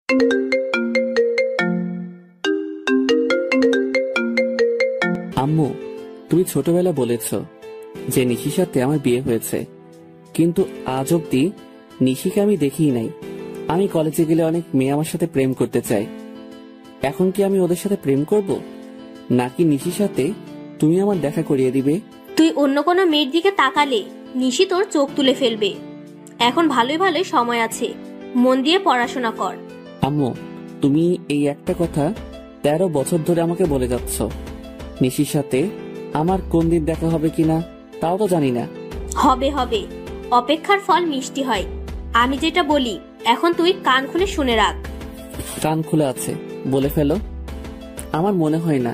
আম্মু, তুমি ছোটবেলা বলেছ যে নিশির সাথে আমার বিয়ে হয়েছে, কিন্তু আজ অব্দি নিশিকে আমি দেখিই নাই। আমি কলেজে গেলে অনেক মেয়ে আমার সাথে প্রেম করতে চায়। এখন কি আমি ওদের সাথে প্রেম করব, নাকি নিশির সাথে তুমি আমার দেখা করিয়ে দিবে? তুই অন্য কোনো মেয়ের দিকে তাকালে নিশি তোর চোখ তুলে ফেলবে। এখন ভালোই ভালোই সময় আছে, মন দিয়ে পড়াশোনা কর। আম্মু, তুমি এই একটা কথা 13 বছর ধরে আমাকে বলে যাচ্ছ। নিশির সাথে আমার কোন দিন দেখা হবে কিনা তাও তো জানি না। হবে হবে, অপেক্ষার ফল মিষ্টি হয়। আমি যেটা বলি এখন তুই কান খুলে শুনে রাখ। কান খুলে আছে, বলে ফেলো। আমার মনে হয় না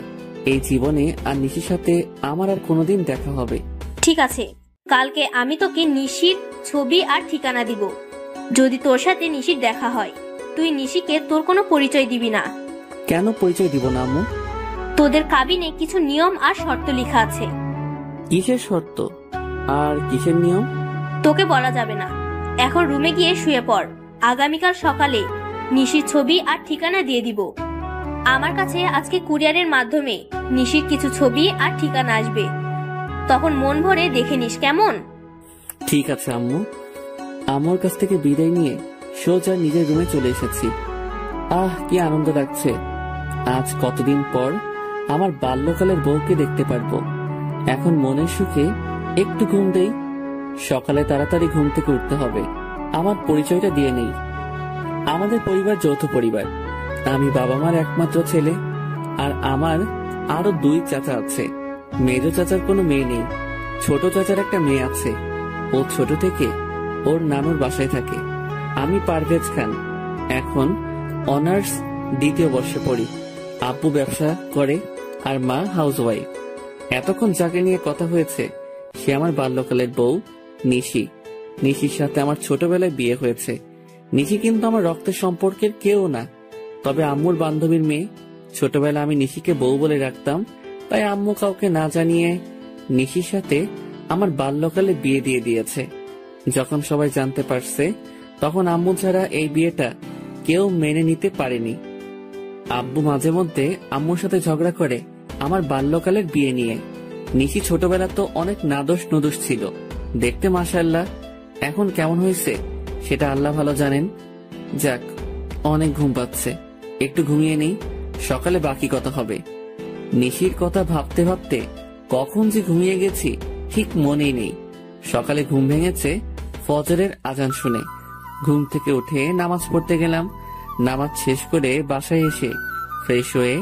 এই জীবনে আর নিশির সাথে আমার আর কোনোদিন দেখা হবে। ঠিক আছে, কালকে আমি তোকে নিশির ছবি আর ঠিকানা দিব। যদি তোর সাথে নিশির দেখা হয়, তুই নিশিকে তোর কোনো পরিচয় দিবি না। কেন পরিচয় দিব না আম্মু? তোদের কাবিনে কিছু নিয়ম আর শর্ত লেখা আছে। কিসের শর্ত আর কিসের নিয়ম? তোকে বলা যাবে না। এখন রুমে গিয়ে শুয়ে পড়। আগামীকাল সকালে নিশির ছবি আর ঠিকানা দিয়ে দিব। আমার কাছে আজকে কুরিয়ারের মাধ্যমে নিশির কিছু ছবি আর ঠিকানা আসবে, তখন মন ভরে দেখে নিস, কেমন? ঠিক আছে আম্মু। আমার কাছ থেকে বিদায় নিয়ে সোজা নিজের রুমে চলে এসেছি। কি আনন্দ লাগছে। আজ কতদিন পর আমার বাল্যকালের বউকে দেখতে পারবো। এখন মনের সুখে একটু ঘুম দেই। সকালে তাড়াতাড়ি ঘুম থেকে উঠতে হবে। আমার পরিচয়টা দিয়ে নেই। আমাদের পরিবার যৌথ পরিবার। আমি বাবা মার একমাত্র ছেলে, আর আমার আরো 2 চাচা আছে। মেজ চাচার কোনো মেয়ে নেই। ছোট চাচার একটা মেয়ে আছে। ও ছোট থেকে ওর নানুর বাসায় থাকে। আমি পারভেজ খান, এখন অনার্স 2য় বর্ষে পড়ি। আব্বু ব্যবসা করে আর মা হাউসওয়াইফ। এতক্ষণ যাকে নিয়ে কথা হয়েছে সে আমার বাল্যকালের বউ নিশি। নিশির সাথে আমার ছোটবেলায় বিয়ে হয়েছে। নিশি কিন্তু আমার রক্তের সম্পর্কের কেউ না, তবে আম্মুর বান্ধবীর মেয়ে। ছোটবেলা আমি নিশিকে বউ বলে রাখতাম, তাই আম্মু কাউকে না জানিয়ে নিশির সাথে আমার বাল্যকালে বিয়ে দিয়ে দিয়েছে। যখন সবাই জানতে পারছে, তখন আম্মু ছাড়া এই বিয়েটা কেউ মেনে নিতে পারেনি। আব্বু মাঝে মধ্যে আম্মুর সাথে ঝগড়া করে আমার বাল্যকালের বিয়ে নিয়ে। নিশি ছোটবেলা তো অনেক নাদোষ নুদোষ ছিল, দেখতে মাশাআল্লাহ। এখন কেমন হয়েছে সেটা আল্লাহ ভালো জানেন। যাক, অনেক ঘুম পাচ্ছে, একটু ঘুমিয়ে নেই, সকালে বাকি কথা হবে। নিশির কথা ভাবতে ভাবতে কখন যে ঘুমিয়ে গেছি ঠিক মনেই নেই। সকালে ঘুম ভেঙেছে ফজরের আজান শুনে। ঘুম থেকে উঠে নামাজ পড়তে গেলাম। নামাজ শেষ করে বাসায় এসে ফ্রেশ হয়ে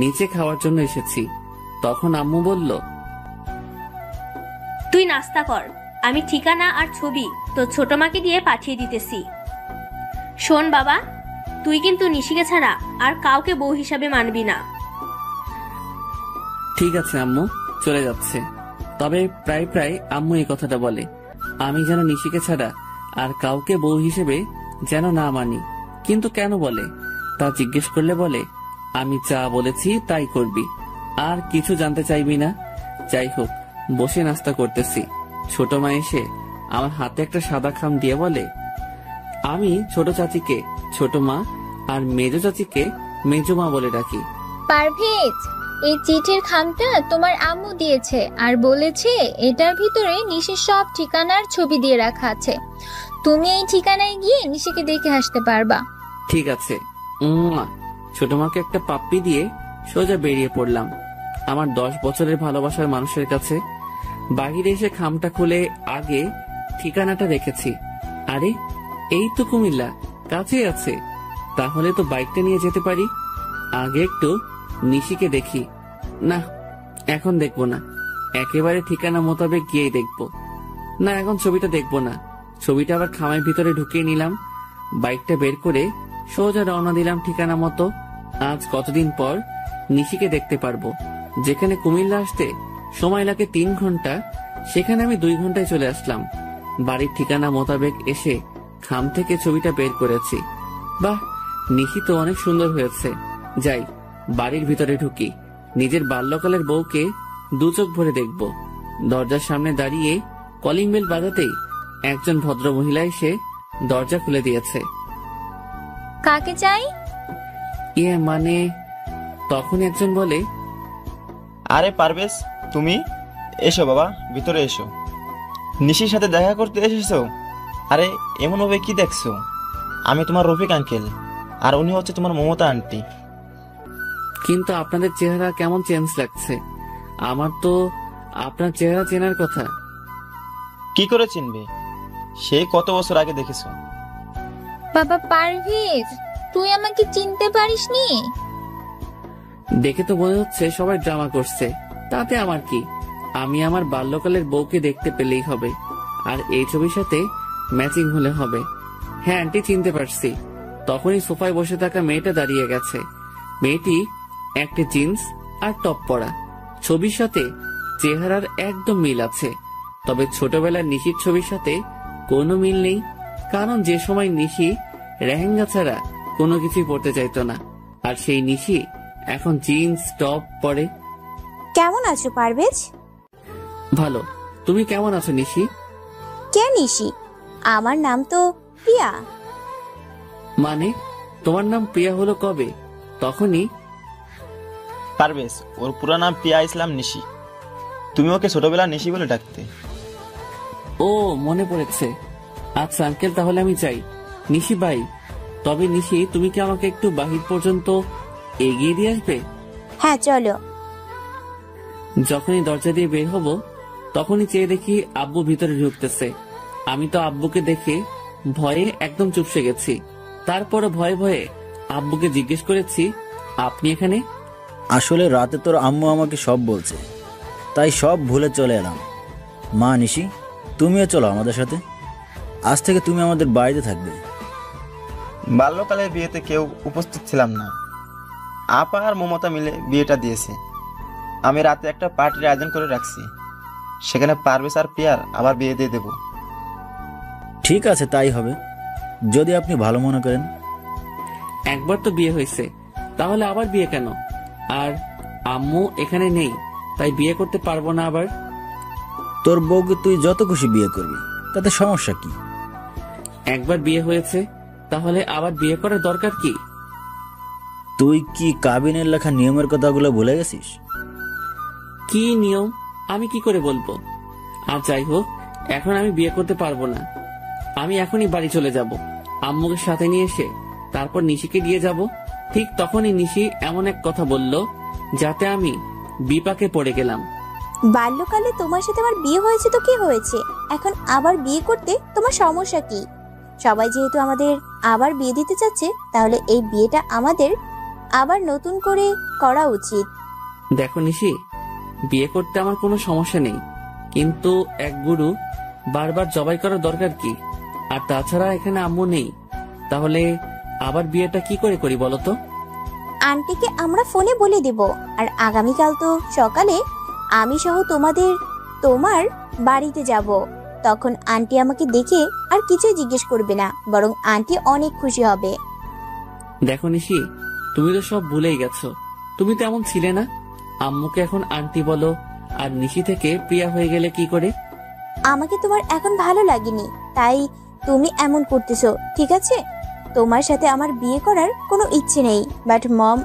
নিচে খাওয়ার জন্য এসেছি। তখন আম্মু বলল, তুই নাস্তা কর, আমি ঠিকানা আর ছবি তোর ছোট মাকে দিয়ে পাঠিয়ে দিতেছি। শোন বাবা, তুই কিন্তু নিশিকে ছাড়া আর কাউকে বউ হিসাবে মানবি না। ঠিক আছে আম্মু, চলে যাচ্ছে। তবে প্রায় প্রায় আম্মু এই কথাটা বলে, আমি যেন নিশিকে ছাড়া আর কাউকে বউ হিসেবে যেন না মানি। কিন্তু কেন বলে তা জিজ্ঞেস করলে বলে, আমি যা বলেছি তাই করবি, আর কিছু জানতে চাইবি না। যাই হোক, বসে নাস্তা করতেছি। ছোট মা এসে আমার হাতে একটা সাদা খাম দিয়ে বলে, আমি ছোট চাচিকে ছোট মা আর মেজো চাচিকে মেজো মা বলে ডাকি। পারভেজ, এই চিঠির খামটা তোমার আম্মু দিয়েছে আর বলেছে এটার ভিতরে নিশির সব ঠিকানার ছবি দিয়ে রাখা আছে। তুমি এই ঠিকানায় গিয়ে নিশিকে দেখে আসতে পারবা। ঠিক আছে। ছোট মাকে একটা পাপ্পি দিয়ে সোজা বেরিয়ে পড়লাম আমার 10 বছরের ভালোবাসার মানুষের কাছে। বাহিরে এসে খামটা খুলে আগে ঠিকানাটা রেখেছি। আরে, এই তো কুমিল্লা, কাছে আছে। তাহলে তো বাইকটা নিয়ে যেতে পারি। আগে একটু নিশিকে দেখি। না, এখন দেখবো না, একেবারে ঠিকানা মোতাবেক গিয়েই দেখবো। না, এখন ছবিটা দেখবো না। ছবিটা আবার খামের ভিতরে ঢুকিয়ে নিলাম। বাইকটা বের করে সোজা রওনা দিলাম ঠিকানা মতো। আজ কতদিন পর নিশিকে দেখতে পারবো। যেখানে কুমিল্লা আসতে সময় লাগে 3 ঘন্টা, সেখানে আমি 2 ঘন্টায় চলে আসলাম। বাড়ির ঠিকানা মোতাবেক এসে খাম থেকে ছবিটা বের করেছি। বাহ, নিশি তো অনেক সুন্দর হয়েছে। যাই, বাড়ির ভিতরে ঢুকি। নিজের বাল্যকালের বউকে 2 চোখ ভরে দেখব। দরজার সামনে দাঁড়িয়ে কলিং বেল বাজাতেই একজন ভদ্র মহিলা এসে দরজা খুলে দিয়েছে। কাকে চাই? মানে তখন একজন বলে, আরে পারভেজ, তুমি এসো বাবা, ভিতরে এসো। নিশির সাথে দেখা করতে এসেছো? আরে এমন ভাবে কি দেখছো? আমি তোমার রফিক আঙ্কেল, আর উনি হচ্ছে তোমার মমতা আন্টি। কিন্তু আপনাদের চেহারা কেমন চেঞ্জ লাগছে। আমার তো আপনার চেহারা চেনার কথা। কি করে চিনবে? সেই কত বছর আগে দেখেছো। বাবা পারভেজ, তুই আমাকে চিনতে পারিসনি? দেখে তো মনে হচ্ছে সবাই ড্রামা করছে, তাতে আমার কি? আমি আমার বাল্যকালের বউকে দেখতে পেলেই হবে, আর এই ছবির সাথে ম্যাচিং হলে হবে। হ্যাঁ আন্টি, চিনতে পারছি। তখনই সোফায় বসে থাকা মেয়েটা দাঁড়িয়ে গেছে। মেয়েটি একটা জিন্স আর টপ পরা, ছবির সাথে চেহারার একদম মিল আছে। তবে ছোটবেলার নিশির ছবির সাথে কোনো মিল নেই, কারণ যে সময় নিশি লেহেঙ্গা ছাড়া কোনো কিছুই পরতে চাইতো না, আর সেই নিশি এখন জিন্স টপ পরে। কেমন আছো পারভেজ? ভালো, তুমি কেমন আছো নিশি? কে নিশি? আমার নাম তো প্রিয়া। মানে তোমার নাম প্রিয়া হলো কবে? তখনই পারভেজ, ওর পুরো নাম পিয়া ইসলাম নিশি। তুমি ওকে ছোটবেলা নিশি বলে ডাকতে। ও মনে পড়েছে। আচ্ছা আঙ্কেল, তাহলে আমি যাই। নিশি বাই। তবে নিশি, তুমি কি আমাকে একটু বাহির পর্যন্ত এগিয়ে দিয়ে আসবে? হ্যাঁ চলো। যখনই দরজা দিয়ে বের হব তখনই চেয়ে দেখি আব্বু ভিতরে ঢুকতেছে। আমি তো আব্বুকে দেখে ভয়ে একদম চুপসে গেছি। তারপরে ভয়ে ভয়ে আব্বুকে জিজ্ঞেস করেছি, আপনি এখানে? আসলে রাতে তোর আম্মু আমাকে সব বলছে, তাই সব ভুলে চলে এলাম। মা নিশি, তুমিও চলো আমাদের সাথে। আজ থেকে তুমি আমাদের বাড়িতে থাকবে। বাল্যকালের বিয়েতে কেউ উপস্থিত ছিলাম না। আপা আর মমতা মিলে বিয়েটা দিয়েছে। আমি রাতে একটা পার্টির আয়োজন করে রাখছি, সেখানে পারভেজ আর পিয়ার আবার বিয়ে দিয়ে দেব। ঠিক আছে, তাই হবে, যদি আপনি ভালো মনে করেন। একবার তো বিয়ে হয়েছে, তাহলে আবার বিয়ে কেন? আর আম্মু এখানে নেই, তাই বিয়ে করতে পারবো না আবার? তোর বউকে তুই যত খুশি বিয়ে করবি, তাতে সমস্যা কি? একবার বিয়ে হয়েছে, তাহলে আবার বিয়ে করার দরকার কি? তুই কি কাবিনের লেখা নিয়মের কথাগুলো ভুলে গেছিস? কি নিয়ম আমি কি করে বলবো? আর যাই হোক, এখন আমি বিয়ে করতে পারবো না। আমি এখনই বাড়ি চলে যাব, আম্মুকে সাথে নিয়ে এসে তারপর নিশিকে দিয়ে যাব। ঠিক তখনই নিশি এমন এক কথা বলল, যাতে আমি বিপাকে পড়ে গেলাম। বাল্যকালে তোমার সাথে আমার বিয়ে হয়েছে তো কি হয়েছে? এখন আবার বিয়ে করতে তোমার সমস্যা কি? সবাই যেহেতু আমাদের আবার বিয়ে দিতে চাচ্ছে, তাহলে এই বিয়েটা আমাদের আবার নতুন করে করা উচিত। দেখো নিশি, বিয়ে করতে আমার কোনো সমস্যা নেই, কিন্তু এক গুরু বারবার জবাই করার দরকার কি? আর তাছাড়া এখানে আম্মু নেই, তাহলে আবার বিয়েটা কি করে করি বলো তো? আন্টিকে আমরা ফোনে বলে দেব, আর আগামীকাল তো সকালে আমি সহ তোমার বাড়িতে যাব। তখন আন্টি আমাকে দেখে আর কিছুই জিজ্ঞেস করবে না, বরং আন্টি অনেক খুশি হবে। দেখো নিশি, তুমি তো সব ভুলেই গেছো। তুমি তো এমন ছিলে না। আম্মুকে এখন আন্টি বলো, আর নিশি থেকে প্রিয়া হয়ে গেলে কি করে? আমাকে তোমার এখন ভালো লাগেনি, তাই তুমি এমন করতেছো, ঠিক আছে? তোমার সাথে আমার বিয়ে করার কোনো ইচ্ছে নেই। বাট মম,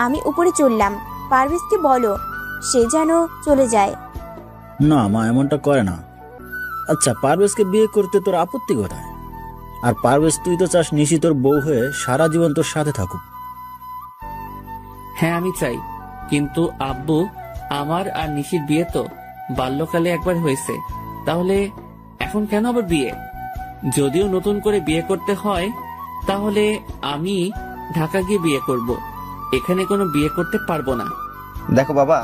আমি উপরে চললাম। পারভেজকে বলো সে যেন চলে যায়। না মা, এমনটা করে না। আচ্ছা, পারভেজকে বিয়ে করতে তোর আপত্তি কোথায়? আর পারভেজ, তুই তো চাস নিশি তোর বউ হয়ে সারা জীবন তোর সাথে থাকুক। হ্যাঁ আমি চাই, কিন্তু আব্বু, আমার আর নিশির বিয়ে তো বাল্যকালে একবার হয়েছে, তাহলে এখন কেন আবার বিয়ে? যদিও নতুন করে বিয়ে করতে হয়, তাহলে আমি ঢাকা গিয়ে বিয়ে করব, এখানে কোনো বিয়ে করতে পারবো না। দেখো বাবা,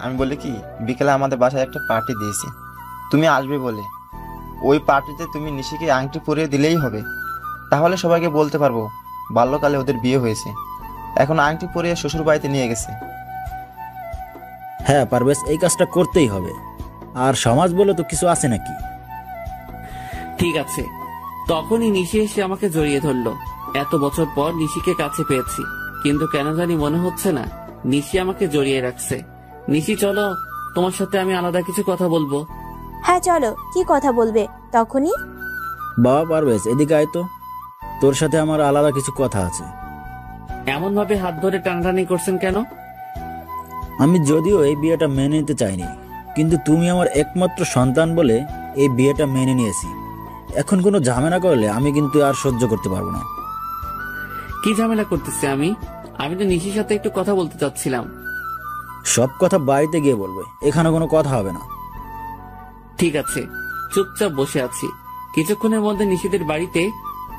আমি বলি কি, বিকেলে আমাদের বাসায় একটা পার্টি দিয়েছি, তুমি আসবে বলে। ওই পার্টিতে তুমি নিশিকে আংটি পরিয়ে দিলেই হবে, তাহলে সবাইকে বলতে পারবো বাল্যকালে ওদের বিয়ে হয়েছে। এখন আংটি পরিয়ে শ্বশুর বাড়িতে নিয়ে গেছে। হ্যাঁ পারভেজ, এই কাজটা করতেই হবে। আর সমাজ বলে তো কিছু আছে নাকি? ঠিক আছে। তখনই নিশি এসে আমাকে জড়িয়ে ধরলো। এত বছর পর নিশিকে কাছে পেয়েছি, কিন্তু কেন জানি মনে হচ্ছে না নিশি আমাকে জড়িয়ে রাখছে। নিশি চলো, তোমার সাথে আমি আলাদা কিছু কথা বলবো। হ্যাঁ চলো, কি কথা বলবে? তখনই বাবা পারভেজ, এদিকে আয় তো। তোর সাথে আমার আলাদা কিছু কথা আছে। এমন ভাবে হাত ধরে টানাটানি করছেন কেন? আমি যদিও এই বিয়েটা মেনে নিতে চাইনি, কিন্তু তুমি আমার একমাত্র সন্তান বলে এই বিয়েটা মেনে নিয়েছি। এখন কোনো ঝামেলা করলে আমি কিন্তু আর সহ্য করতে পারবো না। কি ঝামেলা করতেছি আমি? আমি তো নিশির সাথে একটু কথা বলতে চাচ্ছিলাম। সব কথা বাড়িতে গিয়ে বলবে, এখানে কোনো কথা হবে না। ঠিক আছে, চুপচাপ বসে আছি। কিছুক্ষণের মধ্যে নিশিদের বাড়িতে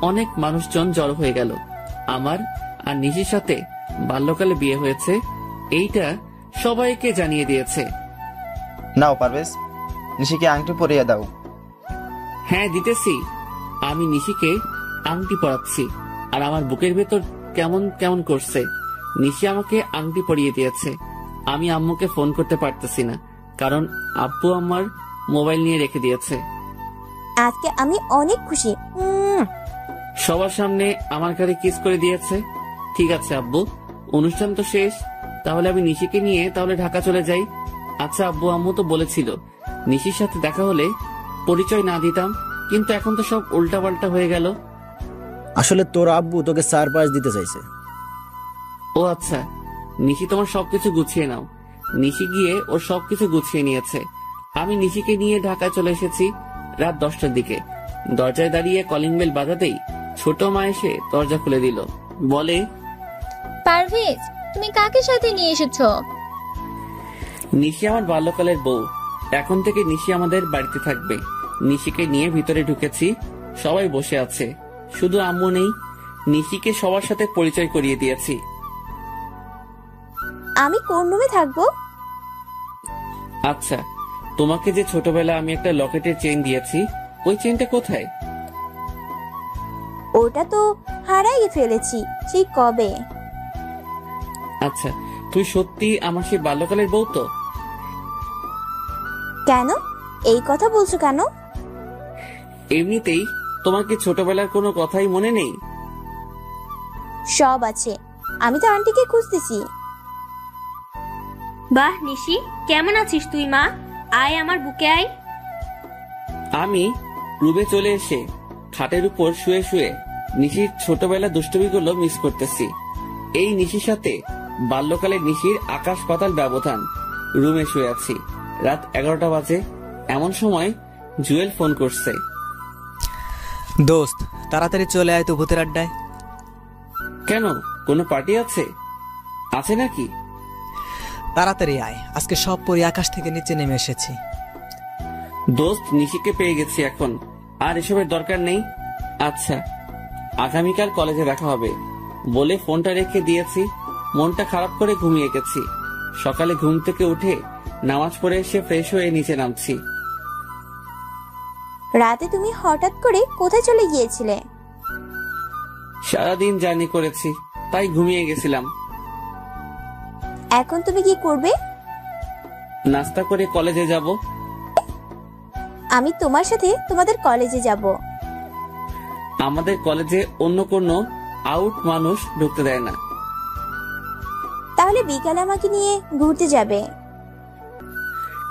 অনেক মানুষজন জড়ো হয়ে গেল। আমার আর নিশির সাথে বাল্যকালে বিয়ে হয়েছে এইটা সবাইকে জানিয়ে দিয়েছে। নাও পারভেজ, নিশিকে আংটি পরিয়ে দাও। হ্যাঁ দিতেছি। আমি নিশিকে আংটি পরাচ্ছি আর আমার বুকের ভেতর কেমন কেমন করছে। নিশি আমাকে আংটি পরিয়ে দিয়েছে। আমি আম্মুকে ফোন করতে পারতেছি না, কারণ আব্বু আমার মোবাইল নিয়ে রেখে দিয়েছে। আজকে আমি অনেক খুশি। সবার সামনে আমার গাড়ি কিস করে দিয়েছে। ঠিক আছে আব্বু, অনুষ্ঠান তো শেষ, তাহলে আমি নিশিকে নিয়ে তাহলে ঢাকা চলে যাই। আচ্ছা আব্বু, আম্মু তো বলেছিল নিশির সাথে দেখা হলে পরিচয় না দিতাম, কিন্তু এখন তো সব উল্টাপাল্টা হয়ে গেল। আসলে তোর আব্বু তোকে সারপ্রাইজ দিতে চাইছে। ও আচ্ছা, নিশি তোমার সবকিছু গুছিয়ে নাও। নিশি গিয়ে ওর সবকিছু গুছিয়ে নিয়েছে। আমি নিশিকে নিয়ে ঢাকা চলে এসেছি রাত 10টার দিকে। দরজায় দাঁড়িয়ে কলিং বেল বাজাতেই ছোট মা এসে দরজা খুলে দিল। বলে, পারভেজ, তুমি কাকে সাথে নিয়ে এসেছো? নিশি আমার বাল্যকালের বউ। এখন থেকে নিশি আমাদের বাড়িতে থাকবে। নিশিকে নিয়ে ভিতরে ঢুকেছি। সবাই বসে আছে, শুধু আম্মু নেই। নিশিকে সবার সাথে পরিচয় করিয়ে দিয়েছি। আমি কোন রুমে থাকবো? আচ্ছা, তোমাকে যে ছোটবেলা আমি একটা লকেটের চেইন দিয়েছি, ওই চেইনটা কোথায়? ওটা তো হারাই ফেলেছি সেই কবে। আচ্ছা, তুই সত্যি আমার সেই বাল্যকালের বউ তো? কেন এই কথা বলছো কেন? এমনিতেই তোমার কি ছোটবেলার কোনো কথাই মনে নেই? সব আছে, আমি তো আন্টিকে খুঁজতেছি। বাহ নিশি, কেমন আছিস তুই মা? আয় আমার বুকে আয়। আমি রুমে চলে এসে খাটের উপর শুয়ে শুয়ে নিশির ছোটবেলা দুষ্টুমিগুলো মিস করতেছি। এই নিশির সাথে বাল্যকালের নিশির আকাশ পাতাল ব্যবধান। রুমে শুয়ে আছি, রাত 11টা বাজে। এমন সময় জুয়েল ফোন করছে। দোস্ত, তাড়াতাড়ি চলে আয় তো ভূতের আড্ডায়। কেন, কোনো পার্টি আছে? আছে নাকি? তাড়াতাড়ি আয়, আজকে সব পরি আকাশ থেকে নিচে নেমে এসেছি। দোস্ত, নিশিকে পেয়ে গেছি এখন, আর এসবের দরকার নেই। আচ্ছা, আগামীকাল কলেজে দেখা হবে বলে ফোনটা রেখে দিয়েছি। মনটা খারাপ করে ঘুমিয়ে গেছি। সকালে ঘুম থেকে উঠে নামাজ পড়ে এসে ফ্রেশ হয়ে নিচে নামছি। রাতে তুমি হঠাৎ করে কোথায় চলে গিয়েছিলে? সারাদিন জার্নি করেছি, তাই ঘুমিয়ে গেছিলাম। এখন তুমি কি করবে? নাস্তা করে কলেজে যাব। আমি তোমার সাথে তোমাদের কলেজে যাব। আমাদের কলেজে অন্য কোনো আউট মানুষ ঢুকতে দেয় না। তাহলে বিকালে আমাকে নিয়ে ঘুরতে যাবে?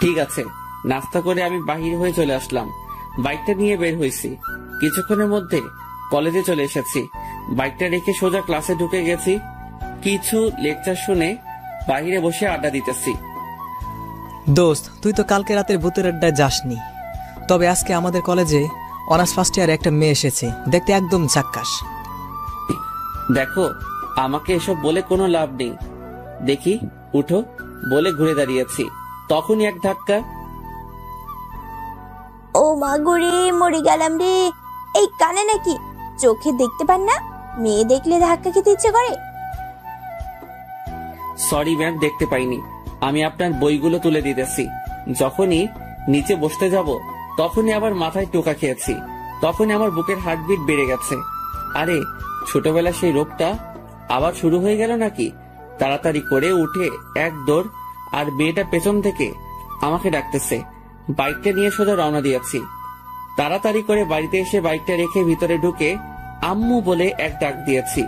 ঠিক আছে। নাস্তা করে আমি বাহির হয়ে চলে আসলাম। বাইকটা নিয়ে বের হয়েছি। কিছুক্ষণের মধ্যে কলেজে চলে এসেছি। বাইকটা রেখে সোজা ক্লাসে ঢুকে গেছি। কিছু লেকচার শুনে বাইরে বসে আড্ডা দিতেছি। দোস্ত, তুই তো কালকে রাতের ভূতের আড্ডায় যাসনি, তবে আজকে আমাদের কলেজে অনার্স ফার্স্ট ইয়ারে একটা মেয়ে এসেছে, দেখতে একদম ঝাক্কাস। দেখো, আমাকে এসব বলে কোনো লাভ নেই। দেখি, উঠো বলে ঘুরে দাঁড়িয়েছি। তখনই এক ধাক্কা। ও মা গরে, মরে গেলাম রে। এই কানে নাকি চোখে দেখতে পান না? মেয়ে দেখলে ধাক্কা খেতে ইচ্ছে করে। সরি ম্যাম, দেখতে পাইনি। আমি আপনার বইগুলো তুলে দিতেছি। যখনই নিচে বসতে যাব তখনই আবার মাথায় টোকা খেয়েছি। তখনই আমার বুকের হার্টবিট বেড়ে গেছে। আরে, ছোটবেলা সেই রোগটা আবার শুরু হয়ে গেল নাকি? তাড়াতাড়ি করে উঠে এক দৌড়, আর মেয়েটা পেছন থেকে আমাকে ডাকতেছে। বাইকটা নিয়ে সোজা রওনা দিয়েছি। তাড়াতাড়ি করে বাড়িতে এসে বাইকটা রেখে ভিতরে ঢুকে আম্মু বলে এক ডাক দিয়েছি,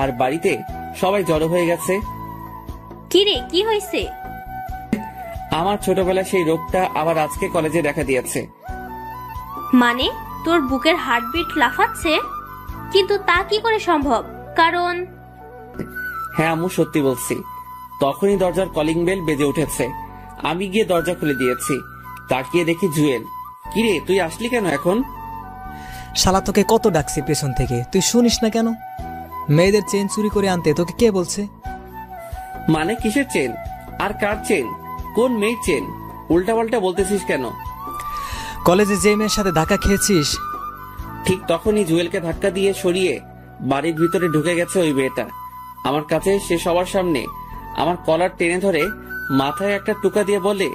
আর বাড়িতে সবাই জড়ো হয়ে গেছে। কিরে, কি হয়েছে? আমার ছোটবেলা সেই রোগটা আবার আজকে কলেজে দেখা দিয়েছে। মানে তোর বুকের হার্টবিট লাফাচ্ছে? কিন্তু তা কি করে সম্ভব? কারণ হ্যাঁ আম্মু, সত্যি বলছি। তখনই দরজার কলিং বেল বেজে উঠেছে। আমি গিয়ে দরজা খুলে দিয়েছি। তাকিয়ে দেখি জুয়েল। কিরে, তুই আসলি কেন এখন? শালা তোকে কত ডাকছি পেছন থেকে, তুই শুনিস না কেন? মেয়েদের চেন চুরি করে আনতে তোকে কে বলছে? মানে কিসের চেন? আর কার চেন? কোন মেয়ের চেন? উল্টা পাল্টা বলতেছিস কেন? কলেজে যে মেয়ের সাথে ধাক্কা খেয়েছিস। ঠিক তখনই জুয়েলকে ধাক্কা দিয়ে সরিয়ে বাড়ির ভিতরে ঢুকে গেছে ওই মেয়েটা। আমার কাছে সে সবার সামনে আমার কলার টেনে ধরে মাথায় একটা টোকা দিয়ে বলে,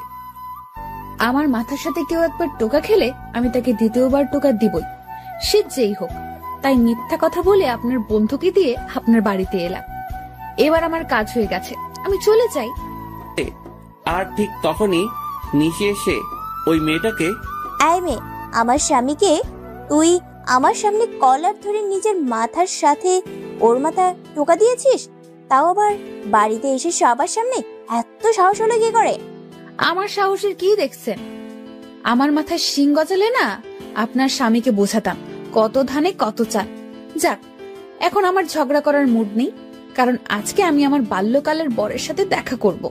আমার মাথার সাথে কেউ একবার টোকা খেলে আমি তাকে দ্বিতীয়বার টোকা দিবই, সে যেই হোক। তাই মিথ্যা কথা বলে আপনার বন্ধুকে দিয়ে আপনার বাড়িতে এলাম। এবার আমার কাজ হয়ে গেছে, আমি চলে যাই। আর ঠিক তখনই নিশি এসে ওই মেয়েটাকে, এই মেয়ে, আমার স্বামীকে তুই আমার সামনে কলার ধরে নিজের মাথার সাথে ওর মাথা টোকা দিয়েছিস, তাও আবার বাড়িতে এসে সবার সামনে? এত সাহস হলো কি করে? আমার সাহসের কি দেখছেন? আমার মাথায় শিং গজালে না আপনার স্বামীকে বোঝাতাম কত ধানে কত চাল। যাক, এখন আমার ঝগড়া করার মুড নেই, কারণ আজকে আমি আমার বাল্যকালের বরের সাথে দেখা করব।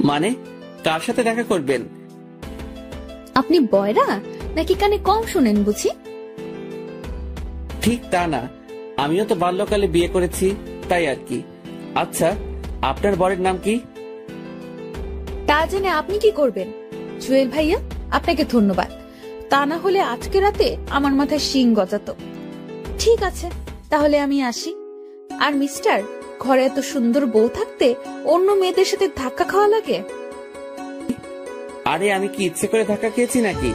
মানে কার সাথে দেখা করবেন? আপনি বয়রা নাকি কানে কম শুনেন বুঝি? ঠিক তা না, আমিও তো বাল্যকালে বিয়ে করেছি, তাই আর কি। আচ্ছা, আপনার বরের নাম কি? তা জেনে আপনি কি করবেন? জুয়েল ভাইয়া, আপনাকে ধন্যবাদ। তা না হলে আজকে রাতে আমার মাথায় শিং গজাতো। ঠিক আছে, তাহলে আমি আসি। আর মিস্টার, ঘরে এত সুন্দর বউ থাকতে অন্য মেয়েদের সাথে ধাক্কা খাওয়া লাগে? আরে আমি কি ইচ্ছে করে ধাক্কা খেয়েছি নাকি?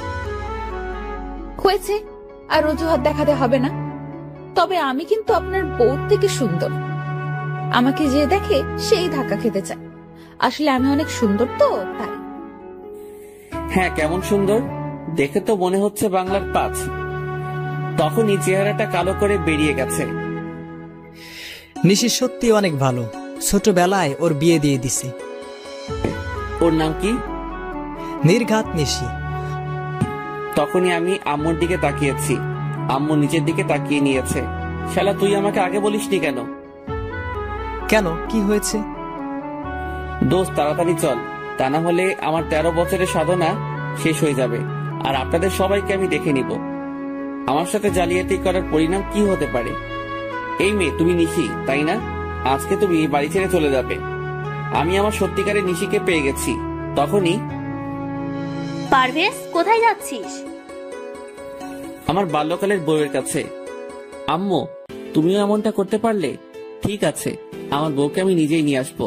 হয়েছে, আর অজুহাত দেখাতে হবে না। তবে আমি কিন্তু আপনার বউ থেকে সুন্দর। আমাকে যে দেখে সেই ধাক্কা খেতে চায়। আসলে আমি অনেক সুন্দর তো, তাই। হ্যাঁ, কেমন সুন্দর দেখে তো মনে হচ্ছে বাংলার 5। তখনই চেহারাটা কালো করে বেরিয়ে গেছে। নিশি সত্যি অনেক ভালো, ছোটবেলায় ওর বিয়ে দিয়ে দিছে। ওর নাম কি? নির্ঘাত নিশি। তখনই আমি আম্মুর দিকে তাকিয়েছি। আম্মু নিচের দিকে তাকিয়ে নিয়েছে। শালা, তুই আমাকে আগে বলিসনি কেন? কেন, কি হয়েছে? দোস্ত, তাড়াতাড়ি চল, তা না হলে আমার 13 বছরের সাধনা শেষ হয়ে যাবে, আর আপনাদের সবাইকে আমি দেখে নিব। আমার সাথে জালিয়াতি করার পরিণাম কি হতে পারে? এই মেয়ে, তুমি নিশি তাই না? আজকে তুমি বাড়ি ছেড়ে চলে যাবে। আমি আমার সত্যিকারের নিশিকে পেয়ে গেছি। তখনই, পারভেজ, কোথায় যাচ্ছিস? আমার বাল্যকালের বউয়ের কাছে। আম্মু, তুমিও এমনটা করতে পারলে? ঠিক আছে, আমার বউকে আমি নিজেই নিয়ে আসবো।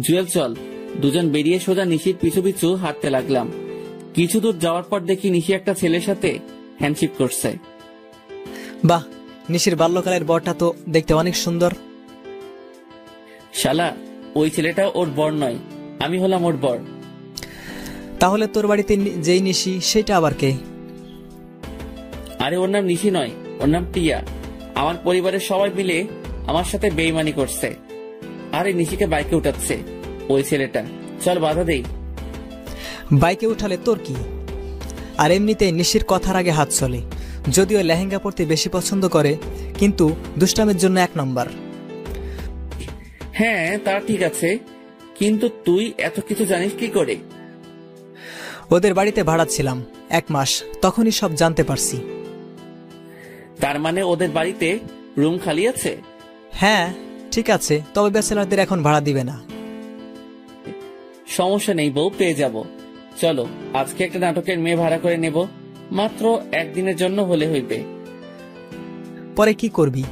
জুয়েল, চল। দুজন বেরিয়ে সোজা নিশির পিছু পিছু হাঁটতে লাগলাম। কিছু দূর যাওয়ার পর দেখি নিশি একটা ছেলের সাথে হ্যান্ডশিপ করছে। বাহ, নিশির বাল্যকালের বরটা তো দেখতে অনেক সুন্দর। শালা, ওই ছেলেটা ওর বর নয়, আমি হলাম ওর বর। তাহলে তোর বাড়িতে যেই নিশি, সেটা আবার কে? আরে ওর নাম নিশি নয়, ওর নাম টিয়া। আমার পরিবারের সবাই মিলে আমার সাথে বেইমানি করছে। আরে নিশিকে বাইকে উঠাচ্ছে ওই ছেলেটা। চল, বাধা দেই। বাইকে উঠালে তোর কি? আর এমনিতে নিশির কথার আগে হাত চলে। যদিও লেহেঙ্গা পরতে বেশি পছন্দ করে, কিন্তু দুষ্টামের জন্য 1 নম্বর। হ্যাঁ, তা ঠিক আছে, কিন্তু তুই এত কিছু জানিস কি করে? ওদের বাড়িতে ভাড়া ছিলাম 1 মাস, তখনই সব জানতে পারছি। তার মানে ওদের বাড়িতে রুম খালি আছে? হ্যাঁ, ঠিক আছে, তবে ব্যাচেলারদের এখন ভাড়া দিবে না। সমস্যা নেই, বউ পেয়ে যাব। চলো, আজকে একটা নাটকের মেয়ে ভাড়া করে নেব, মাত্র 1 দিনের জন্য হলে হইবে। পরে কি করবি?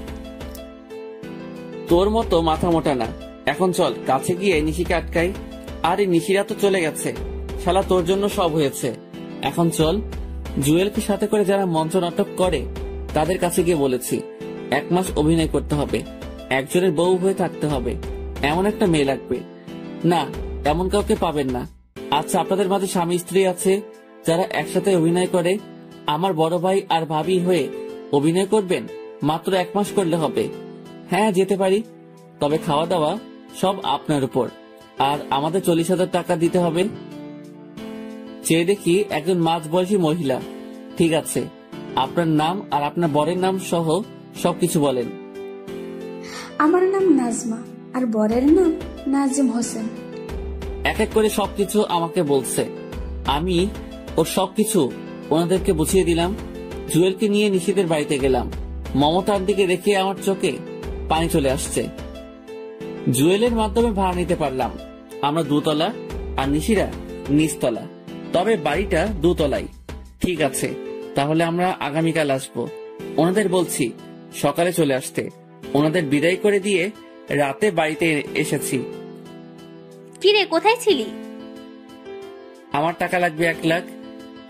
তোর মতো মাথা মোটা না। এখন চল, কাছে গিয়ে নিশিকে আটকাই। আরে নিশিরা তো চলে গেছে। শালা, তোর জন্য সব হয়েছে। এখন চল, জুয়েলকে সাথে করে যারা মঞ্চ নাটক করে তাদের কাছে গিয়ে বলেছি 1 মাস অভিনয় করতে হবে, একজনের বউ হয়ে থাকতে হবে, এমন একটা মেয়ে লাগবে। না, এমন কাউকে পাবেন না। আচ্ছা, আপনাদের মাঝে স্বামী স্ত্রী আছে যারা একসাথে অভিনয় করে? আমার বড় ভাই আর ভাবি হয়ে অভিনয় করবেন? মাত্র 1 মাস করলে হবে। হ্যাঁ, যেতে পারি, তবে খাওয়া দাওয়া সব আপনার উপর, আর আমাদের 40,000 টাকা দিতে হবে। চেয়ে দেখি একজন মাঝবয়সী মহিলা। ঠিক আছে, আপনার নাম আর আপনার বরের নাম সহ সবকিছু বলেন। আমার নাম নাজমা আর বরের নাম নাজিম হোসেন। এক এক করে সবকিছু আমাকে বলছে। আমি ওর সবকিছু ওনাদেরকে বুঝিয়ে দিলাম। জুয়েলকে নিয়ে নিশিদের বাড়িতে গেলাম। মমতার দিকে দেখে আমার চোখে পানি চলে আসছে। জুয়েলের মাধ্যমে ভাড়া নিতে পারলাম। আমরা দোতলা আর নিশিরা নিচতলা, তবে বাড়িটা দোতলাই। ঠিক আছে, তাহলে আমরা আগামীকাল আসবো। ওনাদের বলছি সকালে চলে আসতে। ওনাদের বিদায় করে দিয়ে রাতে বাড়িতে এসেছি। কিরে, কোথায় ছিলি? আমার টাকা লাগবে 1 লাখ,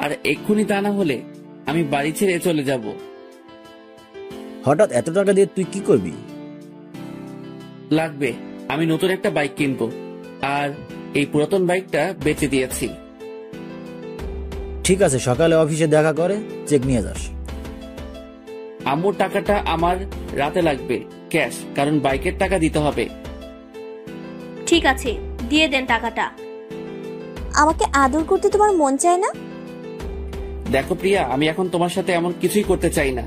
আর এক্ষুনি তা না হলে আমি বাড়ি ছেড়ে চলে যাব। হঠাৎ এত টাকা দিয়ে তুই কি করবি? লাগবে, আমি নতুন একটা বাইক কিনবো, আর এই পুরাতন বাইকটা বেচে দিয়েছি। ঠিক আছে, সকালে অফিসে দেখা করে চেক নিয়ে যাস। আম্মুর টাকাটা আমার রাতে লাগবে ক্যাশ, কারণ বাইকের টাকা দিতে হবে। ঠিক আছে, দিয়ে দেন টাকাটা। আমাকে আদর করতে তোমার মন চায় না? দেখো প্রিয়া, আমি এখন তোমার সাথে এমন কিছুই করতে চাই না।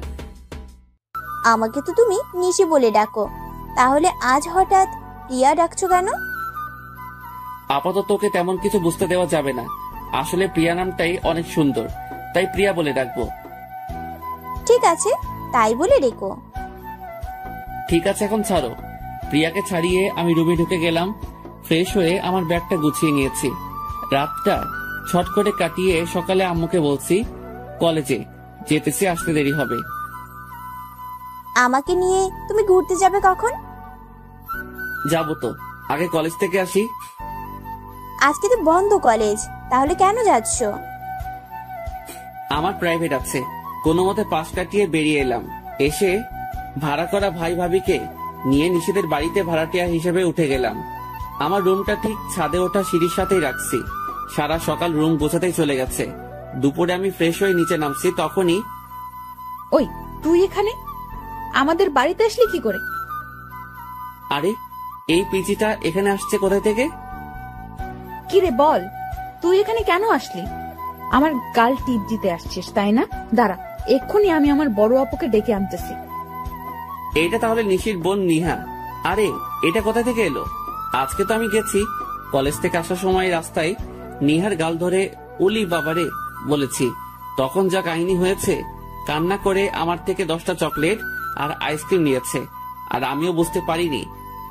আমাকে তো তুমি নিশি বলে ডাকো, তাহলে আজ হঠাৎ প্রিয়া ডাকছো কেন? আপাতত তোকে তেমন কিছু বুঝতে দেওয়া যাবে না। আসলে প্রিয়া নামটাই অনেক সুন্দর, তাই প্রিয়া বলে ডাকবো। ঠিক আছে, তাই বলে রেখো। ঠিক আছে, এখন ছাড়ো। প্রিয়াকে ছাড়িয়ে আমি রুমে ঢুকে গেলাম। ফ্রেশ হয়ে আমার ব্যাগটা গুছিয়ে নিয়েছি। রাতটা ছট করে কাটিয়ে সকালে আম্মুকে বলছি কলেজে যেতেছি, আসতে দেরি হবে। আমাকে নিয়ে তুমি ঘুরতে যাবে কখন? যাবো তো, আগে কলেজ থেকে আসি। আজকে তো বন্ধ কলেজ, তাহলে কেন যাচ্ছ? আমার প্রাইভেট আছে, কোনো মতে পাশ কাটিয়ে বেরিয়ে এলাম। এসে ভাড়া করা ভাই ভাবিকে নিয়ে নিশিদের বাড়িতে ভাড়াটিয়া হিসেবে উঠে গেলাম। আমার রুমটা ঠিক ছাদে ওঠা সিঁড়ির সাথেই রাখছি। সারা সকাল রুম গোছাতেই চলে গেছে। দুপুরে আমি ফ্রেশ হয়ে নিচে নামছি, তখনই ওই তুই এখানে আমাদের বাড়িতে আসলি কি করে? আরে, এই পিচিটা এখানে আসছে কোথায় থেকে? কি রে বল, তুই এখানে কেন আসলি? আমার গাল টিপ দিতে আসছিস তাই না? দাঁড়া, এক্ষুনি আমি আমার বড় আপুকে ডেকে আনতেছি। এইটা তাহলে নিশির বোন নিহা। আরে, এটা কোথা থেকে এলো? আজকে তো আমি গেছি কলেজ থেকে আসার সময় রাস্তায় নিহার গাল ধরে উলি বাবারে বলেছি। তখন যা কাহিনী হয়েছে, কান্না করে আমার থেকে 10টা চকলেট আর আইসক্রিম নিয়েছে। আর আমিও বুঝতে পারিনি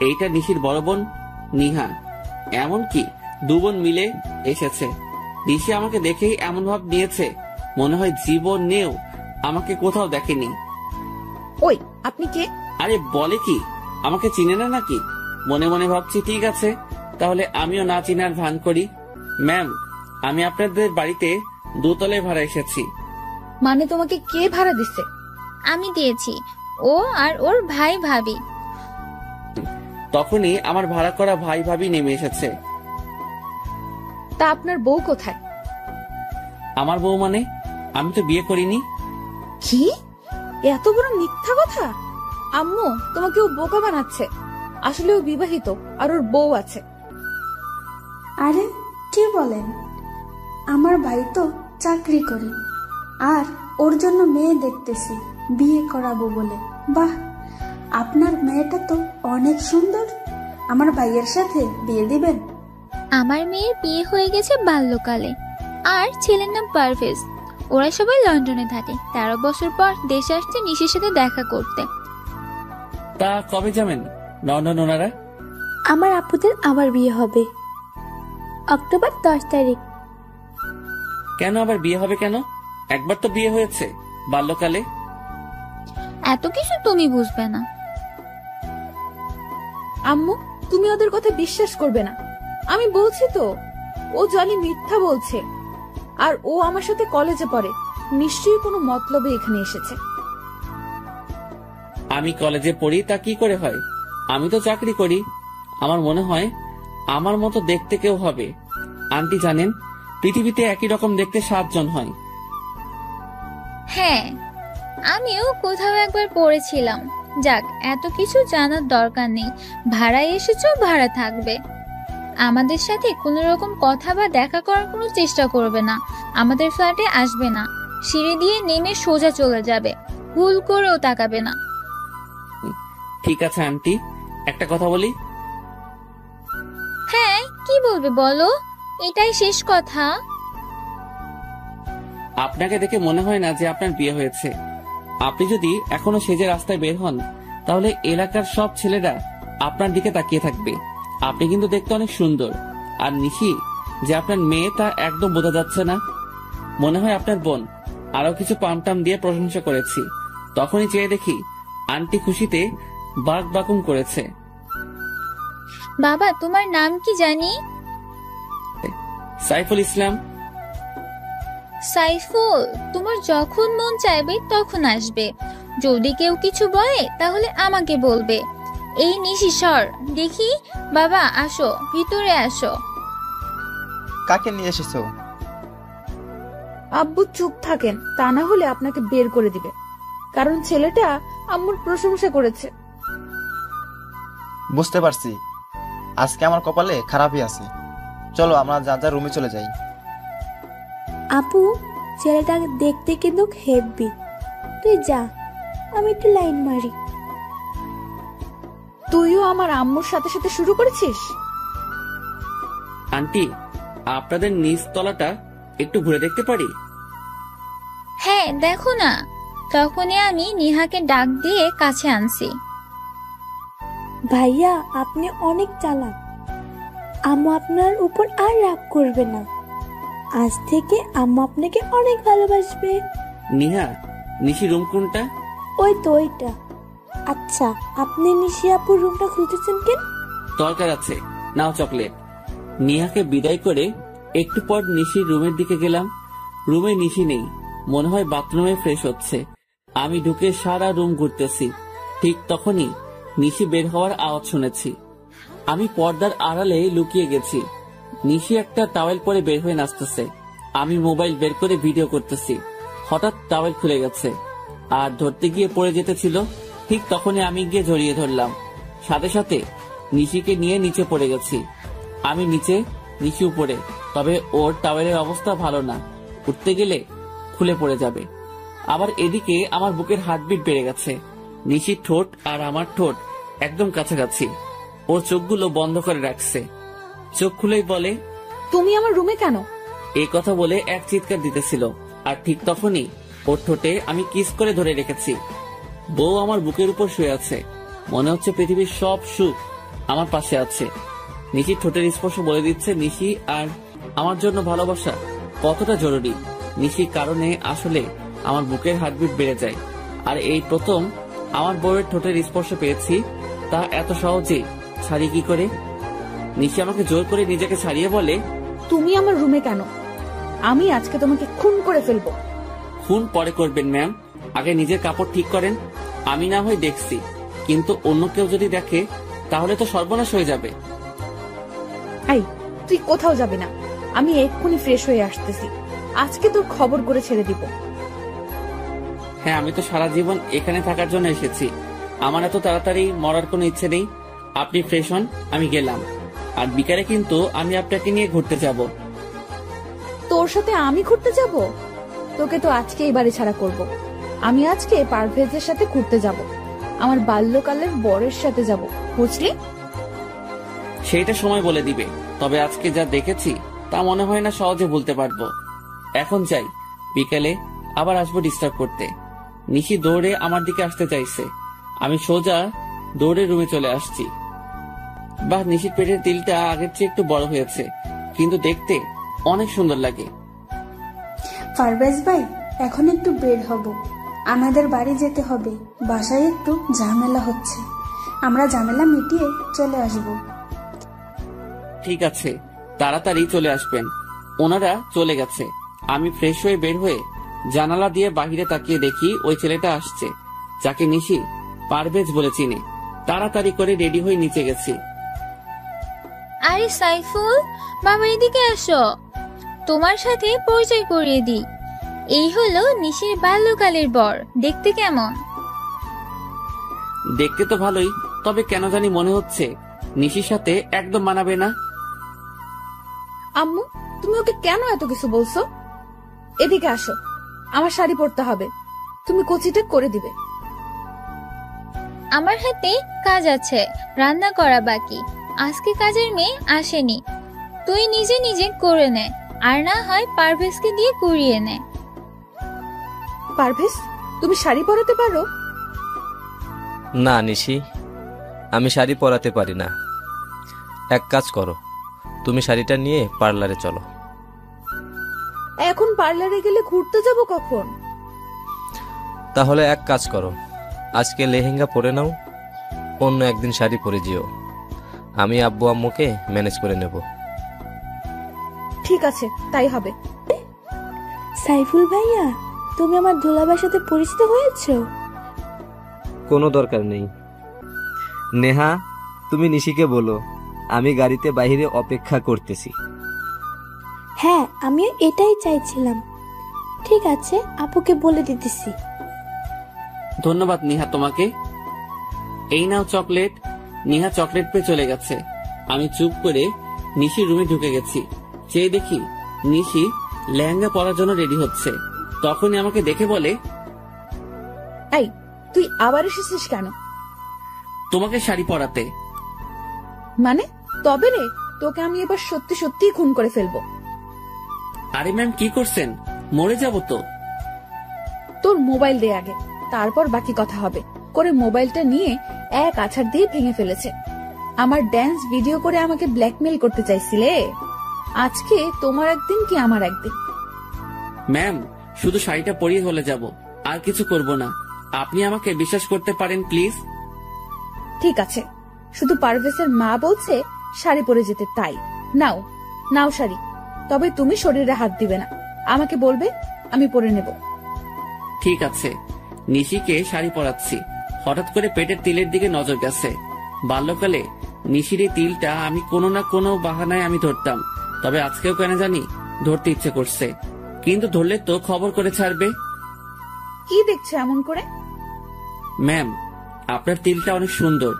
এইটা নিশির বড় বোন নিহা। এমনকি 2 বোন মিলে এসেছে। নিশি আমাকে দেখেই এমন ভাব নিয়েছে, মনে হয় জীবনেও আমাকে কোথাও দেখেনি। ওই আপনি কে? আরে বলে কি, আমাকে চিনে না নাকি? মনে মনে ভাবছি, ঠিক আছে তাহলে আমিও না চিনার ভান করি। ম্যাম, আমি আপনাদের বাড়িতে দোতলায় ভাড়া এসেছি। মানে তোমাকে কে ভাড়া দিচ্ছে? আমি দিয়েছি, ও আর ওর ভাই ভাবি। তখনই আমার ভাড়া করা ভাই ভাবি নেমে এসেছে। তা আপনার বউ কোথায়? আমার বউ মানে? আমি তো বিয়ে করিনি। কি এত বড় মিথ্যা কথা! আম্মু, তোমাকে ও বোকা বানাচ্ছে। আসলে ও বিবাহিত আর ওর বউ আছে। আরে কি বলেন? আমার ভাই তো চাকরি করে, আর ওর জন্য মেয়ে দেখতেছি বিয়ে করাবো বলে। বাহ, আপনার মেয়েটা তো অনেক সুন্দর। আমার ভাইয়ের সাথে বিয়ে দিবেন? আমার মেয়ের বিয়ে হয়ে গেছে বাল্যকালে, আর ছেলের নাম পারভেজ। ওরা সবাই লন্ডনে থাকে। 13 বছর পর দেশে আসছে নিশির সাথে দেখা করতে। তা কবে যাবেন লন্ডন ওনারা? আমার আপুদের আবার বিয়ে হবে অক্টোবর 10 তারিখ। কেন আবার বিয়ে হবে কেন? একবার তো বিয়ে হয়েছে বাল্যকালে। এত কিছু তুমি বুঝবে না। আম্মু, তুমি ওদের কথা বিশ্বাস করবে না। আমি বলছি তো, ও জলি মিথ্যা বলছে। আর ও আমার সাথে কলেজে পড়ে, নিশ্চয়ই কোনো মতলবে এখানে এসেছে। আমি কলেজে পড়ি তা কি করে হয়? আমি তো চাকরি করি। আমার মনে হয় আমার মতো দেখতে কেউ হবে। আন্টি জানেন, পৃথিবীতে একই রকম দেখতে 7 জন হয়। হ্যাঁ, আমিও কোথাও একবার পড়েছিলাম। যাক, এত কিছু জানার দরকার নেই। ভাড়ায় এসেছো, ভাড়া থাকবে। আমাদের সাথে কোনো রকম কথা বা দেখা করার কোনো চেষ্টা করবে না। আমাদের ফ্ল্যাটে আসবে না। সিঁড়ি দিয়ে নেমে সোজা চলে যাবে। ভুল করেও তাকাবে না। ঠিক আছে আন্টি, একটা কথা বলি। হ্যাঁ, কি বলবে বলো, এটাই শেষ কথা। আপনাকে দেখে মনে হয় না যে আপনার বিয়ে হয়েছে। আপনি যদি এখনো সেজে রাস্তায় বের হন, তাহলে এলাকার সব ছেলেরা আপনার দিকে তাকিয়ে থাকবে। আপনি কিন্তু দেখতে অনেক সুন্দর। আর নিশি যে আপনার মেয়ে তা একদম বোঝা যাচ্ছে না। মনে হয় আপনার বোন। আরো কিছু পামটাম দিয়ে প্রশংসা করেছি, তখনই চেয়ে দেখি আন্টি খুশিতে বাক বাকুম করেছে। বাবা, তোমার নাম কি জানি? সাইফুল ইসলাম। সাইফুল, তোমার যখন মন চাইবে তখন আসবে। যদি কেউ কিছু বলে তাহলে আমাকে বলবে। এই নিশি সর দেখি। বাবা আসো, ভিতরে আসো। কাকে নিয়ে এসেছো? আব্বু চুপ থাকেন, তা না হলে আপনাকে বের করে দিবে। কারণ ছেলেটা আম্মুর প্রশংসা করেছে। বুঝতে পারছি, আজকে আমার কপালে খারাপই আছে। চলো আমরা যা যা রুমে চলে যাই। আপু, ছেলেটা দেখতে কিন্তু হেভি। তুই যা, আমি একটু লাইন মারি। তুইও আমার আম্মুর সাথে সাথে শুরু করেছিস? আন্টি, আপনাদের নিচ তলাটা একটু ঘুরে দেখতে পারি? হ্যাঁ দেখো না। তখনই আমি নিহাকে ডাক দিয়ে কাছে আনছি। ভাইয়া, আপনি অনেক চালাক। আম্মু আপনার উপর আর রাগ করবে না। আজ থেকে আম্মু আপনাকে অনেক ভালোবাসবে। নিহা, নিশি রুম কোনটা? ওই তো ওইটা। আচ্ছা, আপনি নিশি আপুর রুমটা খুঁজেছেন কেন? দরকার আছে, নাও চকলেট। নিহাকে বিদায় করে একটু পর নিশির রুমের দিকে গেলাম। রুমে নিশি নেই, মনে হয় বাথরুমে ফ্রেশ হচ্ছে। আমি ঢুকে সারা রুম ঘুরতেছি। ঠিক তখনই নিশি বের হওয়ার আওয়াজ শুনেছি। আমি পর্দার আড়ালে লুকিয়ে গেছি। নিশি একটা টাওয়েল পরে বের হয়ে নাচতেছে। আমি মোবাইল বের করে ভিডিও করতেছি। হঠাৎ টাওয়েল খুলে গেছে আর ধরতে গিয়ে পড়ে যেতেছিল। ঠিক তখনই আমি গিয়ে জড়িয়ে ধরলাম। সাথে সাথে নিশিকে নিয়ে নিচে পড়ে গেছি। আমি নিচে, নিশি উপরে। তবে ওর টাওয়েলের অবস্থা ভালো না, উঠতে গেলে খুলে পড়ে যাবে। আবার এদিকে আমার বুকের হার্টবিট বেড়ে গেছে। নিশির ঠোঁট আর আমার ঠোঁট একদম কাছাকাছি। ওর চোখগুলো বন্ধ করে রাখছে। চোখ খুলেই বলে, তুমি আমার রুমে কেন? এই কথা বলে এক চিৎকার দিতেছিল। আর ঠিক তখনই ওর ঠোঁটে আমি কিস করে ধরে রেখেছি। বউ আমার বুকের উপর শুয়ে আছে। মনে হচ্ছে পৃথিবীর সব সুখ আমার পাশে আছে। নিশির ঠোঁটের স্পর্শ বলে দিচ্ছে নিশি আর আমার জন্য ভালোবাসা কতটা জরুরি। নিশির কারণে আসলে আমার বুকের হার্টবিট বেড়ে যায়। আর এই প্রথম আমার বউয়ের ঠোঁটের স্পর্শ পেয়েছি, তা এত সহজে ছাড়ি কি করে? নিশি আমাকে জোর করে নিজেকে ছাড়িয়ে বলে, তুমি আমার রুমে কেন? আমি আজকে তোমাকে খুন করে ফেলবো। খুন পরে করবেন ম্যাম, আগে নিজের কাপড় ঠিক করেন। আমি না হয় দেখছি, কিন্তু অন্য কেউ যদি দেখে তাহলে তো সর্বনাশ হয়ে যাবে। এই, তুই কোথাও যাবি না। আমি এক্ষুনি ফ্রেশ হয়ে আসতেছি। আজকে তোর খবর করে ছেড়ে দিব। হ্যাঁ, আমি তো সারা জীবন এখানে থাকার জন্য এসেছি। আমার এত তাড়াতাড়ি মরার কোনো ইচ্ছে নেই। আপনি ফ্রেশ হন, আমি গেলাম। আর বিকালে কিন্তু আমি আপনাকে নিয়ে ঘুরতে যাব। তোর সাথে আমি ঘুরতে যাব? তোকে তো আজকে এই বাড়ি ছাড়া করব। আমি আজকে পারভেজের সাথে ঘুরতে যাব। আমার বাল্যকালের বরের সাথে যাব, বুঝলি? সেইটা সময় বলে দিবে। তবে আজকে যা দেখেছি তা মনে হয় না সহজে ভুলতে পারবো। এখন যাই, বিকেলে আবার আসবো ডিস্টার্ব করতে। নিশি দৌড়ে আমার দিকে আসতে চাইছে। আমি সোজা দৌড়ে রুমে চলে আসছি। বাহ, নিশির পেটের তিলটা আগের চেয়ে একটু বড় হয়েছে, কিন্তু দেখতে অনেক সুন্দর লাগে। পারভেজ ভাই, এখন একটু বের হব। আমাদের বাড়ি যেতে হবে। বাসায় একটু ঝামেলা হচ্ছে। আমরা ঝামেলা মিটিয়ে চলে আসব। ঠিক আছে, তাড়াতাড়ি চলে আসবেন। ওনারা চলে গেছে। আমি ফ্রেশ হয়ে বের হয়ে জানালা দিয়ে বাহিরে তাকিয়ে দেখি ওই ছেলেটা আসছে, যাকে নিশি পারভেজ বলে চিনে। তাড়াতাড়ি করে রেডি হয়ে নিচে গেছি। আরে সাইফুল, বাবা এদিকে আসো, তোমার সাথে পরিচয় করিয়ে দিই। এই হলো নিশির বাল্যকালের বর। দেখতে কেমন? দেখতে তো ভালোই, তবে কেন জানি মনে হচ্ছে নিশির সাথে একদম মানাবে না। আম্মু, তুমি ওকে কেন এত কিছু বলছো? এদিকে আসো, আমার শাড়ি পরতে হবে। তুমি কোচিটা করে দিবে। আমার হাতে কাজ আছে, রান্না করা বাকি। আজকে কাজের মেয়ে আসেনি, তুই নিজে নিজে করে নে, আর না হয় পারভেজকে দিয়ে কুড়িয়ে নে। পারভেজ, তুমি শাড়ি পরাতে পারো? না নিশি, আমি শাড়ি পরাতে পারি না। এক কাজ করো, তুমি শাড়িটা নিয়ে পার্লারে চলো। এখন পার্লারে গেলে ঘুরতে যাব কখন? তাহলে এক কাজ করো, আজকে লেহেঙ্গা পরে নাও, অন্য একদিন শাড়ি পরে যেও। আমি আব্বু আম্মুকে ম্যানেজ করে নেব। ঠিক আছে, তাই হবে। সাইফুল ভাইয়া, তুমি আমার দুলাভাইয়ের সাথে পরিচিত হয়েছো? কোনো দরকার নেই। নেহা, তুমি নিশিকে বলো আমি গাড়িতে বাইরে অপেক্ষা করতেছি। হ্যাঁ, আমিও এটাই চাইছিলাম। ঠিক আছে, আপুকে বলে দিতেছি। ধন্যবাদ নিহা তোমাকে। এই নাও চকলেট। নিহা চকলেট পেয়ে চলে গেছে। আমি চুপ করে নিশির রুমে ঢুকে গেছি। চেয়ে দেখি নিশি লেহেঙ্গা পরার জন্য রেডি হচ্ছে। তখনই আমাকে দেখে বলে, এই তুই আবার এসেছিস কেন? তোমাকে শাড়ি পরাতে। মানে তবে রে, তোকে আমি এবার সত্যি সত্যি খুন করে ফেলবো। আরে ম্যাম, কি করছেন? মরে যাব তো। তোর মোবাইল দে আগে, তারপর বাকি কথা হবে। করে মোবাইলটা নিয়ে এক আছাড় দিয়ে ভেঙে ফেলেছে। আমার ড্যান্স ভিডিও করে আমাকে ব্ল্যাকমেল করতে চাইছিলে। আজকে তোমার একদিন কি আমার একদিন। ম্যাম, শুধু শাড়িটা পরিয়ে হলে যাব, আর কিছু করব না। আপনি আমাকে বিশ্বাস করতে পারেন প্লিজ। ঠিক আছে, শুধু পারভেজের মা বলছে শাড়ি পরে যেতে, তাই নাও নাও শাড়ি। তবে তুমি শরীরে হাত দিবে না, আমাকে বলবে, আমি পরে নেব। ঠিক আছে। নিশিকে শাড়ি পরাচ্ছি। হঠাৎ করে পেটের তিলের দিকে নজর গেছে। বাল্যকালে নিশির এই তিলটা আমি কোনো না কোনো বাহানায় আমি ধরতাম, তবে আজকেও কেন জানি ধরতে ইচ্ছে করছে। কিন্তু ধরলে তো খবর করে ছাড়বে। কি দেখছে এমন করে? ম্যাম, আপনার তিলটা অনেক সুন্দর,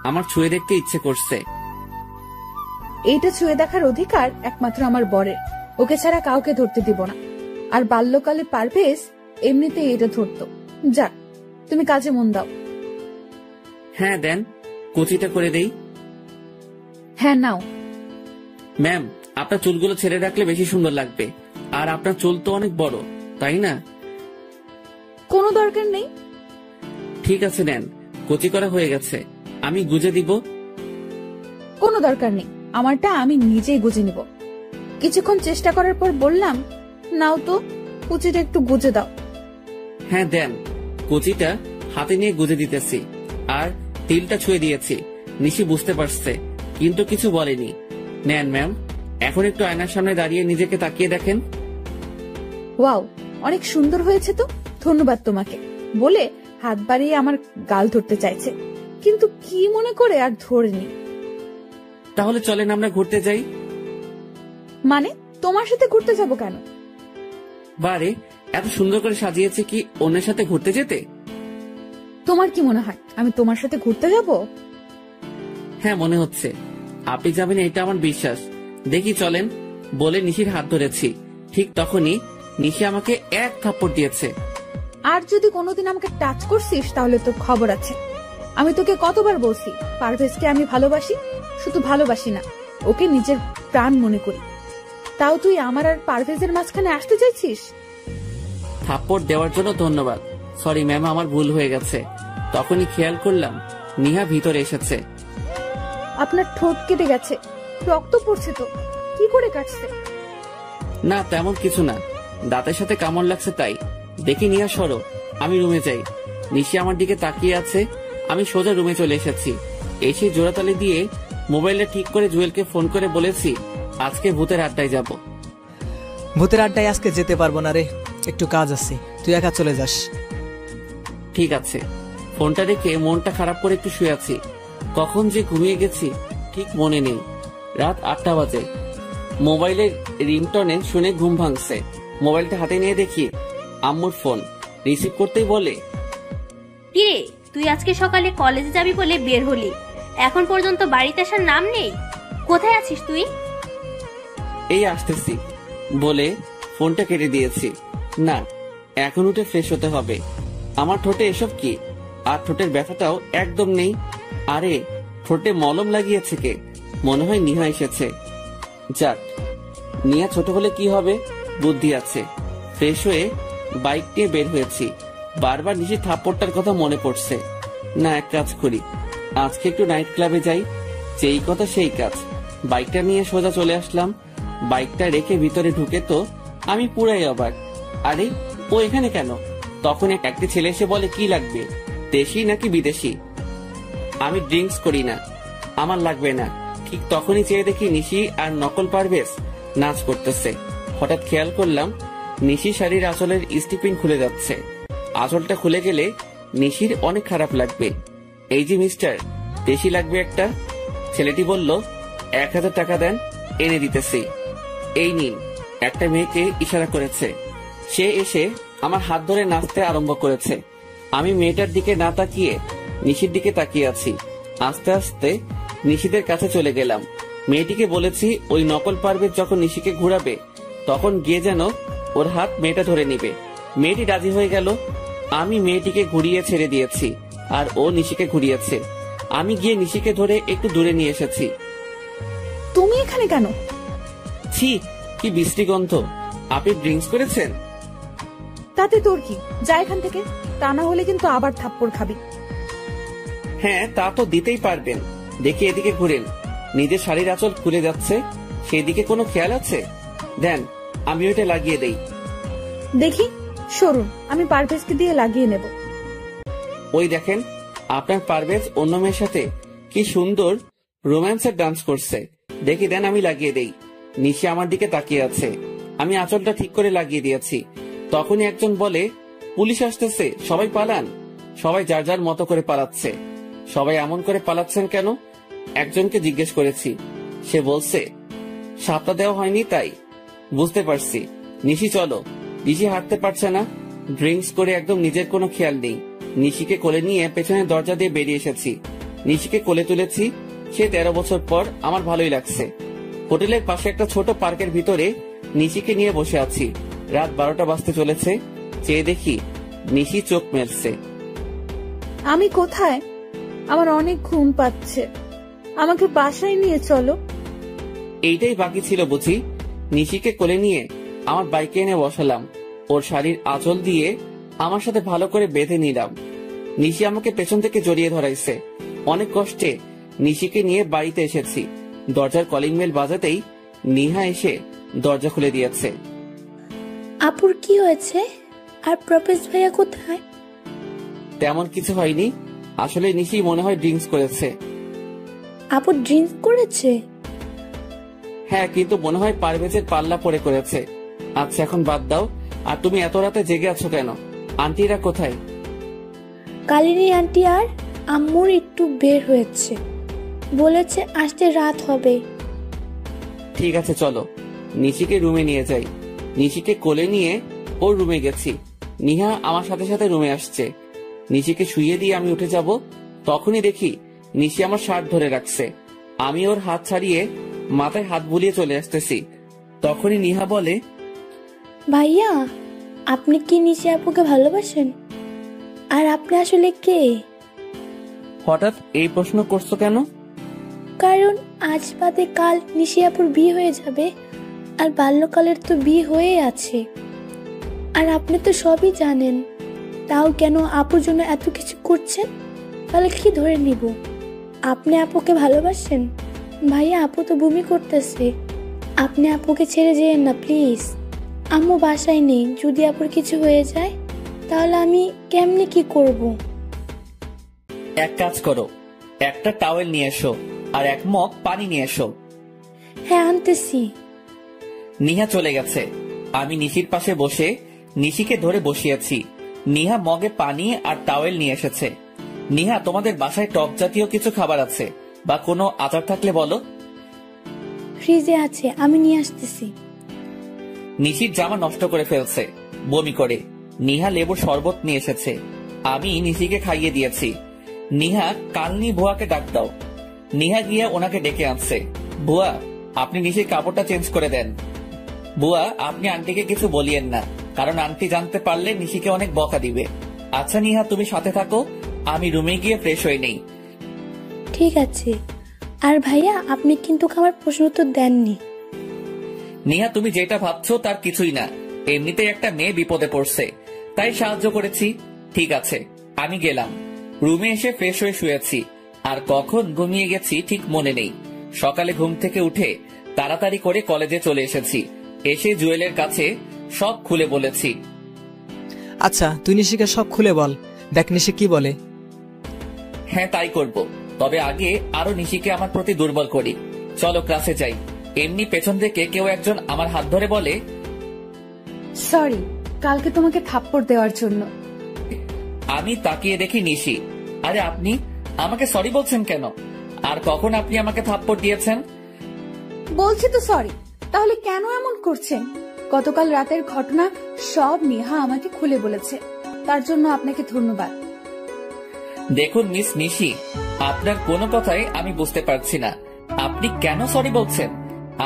আমার ছুঁয়ে দেখতে ইচ্ছে করছে। এইটা ছুঁয়ে দেখার অধিকার একমাত্র আমার বরের, ওকে ছাড়া কাউকে ধরতে দিব না। আর বাল্যকালে পারভেজ এমনিতে এটা ধরতো। যাক, তুমি কাজে মন দাও। হ্যাঁ দেন, কুচিটা করে দেই। হ্যাঁ নাও। ম্যাম, আপনার চুলগুলো ছেড়ে রাখলে বেশি সুন্দর লাগবে। আর আপনার চুল তো অনেক বড়, তাই না? কোনো দরকার নেই। ঠিক আছে, নেন, কুচি করা হয়ে গেছে। আমি গুজে দিব। কোনো দরকার নেই, আমারটা আমি নিজেই গুজে নিব। কিছুক্ষণ চেষ্টা করার পর বললাম, নাও তো, কুচিটা একটু গুজে দাও। হ্যাঁ দেন। কুচিটা হাতে নিয়ে গুজে দিতেছি, আর তিলটা ছুঁয়ে দিয়েছি। নিশি বুঝতে পারছে, কিন্তু কিছু বলেনি। নেন ম্যাম, এখন একটু আয়নার সামনে দাঁড়িয়ে নিজেকে তাকিয়ে দেখেন। ওয়াও, অনেক সুন্দর হয়েছে তো, ধন্যবাদ তোমাকে বলে হাত বাড়িয়ে আমার গাল ধরতে চাইছে, কিন্তু কি মনে করে আর ধরেনি। তাহলে চলেন আমরা ঘুরতে যাই। মানে তোমার সাথে ঘুরতে যাব কেন? বারে, এত সুন্দর করে সাজিয়েছে কি অন্যের সাথে ঘুরতে যেতে? তোমার কি মনে হয় আমি তোমার সাথে ঘুরতে যাব? হ্যাঁ, মনে হচ্ছে আপনি যাবেন, এটা আমার বিশ্বাস। দেখি চলেন বলে নিশির হাত ধরেছি। ঠিক তখনই নিশি আমাকে এক থাপ্পড় দিয়েছে। আর যদি কোনোদিন আমাকে টাচ করছিস তাহলে তোর খবর আছে। আমি তোকে কতবার বলছি পারভেজকে আমি ভালোবাসি, শুধু ভালোবাসি না, ওকে নিজের প্রাণ মনে করি। তাও তুই আমার আর পারভেজের মাঝখানে আসতে চাইছিস? থাপ্পড় দেওয়ার জন্য ধন্যবাদ। সরি ম্যাম, আমার ভুল হয়ে গেছে। তখনই খেয়াল করলাম নিহা ভিতরে এসেছে। আপনার ঠোঁট কেটে গেছে, রক্ত পড়ছে তো, কি করে কাটছে? না, তেমন কিছু না, দাঁতের সাথে কামড় লাগছে তাই। দেখি নিহা সরো, আমি রুমে যাই। নিশি আমার দিকে তাকিয়ে আছে। আমি সোজা রুমে চলে এসেছি। এসে জোড়াতালি দিয়ে মোবাইলটা ঠিক করে জুয়েলকে ফোন করে বলেছি আজকে ভূতের আড্ডায় যাব। ভূতের আড্ডায় আজকে যেতে পারবো না রে, একটু কাজ আছে, তুই একা চলে যাস। ঠিক আছে। ফোনটা রেখে মনটা খারাপ করে একটু শুয়ে আছি। কখন যে ঘুমিয়ে গেছি ঠিক মনে নেই। রাত 8টা বাজে। মোবাইলের রিংটনে শুনে ঘুম ভাঙছে। মোবাইলটা হাতে নিয়ে দেখি আম্মুর ফোন। রিসিভ করতেই বলে, কিরে, তুই আজকে সকালে কলেজে যাবি বলে বের হলি, এখন পর্যন্ত বাড়িতে আসার নাম নেই। কোথায় আছিস তুই? এই আসতেছি বলে ফোনটা কেটে দিয়েছি। না, এখন উঠে ফ্রেশ হতে হবে। আমার ঠোঁটে এসব কি? আর ঠোঁটের ব্যথাটাও একদম নেই। আরে ঠোঁটে মলম লাগিয়েছে কে? মনে হয় নিহা এসেছে। যাক, নিহা ছোট হলে কি হবে, বুদ্ধি আছে। ফ্রেশ হয়ে বাইক নিয়ে বের হয়েছি। বারবার নিশির থাপ্পড়টার কথা মনে পড়ছে। না, এক কাজ করি, আজকে একটু নাইট ক্লাবে যাই। যেই কথা সেই কাজ। বাইকটা নিয়ে সোজা চলে আসলাম। বাইকটা রেখে ভিতরে ঢুকে তো আমি পুরাই অবাক। আরে ও এখানে কেন? তখন একটি ছেলে এসে বলে, কি লাগবে, দেশি নাকি বিদেশি? আমি ড্রিঙ্কস করি না, আমার লাগবে না। ঠিক তখনই চেয়ে দেখি নিশি আর নকল পারভেজ নাচ করতেছে। হঠাৎ খেয়াল করলাম নিশি শাড়ির আঁচলের স্টিপিন খুলে যাচ্ছে। আঁচলটা খুলে গেলে নিশির অনেক খারাপ লাগবে। এই যে মিস্টার, দেশি লাগবে একটা। ছেলেটি বলল, 1000 টাকা দেন, এনে দিতেছি। এই নিন। একটা মেয়েকে ইশারা করেছে। সে এসে আমার হাত ধরে নাচতে আরম্ভ করেছে। আমি মেয়েটার দিকে না তাকিয়ে নিশির দিকে তাকিয়ে আছি। আস্তে আস্তে নিশিদের কাছে চলে গেলাম। মেয়েটিকে বলেছি ওই নকল পারভেজ যখন নিশিকে ঘুরাবে তখন গিয়ে যেন ওর হাত মেয়েটা ধরে নিবে। মেয়েটি রাজি হয়ে গেল। আমি মেয়েটিকে ঘুরিয়ে ছেড়ে দিয়েছি আর ও নিশিকে ঘুরিয়েছে। আমি গিয়ে নিশিকে ধরে একটু দূরে নিয়ে এসেছি। তুমি এখানে কেন? ছি, কি বিশ্রী গন্ধ। আপনি ড্রিঙ্কস করেছেন? তাতে তোর কি, যা এখান থেকে, তা না হলে কিন্তু আবার থাপ্পড় খাবি। হ্যাঁ, তা তো দিতেই পারবেন। দেখি এদিকে ঘুরেন, নিজের শাড়ির আঁচল খুলে যাচ্ছে, সেদিকে কোনো খেয়াল আছে? দেন, আমি ওইটা লাগিয়ে দেই। দেখি, সরুন, আমি পারভেজকে দিয়ে লাগিয়ে নেব। ওই দেখেন, আপনার পারভেজ অন্য মেয়ের সাথে কি সুন্দর রোম্যান্সের ডান্স করছে। দেখি দেন, আমি লাগিয়ে দেই। নিশি আমার দিকে তাকিয়ে আছে। আমি আঁচলটা ঠিক করে লাগিয়ে দিয়েছি। তখনই একজন বলে, পুলিশ আসতেছে, সবাই পালান। সবাই যার যার মতো করে পালাচ্ছে। সবাই এমন করে পালাচ্ছেন কেন? একজনকে জিজ্ঞেস করেছি। সে বলছে, সাপটা দেওয়া হয়নি তাই। বুঝতে পারছি। নিশি চলো। নিশি হাঁটতে পারছে না, ড্রিঙ্কস করে একদম নিজের কোনো খেয়াল নেই। নিশিকে কোলে নিয়ে পেছনের দরজা দিয়ে বেরিয়ে এসেছি। নিশিকে কোলে তুলেছি। সে 13 বছর পর আমার ভালোই লাগছে। হোটেলের পাশে একটা ছোট পার্কের ভিতরে নিশিকে নিয়ে বসে আছি। রাত 12টা বাজতে চলেছে। চেয়ে দেখি নিশি চোখ মেলছে। আমি কোথায়? আমার অনেক ঘুম পাচ্ছে, আমাকে বাসায় নিয়ে চলো। এইটাই বাকি ছিল বুঝি। নিশিকে কোলে নিয়ে আমার বাইকে এনে বসালাম। ওর শাড়ির আঁচল দিয়ে আমার সাথে ভালো করে বেঁধে নিলাম। নিশি আমাকে পেছন থেকে জড়িয়ে ধরাইছে। অনেক কষ্টে নিশিকে নিয়ে বাড়িতে এসেছি। দরজার কলিং বেল বাজাতেই নিহা এসে দরজা খুলে দিয়েছে। আপুর কি হয়েছে? আর প্রপেজ ভাইয়া কোথায়? তেমন কিছু হয়নি। আসলে নিশি মনে হয় ড্রিঙ্কস করেছে। আপু ড্রিঙ্ক করেছে? হ্যাঁ, কিন্তু মনে হয় পারভেজের পাল্লা পড়ে করেছে। আচ্ছা, এখন বাদ দাও। আর তুমি এত রাতে জেগে আছো কেন? আন্টিরা কোথায়? কালিনী আন্টি আর আম্মুর একটু বের হয়েছে, বলেছে আসতে রাত হবে। ঠিক আছে, চলো নিশিকে রুমে নিয়ে যাই। নিশিকে কোলে নিয়ে ওর রুমে গেছি। নিহা আমার সাথে সাথে রুমে আসছে। নিশিকে শুইয়ে দিয়ে আমি উঠে যাব, তখনই দেখি নিশি আমার শার্ট ধরে রাখছে। আমি ওর হাত ছাড়িয়ে মাথায় হাত বুলিয়ে চলে আসতেছি। তখনই নিহা বলে, ভাইয়া, আপনি কি নিশি আপুকে ভালোবাসেন? আর আপনি আসলে কে? হঠাৎ এই প্রশ্ন করছো কেন? কারণ আজ বাদে কাল নিশি আপুর বিয়ে হয়ে যাবে, আর বাল্যকালের তো বিয়ে হয়ে আছে। আর আপনি তো সবই জানেন, তাও কেন আপুর জন্য এত কিছু করছেন? তাহলে কি ধরে নিব? আপনি আপুকে ভালোবাসেন? ভাইয়া, আপু তো বমি করতেছে। আপনি আপুকে ছেড়ে যেয়েন না প্লিজ। আম্মু বাসায় নেই, যদি আপুর কিছু হয়ে যায় তাহলে আমি কেমনে কি করব? এক কাজ করো, একটা টাওয়েল নিয়ে এসো আর এক মগ পানি নিয়ে এসো। হ্যাঁ, আনতেছি। নিহা চলে গেছে। আমি নিশির পাশে বসে নিশিকে ধরে বসিয়েছি। নিহা মগে পানি আর টাওয়েল নিয়ে এসেছে। নিহা, তোমাদের বাসায় টক জাতীয় কিছু খাবার আছে বা কোনো আচার থাকলে বলো। ফ্রিজে আছে, আমি নিয়ে আসতেছি। নিশির জামা নষ্ট করে ফেলছে বমি করে। নিহা লেবুর শরবত নিয়ে এসেছে। আমি নিশিকে খাইয়ে দিয়েছি। নিহা, কালনি বুয়াকে ডাক দাও। নিহা গিয়ে ওনাকে ডেকে আনছে। বুয়া, আপনি নিশির কাপড়টা চেঞ্জ করে দেন। বুয়া, আপনি আন্টিকে কিছু বলিয়েন না, কারণ আন্টি জানতে পারলে নিশিকে অনেক বকা দিবে। আচ্ছা নিহা, তুমি সাথে থাকো, আমি রুমে গিয়ে ফ্রেশ হয়ে নেই। ঠিক আছে। আর ভাইয়া, আপনি কিন্তু আমার প্রশ্ন উত্তর দেননি। নিহা, তুমি যেটা ভাবছো তার কিছুই না। এমনিতেই একটা মেয়ে বিপদে পড়ছে, তাই সাহায্য করেছি। ঠিক আছে, আমি গেলাম। রুমে এসে ফ্রেশ হয়ে শুয়েছি, আর কখন ঘুমিয়ে গেছি ঠিক মনে নেই। সকালে ঘুম থেকে উঠে তাড়াতাড়ি করে কলেজে চলে এসেছি। এসে জুয়েলের কাছে সব খুলে বলেছি। আচ্ছা, তুই নিশিকে সব খুলে বল, দেখ নিশি কি বলে। হ্যাঁ, তাই করব। তবে আগে আরো নিশিকে আমার প্রতি দুর্বল করি। চলো ক্লাসে যাই। এমনি পেছন থেকে কেউ একজন আমার হাত ধরে বলে, সরি কালকে তোমাকে থাপ্পড় দেওয়ার জন্য। আমি তাকিয়ে দেখি নিশি। আরে আপনি আমাকে সরি বলছেন কেন? আর কখন আপনি আমাকে থাপ্পড় দিয়েছেন? বলছি তো সরি, তাহলে কেন এমন করছেন? গতকাল রাতের ঘটনা সব নেহা আমাকে খুলে বলেছে, তার জন্য আপনাকে ধন্যবাদ। দেখুন মিস নিশি, আপনার কোনো কথাই আমি বুঝতে পারছি না। আপনি কেন সরি বলছেন,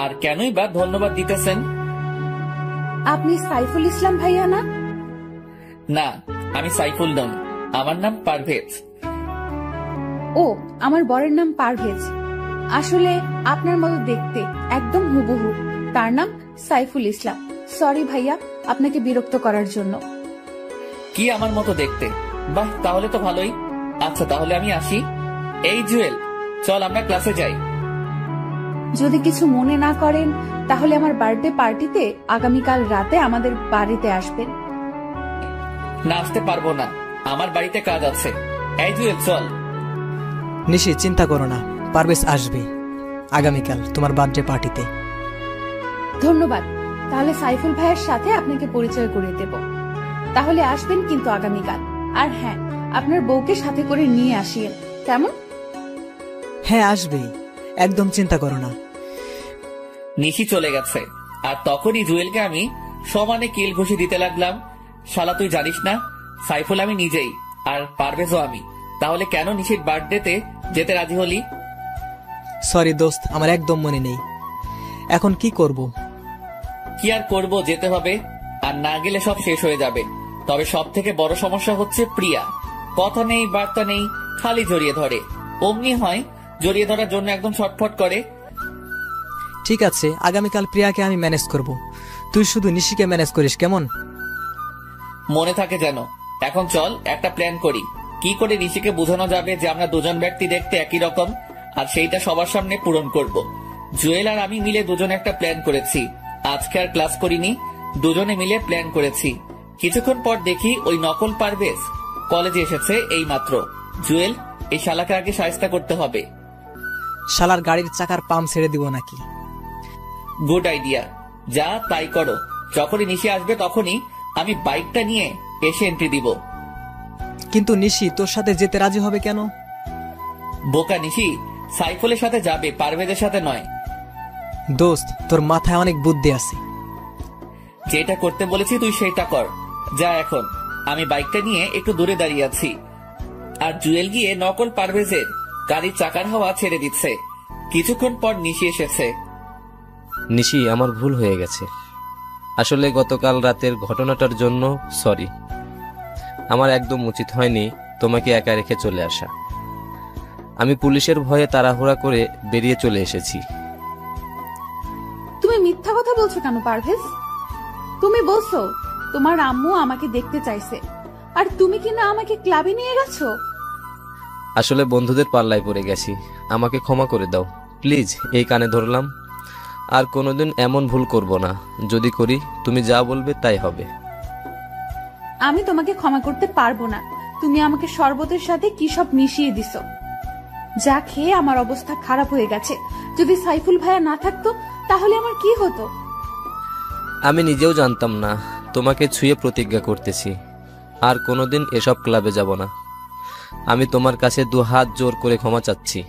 আর কেনই বা ধন্যবাদ দিতেছেন? আপনি সাইফুল ইসলাম ভাইয়া না? না, আমি সাইফুল নই, আমার নাম পারভেজ। ও, আমার বরের নাম পারভেজ। আসলে আপনার মতো দেখতে একদম হুবহু। তার নাম সাইফুল ইসলাম। সরি ভাইয়া আপনাকে বিরক্ত করার জন্য। কি আমার মতো দেখতে? বাহ, তাহলে তো ভালোই। আচ্ছা, তাহলে আমি আসি। এই জুয়েল, চল আমরা ক্লাসে যাই। যদি কিছু মনে না করেন তাহলে আমার বার্থডে পার্টিতে আগামীকাল রাতে আমাদের বাড়িতে আসবেন। না, আসতে পারবো না, আমার বাড়িতে কাজ আছে। এই জুয়েল, চল। নিশি, চিন্তা করো না, পারভেজ আসবে আগামীকাল তোমার বার্থডে পার্টিতে। ধন্যবাদ। তাহলে সাইফুল ভাইয়ের সাথে আপনাকে পরিচয় করিয়ে দেব। তাহলে আসবেন কিন্তু আগামীকাল। আর হ্যাঁ, আপনার বউকে সাথে করে নিয়ে আসিয়েন, কেমন? হ্যাঁ, আসবেই, একদম চিন্তা করো না। নিশি চলে গেছে, আর তখনই জুয়েলকে আমি সমানে কিল ঘুষি দিতে লাগলাম। শালা, তুই জানিস না সাইফুল আমি নিজেই, আর পারভেজও আমি। তাহলে কেন নিশির বার্থডেতে যেতে রাজি হলি? সরি দোস্ত, আমার একদম মনে নেই। এখন কি করব? কি আর করব, যেতে হবে। আর না গেলে সব শেষ হয়ে যাবে। তবে সব থেকে বড় সমস্যা হচ্ছে প্রিয়া। কথা নেই, বার্তা নেই, খালি জড়িয়ে ধরে। অমনি হয়, জড়িয়ে ধরার জন্য একদম ছটফট করে। ঠিক আছে, আগামীকাল প্রিয়াকে আমি ম্যানেজ করব, তুই শুধু নিশিকে ম্যানেজ করিস, কেমন? মনে থাকে যেন। এখন চল একটা প্ল্যান করি, কি করে নিশিকে বোঝানো যাবে যে আমরা দুজন ব্যক্তি দেখতে একই রকম, আর সেইটা সবার সামনে পূরণ করব। জুয়েল আর আমি মিলে দুজনে একটা প্ল্যান করেছি। আজকে আর ক্লাস করিনি, দুজনে মিলে প্ল্যান করেছি। কিছুক্ষণ পর দেখি ওই নকল পারভেজ কলেজে এসেছে এই মাত্র। জুয়েল, এই শালাকে আগে শায়েস্তা করতে হবে। শালার গাড়ির চাকার পাম্প ছেড়ে দিব নাকি? গুড আইডিয়া, যা তাই করো। যখনই নিশি আসবে তখনই আমি বাইকটা নিয়ে এসে এন্ট্রি দিব। কিন্তু নিশি তোর সাথে যেতে রাজি হবে কেন? বোকা নিশি সাইফুলের সাথে যাবে, পারভেজের সাথে নয়। দোস্ত, তোর মাথায় অনেক বুদ্ধি আছে। যেটা করতে বলেছি তুই সেটা কর। যা এখন। আমি বাইকটা নিয়ে একটু দূরে দাঁড়িয়ে আছি, আর জুয়েল গিয়ে নকল পারভেজের গাড়ির চাকার হাওয়া ছেড়ে দিচ্ছে। কিছুক্ষণ পর নিশি এসেছে। নিশি, আমার ভুল হয়ে গেছে। আসলে গতকাল রাতের ঘটনাটার জন্য সরি। আমার একদম উচিত হয়নি তোমাকে একা রেখে চলে আসা। আমি পুলিশের ভয়ে তাড়াহুড়া করে বেরিয়ে চলে এসেছি। তুমি মিথ্যা কথা বলছো কেন পারভেজ? তুমি বলছো তোমার আম্মু আমাকে দেখতে চাইছে, আর তুমি কিনা আমাকে ক্লাবে নিয়ে গেছো। আসলে বন্ধুদের পাল্লায় পড়ে গেছি, আমাকে ক্ষমা করে দাও প্লিজ। এই কানে ধরলাম, আর কোনোদিন এমন ভুল করব না। যদি করি তুমি যা বলবে তাই হবে। আমি তোমাকে ক্ষমা করতে পারবো না। তুমি আমাকে শরবতের সাথে কি সব মিশিয়ে দিছো, যা খেয়ে আমার অবস্থা খারাপ হয়ে গেছে। যদি সাইফুল ভাইয়া না থাকতো তাহলে আমার কি হতো? আমি নিজেও জানতাম না। তোমাকে ছুঁয়ে প্রতিজ্ঞা করতেছি, আর কোনোদিন এসব ক্লাবে যাব না। আমি তোমার কাছে 2 হাত জোর করে ক্ষমা চাচ্ছি।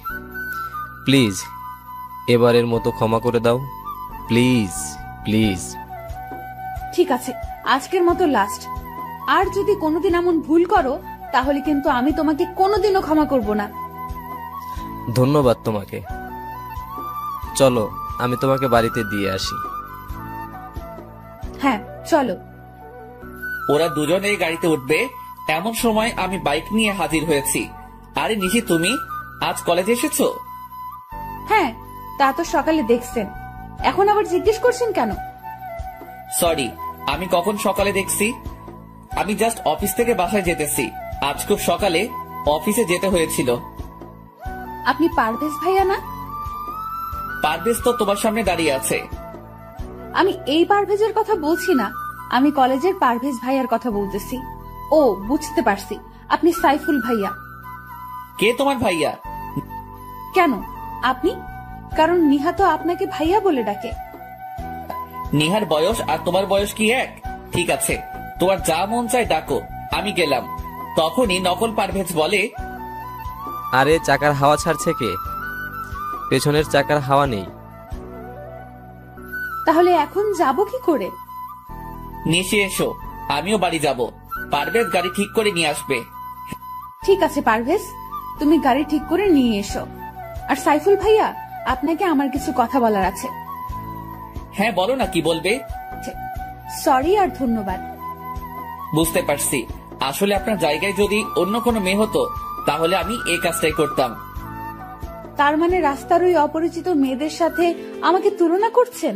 প্লিজ এবারের মতো ক্ষমা করে দাও, প্লিজ প্লিজ। ঠিক আছে, আজকের মতো লাস্ট। আর যদি কোনোদিন এমন ভুল করো তাহলে কিন্তু আমি তোমাকে কোনোদিনও ক্ষমা করব না। ধন্যবাদ তোমাকে। চলো আমি তোমাকে বাড়িতে দিয়ে আসি। হ্যাঁ চলো। ওরা দুজনেই গাড়িতে উঠবে, এমন সময় আমি বাইক নিয়ে হাজির হয়েছি। আরে নিশি, তুমি আজ কলেজে এসেছো? হ্যাঁ, তা তো সকালে দেখছেন, এখন আবার জিজ্ঞেস করছেন কেন? সরি, আমি কখন সকালে দেখছি? আমি জাস্ট অফিস থেকে বাসায় যেতেছি। আজ খুব সকালে অফিসে যেতে হয়েছিল। আপনি পারভেজ ভাইয়া না? পারভেজ তো তোমার সামনে দাঁড়িয়ে আছে। আমি এই পারভেজের কথা বলছি না, আমি কলেজের পারভেজ ভাইয়ার কথা বলতেছি। ও, বুঝতে পারছি, আপনি সাইফুল ভাইয়া। কে তোমার ভাইয়া? কেন আপনি? কারণ নিহা তো আপনাকে ভাইয়া বলে ডাকে। নিহার বয়স আর তোমার বয়স কি এক? ঠিক আছে, তোমার যা মন চায় ডাকো, আমি গেলাম। তখনই নকল পারভেজ বলে, আরে চাকার হাওয়া ছাড়ছে কে? পেছনের চাকার হাওয়া নেই। তাহলে এখন যাব কি করে? নিশে এসো, আমিও বাড়ি যাব। পারভেজ গাড়ি ঠিক করে নিয়ে আসবে। ঠিক আছে পারভেজ, তুমি গাড়ি ঠিক করে নিয়ে এসো। আর সাইফুল ভাইয়া, আপনাকে আমার কিছু কথা বলার আছে। হ্যাঁ বলো না, কি বলবে? সরি আর ধন্যবাদ। বুঝতে পারছি, আসলে আপনার জায়গায় যদি অন্য কোনো মেয়ে হতো তাহলে আমি এই কাজটাই করতাম। তার মানে রাস্তার ওই অপরিচিত মেয়েদের সাথে আমাকে তুলনা করছেন?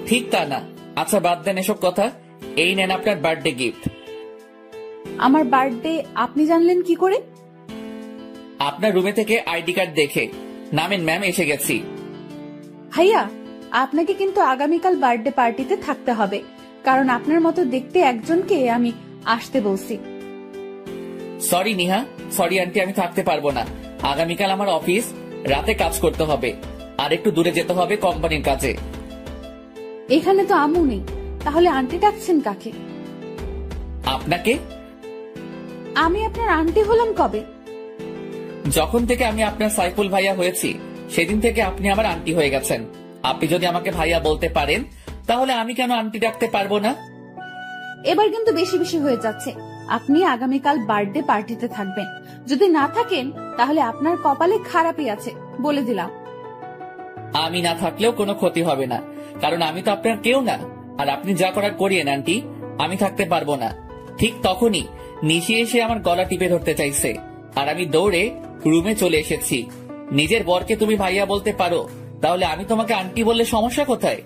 ঠিক তা না। আচ্ছা বাদ দেন এসব কথা, এই নেন আপনার বার্থডে গিফট। আমার বার্থডে আপনি জানলেন কি করে? আপনার রুমে থেকে আইডি কার্ড দেখে। নামেন ম্যাম, এসে গেছি। ভাইয়া, আপনাকে কিন্তু আগামীকাল বার্থডে পার্টিতে থাকতে হবে, কারণ আপনার মতো দেখতে একজনকে আমি আসতে বলছি। সরি নিহা, সরি আন্টি, আমি থাকতে পারবো না। আগামীকাল আমার অফিস, রাতে কাজ করতে হবে, আর একটু দূরে যেতে হবে কোম্পানির কাজে। এখানে তো আম্মু নেই, তাহলে আন্টি ডাকছেন কাকে? আপনাকে। আমি আপনার আন্টি হলাম কবে? যখন থেকে আমি আপনার সাইফুল ভাইয়া হয়েছি সেদিন থেকে আপনি আমার আন্টি হয়ে গেছেন। আপনি যদি আমাকে ভাইয়া বলতে পারেন তাহলে আমি কেন আন্টি ডাকতে পারবো না? এবার কিন্তু বেশি বেশি হয়ে যাচ্ছে। আপনি আগামীকাল বার্থডে পার্টিতে থাকবেন, যদি না থাকেন তাহলে আপনার কপালে খারাপই আছে, বলে দিলাম। আমি না থাকলেও কোনো ক্ষতি হবে না, কারণ আমি তো আপনার কেউ না। আর আপনি যা করার করিয়েন আন্টি, আমি থাকতে পারবো না। ঠিক তখনই নিশি এসে আমার গলা টিপে ধরতে চাইছে, আর আমি দৌড়ে রুমে চলে এসেছি। নিজের বরকে তুমি ভাইয়া বলতে পারো, তাহলে আমি তোমাকে আন্টি বললে সমস্যা কোথায়?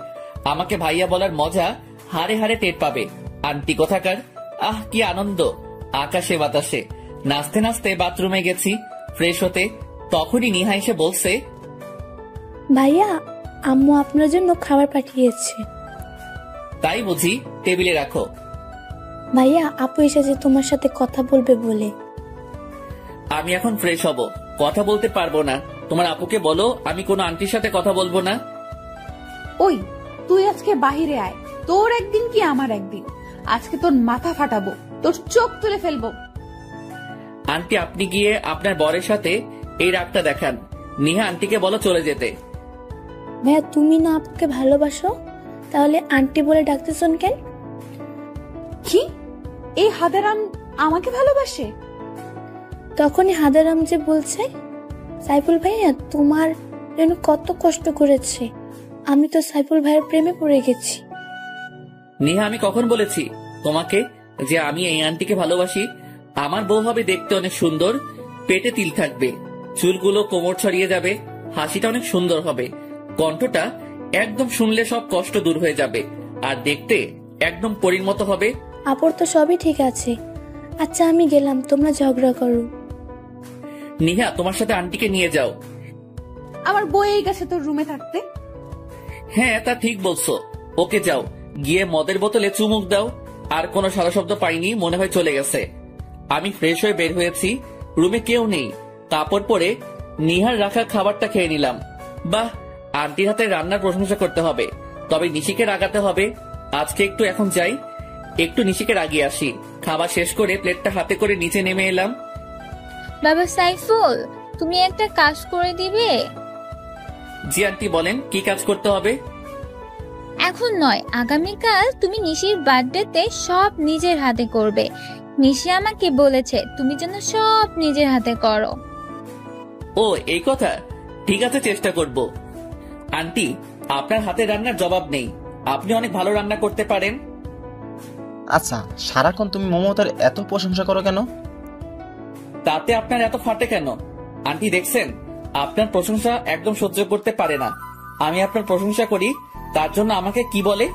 আমাকে ভাইয়া বলার মজা হারে হারে টের পাবে। আন্টি কোথাকার। আহ কি আনন্দ, আকাশে বাতাসে। নাচতে নাচতে বাথরুমে গেছি ফ্রেশ হতে, তখনই নিহা এসে বলছে, ভাইয়া, আম্মু আপনার জন্য খাবার পাঠিয়েছে। তাই বুঝি? টেবিলে রাখো। ভাইয়া, আপু এসেছে তোমার সাথে কথা বলবে বলে। আমি এখন ফ্রেশ হব, কথা বলতে পারবো না। তোমার আপুকে বলো আমি কোনো আন্টির সাথে কথা বলবো না। ওই, তুই আজকে বাহিরে আয়, তোর একদিন কি আমার একদিন। আজকে তোর মাথা ফাটাবো, তোর চোখ তুলে ফেলবো। আন্টি, আপনি গিয়ে আপনার বরের সাথে এই রাগটা দেখান। নিহা আন্টিকে বলো চলে যেতে। ভাইয়া, তুমি না আপুকে ভালোবাসো, তাহলে আন্টি বলে ডাকতেছেন কেন? কি, এই হাদারাম আমাকে ভালোবাসে? তখনই হাদারাম যে বলছে, সাইফুল ভাইয়া তোমার জন্য কত কষ্ট করেছে, আমি তো সাইফুল ভাইয়ের প্রেমে পড়ে গেছি। নিহা, আমি কখন বলেছি তোমাকে যে আমি এই আন্টিকে ভালোবাসি? আমার বউ হবে দেখতে অনেক সুন্দর, পেটে তিল থাকবে, চুলগুলো কোমর ছড়িয়ে যাবে, হাসিটা অনেক সুন্দর হবে, কণ্ঠটা একদম শুনলে সব কষ্ট দূর হয়ে যাবে, আর দেখতে একদম পরীর মতো হবে। আপুর তো সবই ঠিক আছে। আচ্ছা আমি গেলাম, তোমরা ঝগড়া করো। নিহা, তোমার সাথে আন্টিকে নিয়ে যাও। আমার বই গেছে তোর রুমে থাকতে। হ্যাঁ তা ঠিক বলছো, ওকে যাও, গিয়ে মদের বোতলে চুমুক দাও। আর কোনো সারা শব্দ পাইনি, মনে হয় চলে গেছে। আমি ফ্রেশ হয়ে বের হয়েছি, রুমে কেউ নেই, কাপড় পরে নিহার রাখা খাবারটা খেয়ে নিলাম। বাহ, আন্টির হাতে রান্নার প্রশংসা করতে হবে, তবে নিশিকে রাগাতে হবে। আজকে একটু এখন যাই, একটু নিশিকে রাগিয়ে আসি। খাবার শেষ করে প্লেটটা হাতে করে নিচে নেমে এলাম। বাবা সাইফুল, তুমি একটা কাজ করে দিবে? জি আন্টি, বলেন কি কাজ করতে হবে? এখন নয়, আগামীকাল তুমি নিশির বার্থডেতে সব নিজের হাতে করবে। নিশি আমাকে বলেছে তুমি যেন সব নিজের হাতে করো। ও এই কথা, ঠিক আছে চেষ্টা করব। আন্টি, আপনার হাতে রান্নার জবাব নেই, আপনি অনেক ভালো রান্না করতে পারেন। আচ্ছা, সারাক্ষণ তুমি মমতার এত প্রশংসা করো কেন? তাতে আপনার এত ফাটে কেন? আন্টি দেখছেন, আপনার প্রশংসা একদম সহ্য করতে পারে না। আমি আপনার প্রশংসা করি, তার জন্য আমাকে কি বলে?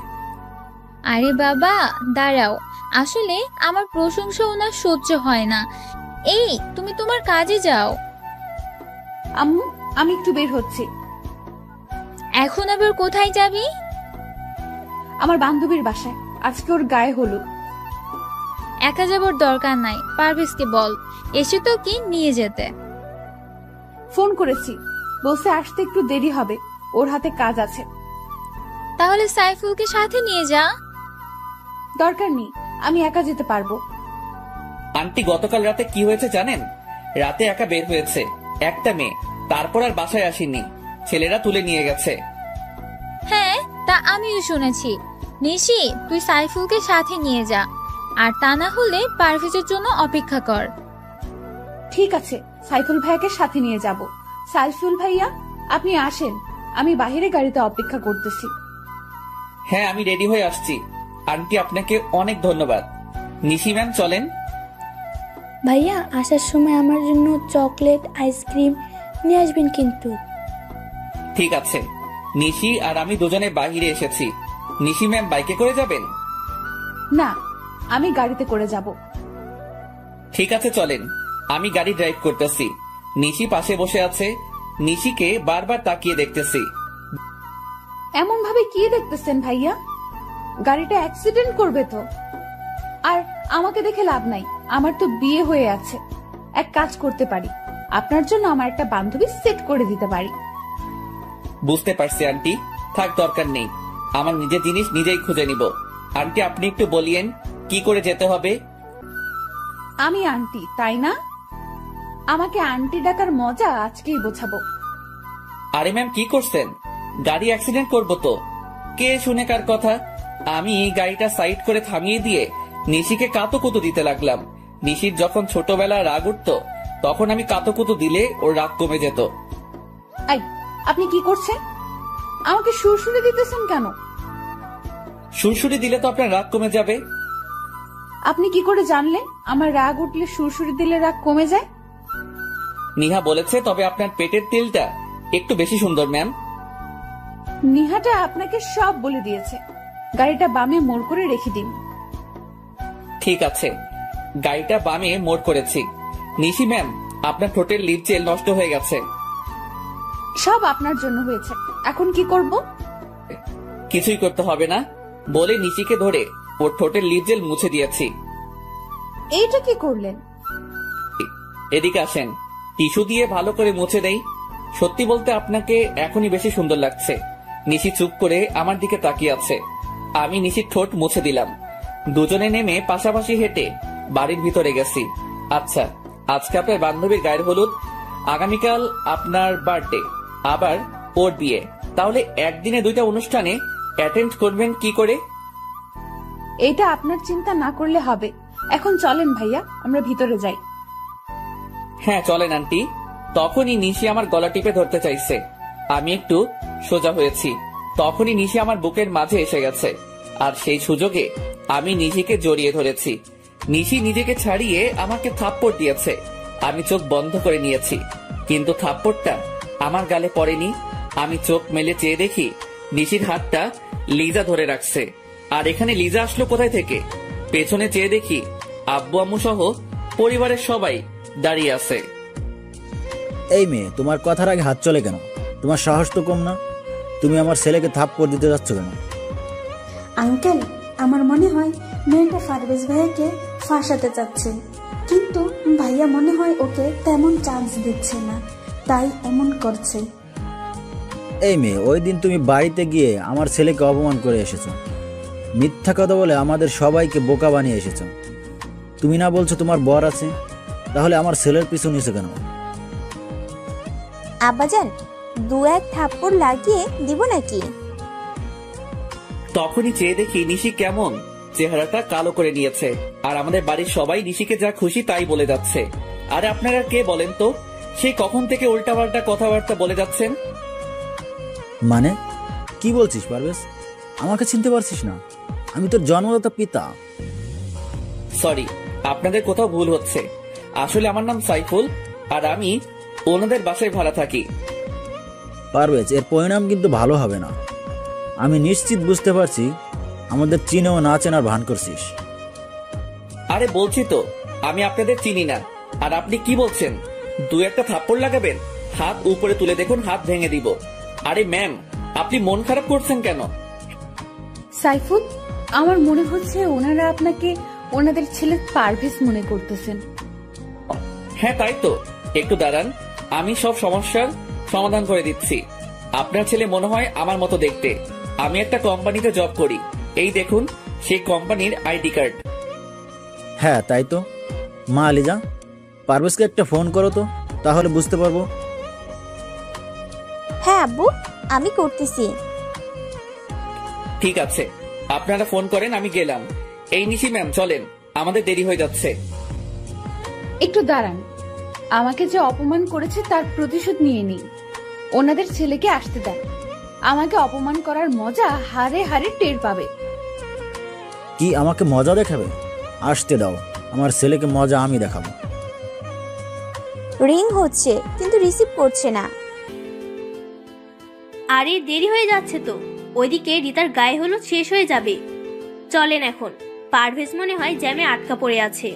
আরে বাবা দাঁড়াও, আসলে আমার প্রশংসা ওনার সহ্য হয় না। এই তুমি তোমার কাজে যাও। আম্মু, আমি একটু বের হচ্ছি। এখন আবার কোথায় যাবি? আমার বান্ধবীর বাসায়, আজকে ওর গায়ে হলুদ। একা যাবার দরকার নাই, পারভেজকে বল এসে তো কি নিয়ে যেতে। ফোন করেছি, বলছে আসতে একটু দেরি হবে, ওর হাতে কাজ আছে। তাহলে সাইফুলকে সাথে নিয়ে যা। দরকার নেই, আমি একা যেতে পারবো। আন্টি গতকাল রাতে কি হয়েছে জানেন? রাতে একা বের হয়েছে একটা মেয়ে, তারপর আর বাসায় আসেনি, ছেলেরা তুলে নিয়ে গেছে। হ্যাঁ, তা আমিও শুনেছি। নিশি, তুই সাইফুলকে সাথে নিয়ে যা, আর তা না হলে পারভেজের জন্য অপেক্ষা কর। ঠিক আছে, সাইফুল ভাইয়াকে সাথে নিয়ে যাব। সাইফুল ভাইয়া, আপনি আসেন, আমি বাহিরে গাড়িতে অপেক্ষা করতেছি। হ্যাঁ, আমি রেডি হয়ে আসছি। আন্টি আপনাকে অনেক ধন্যবাদ। নিশি ম্যাম চলেন। ভাইয়া আসার সময় আমার জন্য চকলেট আইসক্রিম নিয়ে আসবেন কিন্তু। ঠিক আছে। নিশি আর আমি দুজনে বাহিরে এসেছি। নিশি ম্যাম বাইকে করে যাবেন? না, আমি গাড়িতে করে যাব। ঠিক আছে চলেন, আমি গাড়ি ড্রাইভ করতেছি। নিশি পাশে বসে আছে, নিশিকে বারবার তাকিয়ে দেখতেছি। এমন ভাবে কি দেখতেছেন ভাইয়া? গাড়িটা অ্যাক্সিডেন্ট করবে তো। আর আমাকে দেখে লাভ নাই, আমার তো বিয়ে হয়ে আছে। এক কাজ করতে পারি, আপনার জন্য আমার একটা বান্ধবী সেট করে দিতে পারি। বুঝতে পারছি আন্টি, থাক দরকার নেই, আমার নিজের জিনিস নিজেই খুঁজে নিব। আন্টি আপনি একটু বলিয়েন কি করে যেতে হবে? আমি আন্টি, তাই না? আমাকে আন্টি ডাকার মজা আজকেই বোঝাবো। আরে ম্যাম কি করছেন? গাড়ি অ্যাক্সিডেন্ট করবো তো। কে শুনে কার কথা? আমি গাড়িটা সাইড করে থামিয়ে দিয়ে নিশিকে কাতুকুতু দিতে লাগলাম। নিশির যখন ছোটবেলা রাগ উঠতো, তখন আমি কাতুকুতু দিলে ওর রাগ কমে যেত। আই, আপনি কি করছেন? আমাকে সুরসুরি দিতেছেন কেন? সুরসুরি দিলে তো আপনার রাগ কমে যাবে। আপনি কি করে জানলেন আমার রাগ উঠলে সুরসুরি দিলে রাগ কমে যায়? নিহা বলেছে, তবে আপনার পেটের তেলটা একটু বেশি সুন্দর ম্যাম। নিহাটা আপনাকে সব বলে দিয়েছে। গাড়িটা বামে মোড় করে রেখে দিন। ঠিক আছে, গাড়িটা বামে মোড় করেছি। নিশি ম্যাম, আপনার ঠোঁটের লিপ জেল নষ্ট হয়ে গেছে। সব আপনার জন্য হয়েছে, এখন কি করব? কিছুই করতে হবে না বলে নিশিকে ধরে ওর ঠোঁটের লিপ জেল মুছে দিয়েছি। এইটা কি করলেন? এদিকে আসেন, টিস্যু দিয়ে ভালো করে মুছে দেই। সত্যি বলতে আপনাকে এখনই বেশি সুন্দর লাগছে। নিশি চুপ করে আমার দিকে তাকিয়ে আছে। আমি নিশির ঠোঁট মুছে দিলাম। দুজনে নেমে পাশাপাশি হেঁটে বাড়ির ভিতরে গেছি। আচ্ছা, আজকে আপনার বান্ধবীর গায়ের হলুদ, আগামীকাল আপনার বার্থডে, আবার ওর বিয়ে, তাহলে একদিনে দুইটা অনুষ্ঠানে অ্যাটেন্ড করবেন কি করে? এইটা আপনার চিন্তা না করলে হবে। এখন চলেন ভাইয়া, আমরা ভিতরে যাই। হ্যাঁ চলেন আন্টি। তখনই নিশি আমার গলা টিপে ধরতে চাইছে। আমি একটু সোজা হয়েছি, তখনই নিশি আমার বুকের মাঝে এসে গেছে, আর সেই সুযোগে আমি নিশিকে জড়িয়ে ধরেছি। নিশি নিজেকে ছাড়িয়ে আমাকে থাপ্পড় দিয়েছে। আমি চোখ বন্ধ করে নিয়েছি, কিন্তু থাপ্পড়টা আমার গালে পড়েনি। আমি চোখ মেলে চেয়ে দেখি নিশির হাতটা লিজা ধরে রাখছে। আর এখানে লিজা আসলো কোথায় থেকে? পেছনে চেয়ে দেখি আব্বু আম্মু সহ পরিবারের সবাই দাঁড়িয়ে আছে। এই মেয়ে, তোমার কথার আগে হাত চলে কেন? তোমার সাহস তো কম না। তুমি আমার ছেলেকে থাপ্পড় দিতে যাচ্ছ কেন? আঙ্কেল, আমার মনে হয় মেয়েটা পারভেজ ভাইয়াকে ফাঁসাতে চাচ্ছে, কিন্তু ভাইয়া মনে হয় ওকে তেমন চান্স দিচ্ছে না, তাই এমন করছে। এই মেয়ে, ওই দিন তুমি বাড়িতে গিয়ে আমার ছেলেকে অপমান করে এসেছো। মিথ্যা কথা বলে আমাদের সবাইকে বোকা বানিয়ে এসেছো। তুমি না বলছো তোমার বর আছে, তাহলে আমার ছেলের পিছু নিছো কেন? আব্বাজান, দু এক থাপ্পড় লাগিয়ে দিব নাকি? তখনই চেয়ে দেখি নিশি কেমন চেহারাটা কালো করে নিয়েছে, আর আমাদের বাড়ির সবাই নিশিকে যা খুশি তাই বলে যাচ্ছে। আর আপনারা কে বলেন তো, সে কখন থেকে উল্টাপাল্টা কথাবার্তা বলে যাচ্ছেন? মানে কি বলছিস পারভেজ? আমাকে চিনতে পারছিস না? আমি তোর জন্মদাতা পিতা। সরি, আপনাদের কোথাও ভুল হচ্ছে। আসলে আমার নাম সাইফুল, আর আমি ওনাদের বাসায় ভাড়া থাকি। পারভেজ, এর পরিণাম কিন্তু ভালো হবে না। আমি নিশ্চিত বুঝতে পারছি আমাদের চিনেও না চেনার ভান করছিস। আরে বলছি তো আমি আপনাদের চিনি না। আর আপনি কি বলছেন? দু একটা থাপ্পড় লাগাবেন? হাত উপরে তুলে দেখুন, হাত ভেঙে দিব। আরে ম্যাম, আপনি মন খারাপ করছেন কেন? সাইফুল, আমার মনে হচ্ছে ওনারা আপনাকে ওনাদের ছেলে পারভেজ মনে করতেছেন। হ্যাঁ তাই তো। একটু দাঁড়ান, আমি সব সমস্যার সমাধান করে দিচ্ছি। আপনার ছেলে মনে হয় আমার মতো দেখতে। আমি একটা কোম্পানিতে জব করি, এই দেখুন সেই কোম্পানির আইডি কার্ড। হ্যাঁ তাই তো। মা আলিজা, পারভেজকে একটা ফোন করো তো, তাহলে বুঝতে পারবো। হ্যাঁ আব্বু, আমি করতেছি। ঠিক আছে, আপনারা ফোন করেন, আমি গেলাম। এই নিশি ম্যাম চলেন, আমাদের দেরি হয়ে যাচ্ছে। একটু দাঁড়ান, আমাকে যে অপমান করেছে তার প্রতিশোধ নিয়ে নিই। ওনাদের ছেলেকে আসতে দেন, আমাকে অপমান করার মজা হারে হারে টের পাবে। কি আমাকে মজা দেখাবে? আসতে দাও, আমার ছেলেকে মজা আমি দেখাবো। রিং হচ্ছে কিন্তু রিসিভ করছে না। আরে দেরি হয়ে যাচ্ছে তো, ওইদিকে রিতার গায়ে হলুদ শেষ হয়ে যাবে। চলেন এখন, পারভেজ মনে হয় জ্যামে আটকা পড়ে আছে।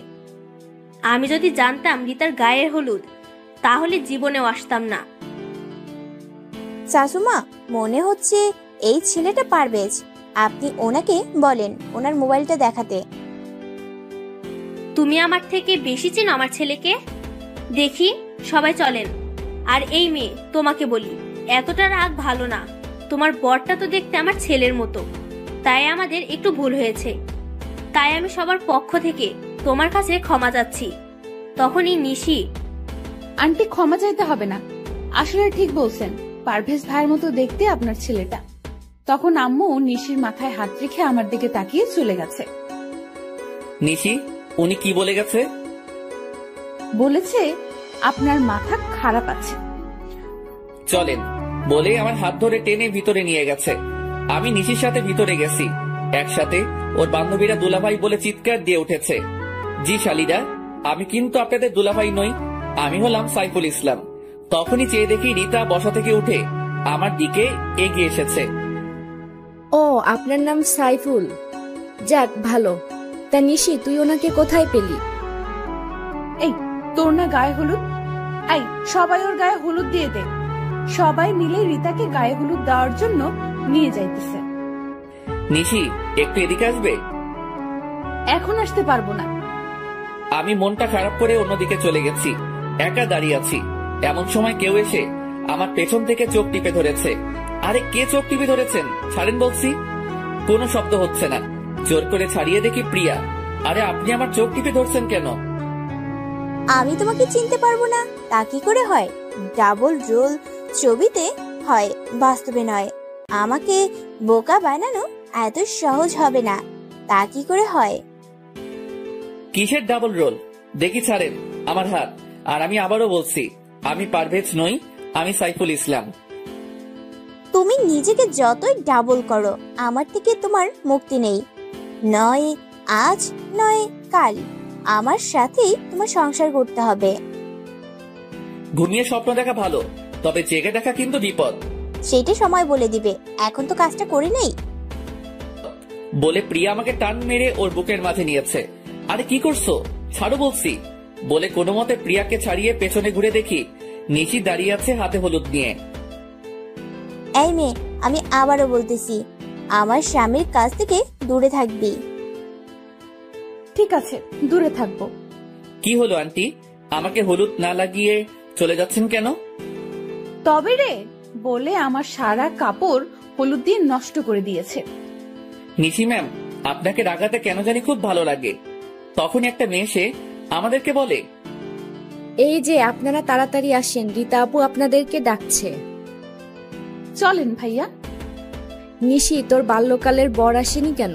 আমি যদি জানতাম রিতার গায়ের হলুদ, তাহলে জীবনেও আসতাম না। শাশুমা, মনে হচ্ছে এই ছেলেটা পারভেজ। আপনি ওনাকে বলেন ওনার মোবাইলটা দেখাতে। তুমি আমার থেকে বেশি চেনো আমার ছেলেকে। দেখি, সবাই চলেন। আর এই মেয়ে, তোমাকে বলি, এতটা রাগ ভালো না। তোমার বরটা তো দেখতে আমার ছেলের মতো, তাই আমাদের একটু ভুল হয়েছে। তাই আমি সবার পক্ষ থেকে তোমার কাছে ক্ষমা চাচ্ছি। তখনই নিশি, আন্টি ক্ষমা চাইতে হবে না, আসলে ঠিক বলছেন, পারভেজ ভাইয়ের মতো দেখতে আপনার ছেলেটা। তখন আম্মু নিশির মাথায় হাত রেখে আমার দিকে তাকিয়ে চলে গেছে। নিশি, উনি কি বলে গেছে? বলেছে আপনার মাথা খারাপ আছে। চলেন বলে আমার হাত ধরে টেনে ভিতরে নিয়ে গেছে। আমি নিশির সাথে ভিতরে গেছি, একসাথে ওর বান্ধবীরা দুলাভাই বলে চিৎকার দিয়ে উঠেছে। জি শালিরা, আমি কিন্তু আপনাদের দুলাভাই নই, আমি হলাম সাইফুল ইসলাম। তখনই চেয়ে দেখি রিতা বসা থেকে উঠে আমার দিকে এগিয়ে এসেছে। ও, আপনার নাম সাইফুল? যাক ভালো। তা নিশি, তুই ওনাকে কোথায় পেলি? এই, তোর না গায়ে হলুদ? এই, সবাই ওর গায়ে হলুদ দিয়ে দে। সবাই মিলে রিতাকে গায়ে হলুদ দেওয়ার জন্য নিয়ে যাইতেছে। নিশি, একটু এদিকে আসবে? এখন আসতে পারবো না। আমি মনটা খারাপ করে অন্যদিকে চলে গেছি, একা দাঁড়িয়ে আছি। এমন সময় কেউ এসে আমার পেছন থেকে চোখ টিপে ধরেছে। আরে কে চোখ টিপে ধরেছেন? ছাড়েন বলছি। কোনো শব্দ হচ্ছে না। জোর করে ছাড়িয়ে দেখি প্রিয়া। আরে আপনি আমার চোখ টিপে ধরছেন কেন? আমি তোমাকে চিনতে পারবো না তা কি করে হয়? ডাবল রোল ছবিতে হয়, বাস্তবে নয়। আমাকে বোকা বানানো এত সহজ হবে না, তা কি করে হয়? কিসের ডাবল রোল? দেখি ছাড়েন আমার হাত। আর আমি আবারও বলছি, আমি পারভেজ নই, আমি সাইফুল ইসলাম। তুমি নিজেকে যতই ডাবল করো, আমার থেকে তোমার মুক্তি নেই। নয় আজ, নয় কাল, আমার সাথেই তোমার সংসার করতে হবে। ঘুমিয়ে স্বপ্ন দেখা ভালো, তবে জেগে দেখা কিন্তু বিপদ। সেটা সময় বলে দিবে, এখন তো কাজটা করে নেই। বলে প্রিয়া আমাকে টান মেরে ওর বুকের মাঝে নিয়েছে। আরে কি করছো? ছাড়ো বলছি। বলে কোনো মতে প্রিয়াকে ছাড়িয়ে পেছনে ঘুরে দেখি নিশি দাঁড়িয়ে আছে হাতে হলুদ নিয়ে। এই মেয়ে, আমি আবারও বলতেছি, আমার স্বামীর কাছ থেকে দূরে থাকবি। ঠিক আছে, দূরে থাকবো। কি হলো আন্টি, আমাকে হলুদ না লাগিয়ে চলে যাচ্ছেন কেন? তবে রে, বলে আমার সারা কাপড় হলুদ দিয়ে নষ্ট করে দিয়েছে। নিশি ম্যাম, আপনাকে রাগাতে কেন জানি খুব ভালো লাগে। তখন একটা মেয়ে এসে আমাদেরকে বলে, এই যে আপনারা তাড়াতাড়ি আসেন, রীতা আপু আপনাদেরকে ডাকছে। চলেন ভাইয়া। নিশি, তোর বাল্যকালের বর আসেনি কেন?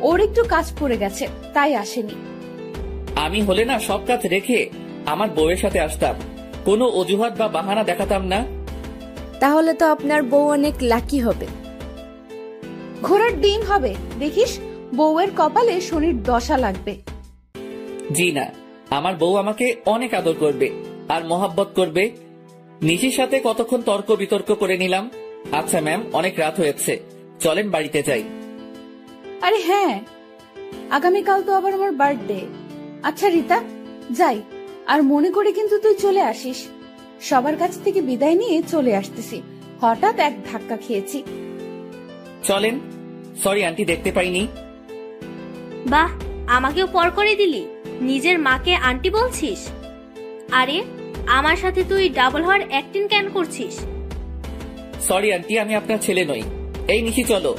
ওর একটু কাজ পড়ে গেছে, তাই আসেনি। আমি হলে না সব কাজ রেখে আমার বউয়ের সাথে আসতাম, কোনো অজুহাত বা বাহানা দেখাতাম না। তাহলে তো আপনার বউ অনেক লাকি হবে। ঘোড়ার ডিম হবে, দেখিস বউয়ের কপালে শনির দশা লাগবে। জি না, আমার বউ আমাকে অনেক আদর করবে আর মহাব্বত করবে। নিশির সাথে কতক্ষণ তর্ক বিতর্ক করে নিলাম। আচ্ছা ম্যাম, অনেক রাত হয়েছে, চলেন বাড়িতে যাই। আরে হ্যাঁ, আগামীকাল তো আবার আমার বার্থডে। আচ্ছা রিতা, যাই, আর মনে করে কিন্তু তুই চলে আসিস। সবার কাছ থেকে বিদায় নিয়ে চলে আসতেছি, হঠাৎ এক ধাক্কা খেয়েছি। চলেন। সরি আন্টি, দেখতে পাইনি। বাহ, আমাকেও পর করে দিলি, নিজের মাকে আন্টি বলছিস। আরে আমার সাথে তুই ডাবল হওয়ার অ্যাক্টিং কেন করছিস? সরি আন্টি, আমি আপনার ছেলে নই। এই নিশি চলো।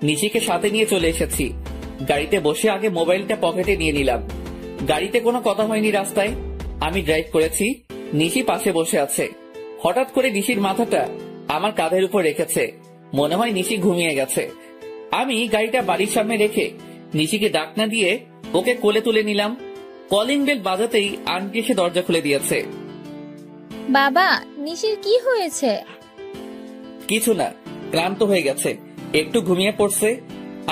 নিশিকে সাথে নিয়ে চলে এসেছি। গাড়িতে বসে আগে মোবাইলটা পকেটে নিয়ে নিলাম। গাড়িতে কোনো কথা হয়নি রাস্তায়। আমি ড্রাইভ করেছি, নিশি পাশে বসে আছে। হঠাৎ করে নিশির মাথাটা আমার কাঁধের উপর রেখেছে। মনে হয় নিশি ঘুমিয়ে গেছে। আমি গাড়িটা বাড়ির সামনে রেখে নিশিকে ডাক না দিয়ে ওকে কোলে তুলে নিলাম। কলিং বেল বাজাতেই আন্টি এসে দরজা খুলে দিয়েছে। বাবা, নিশির কি হয়েছে? কিছু না, ক্লান্ত হয়ে গেছে, একটু ঘুমিয়ে পড়ছে।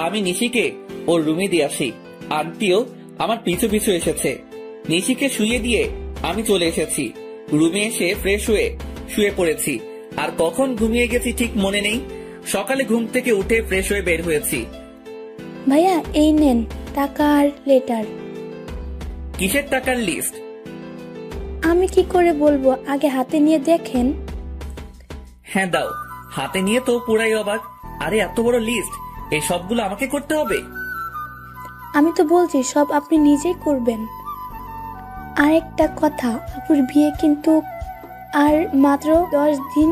আমি নিশিকে ওর রুমে দিয়ে আসি। আন্টিও আমার পিছু পিছু এসেছে। নিশিকে শুয়ে দিয়ে আমি চলে এসেছি। রুমে এসে ফ্রেশ হয়ে শুয়ে পড়েছি। আর কখন ঘুমিয়ে গেছি ঠিক মনে নেই। সকালে ঘুম থেকে উঠে ফ্রেশ হয়ে বের হয়েছি। ভাইয়া এই নেন টাকা আর লেটার। কিসের টাকার লিস্ট? আমি কি করে বলবো, আগে হাতে নিয়ে দেখেন। হ্যাঁ দাও। হাতে নিয়ে তো পুরাই অবাক। আরে এত বড় লিস্ট, এই সবগুলো আমাকে করতে হবে? আমি তো বলছি সব আপনি নিজেই করবেন। আর একটা কথা, আপুর বিয়ে কিন্তু আর মাত্র 10 দিন,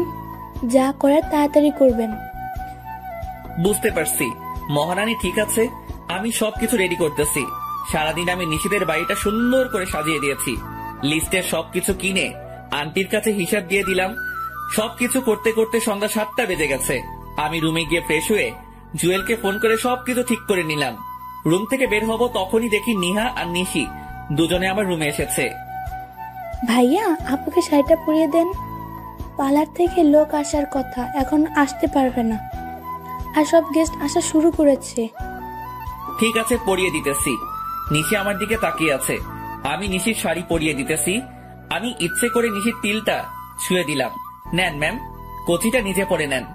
যা করার তাড়াতাড়ি করবেন। বুঝতে পারছি মহারানী, ঠিক আছে, আমি সবকিছু রেডি করতেছি। সারাদিন আমি নিশিদের বাড়িটা সুন্দর করে সাজিয়ে দিয়েছি। লিস্টের সবকিছু কিনে আন্টির কাছে হিসাব দিয়ে দিলাম। সবকিছু করতে করতে সন্ধ্যা 7টা বেজে গেছে। আমি রুমে গিয়ে ফ্রেশ হয়ে জুয়েলকে ফোন করে সবকিছু ঠিক করে নিলাম। রুম থেকে বের হব তখনই দেখি নিহা আর নিশি দুজনে আমার রুমে এসেছে। ভাইয়া আপুকে শাড়িটা পরিয়ে দেন, পার্লার থেকে লোক আসার কথা, এখন আসতে পারবে না, আর সব গেস্ট আসা শুরু করেছে। ঠিক আছে, পরিয়ে দিতেছি। নিশি আমার দিকে তাকিয়ে আছে। আমি নিশির শাড়ি পরিয়ে দিতেছি। আমি ইচ্ছে করে নিশির তিলটা ছুঁয়ে দিলাম। নেন ম্যাম, কচিটা নিজে পরে নেন।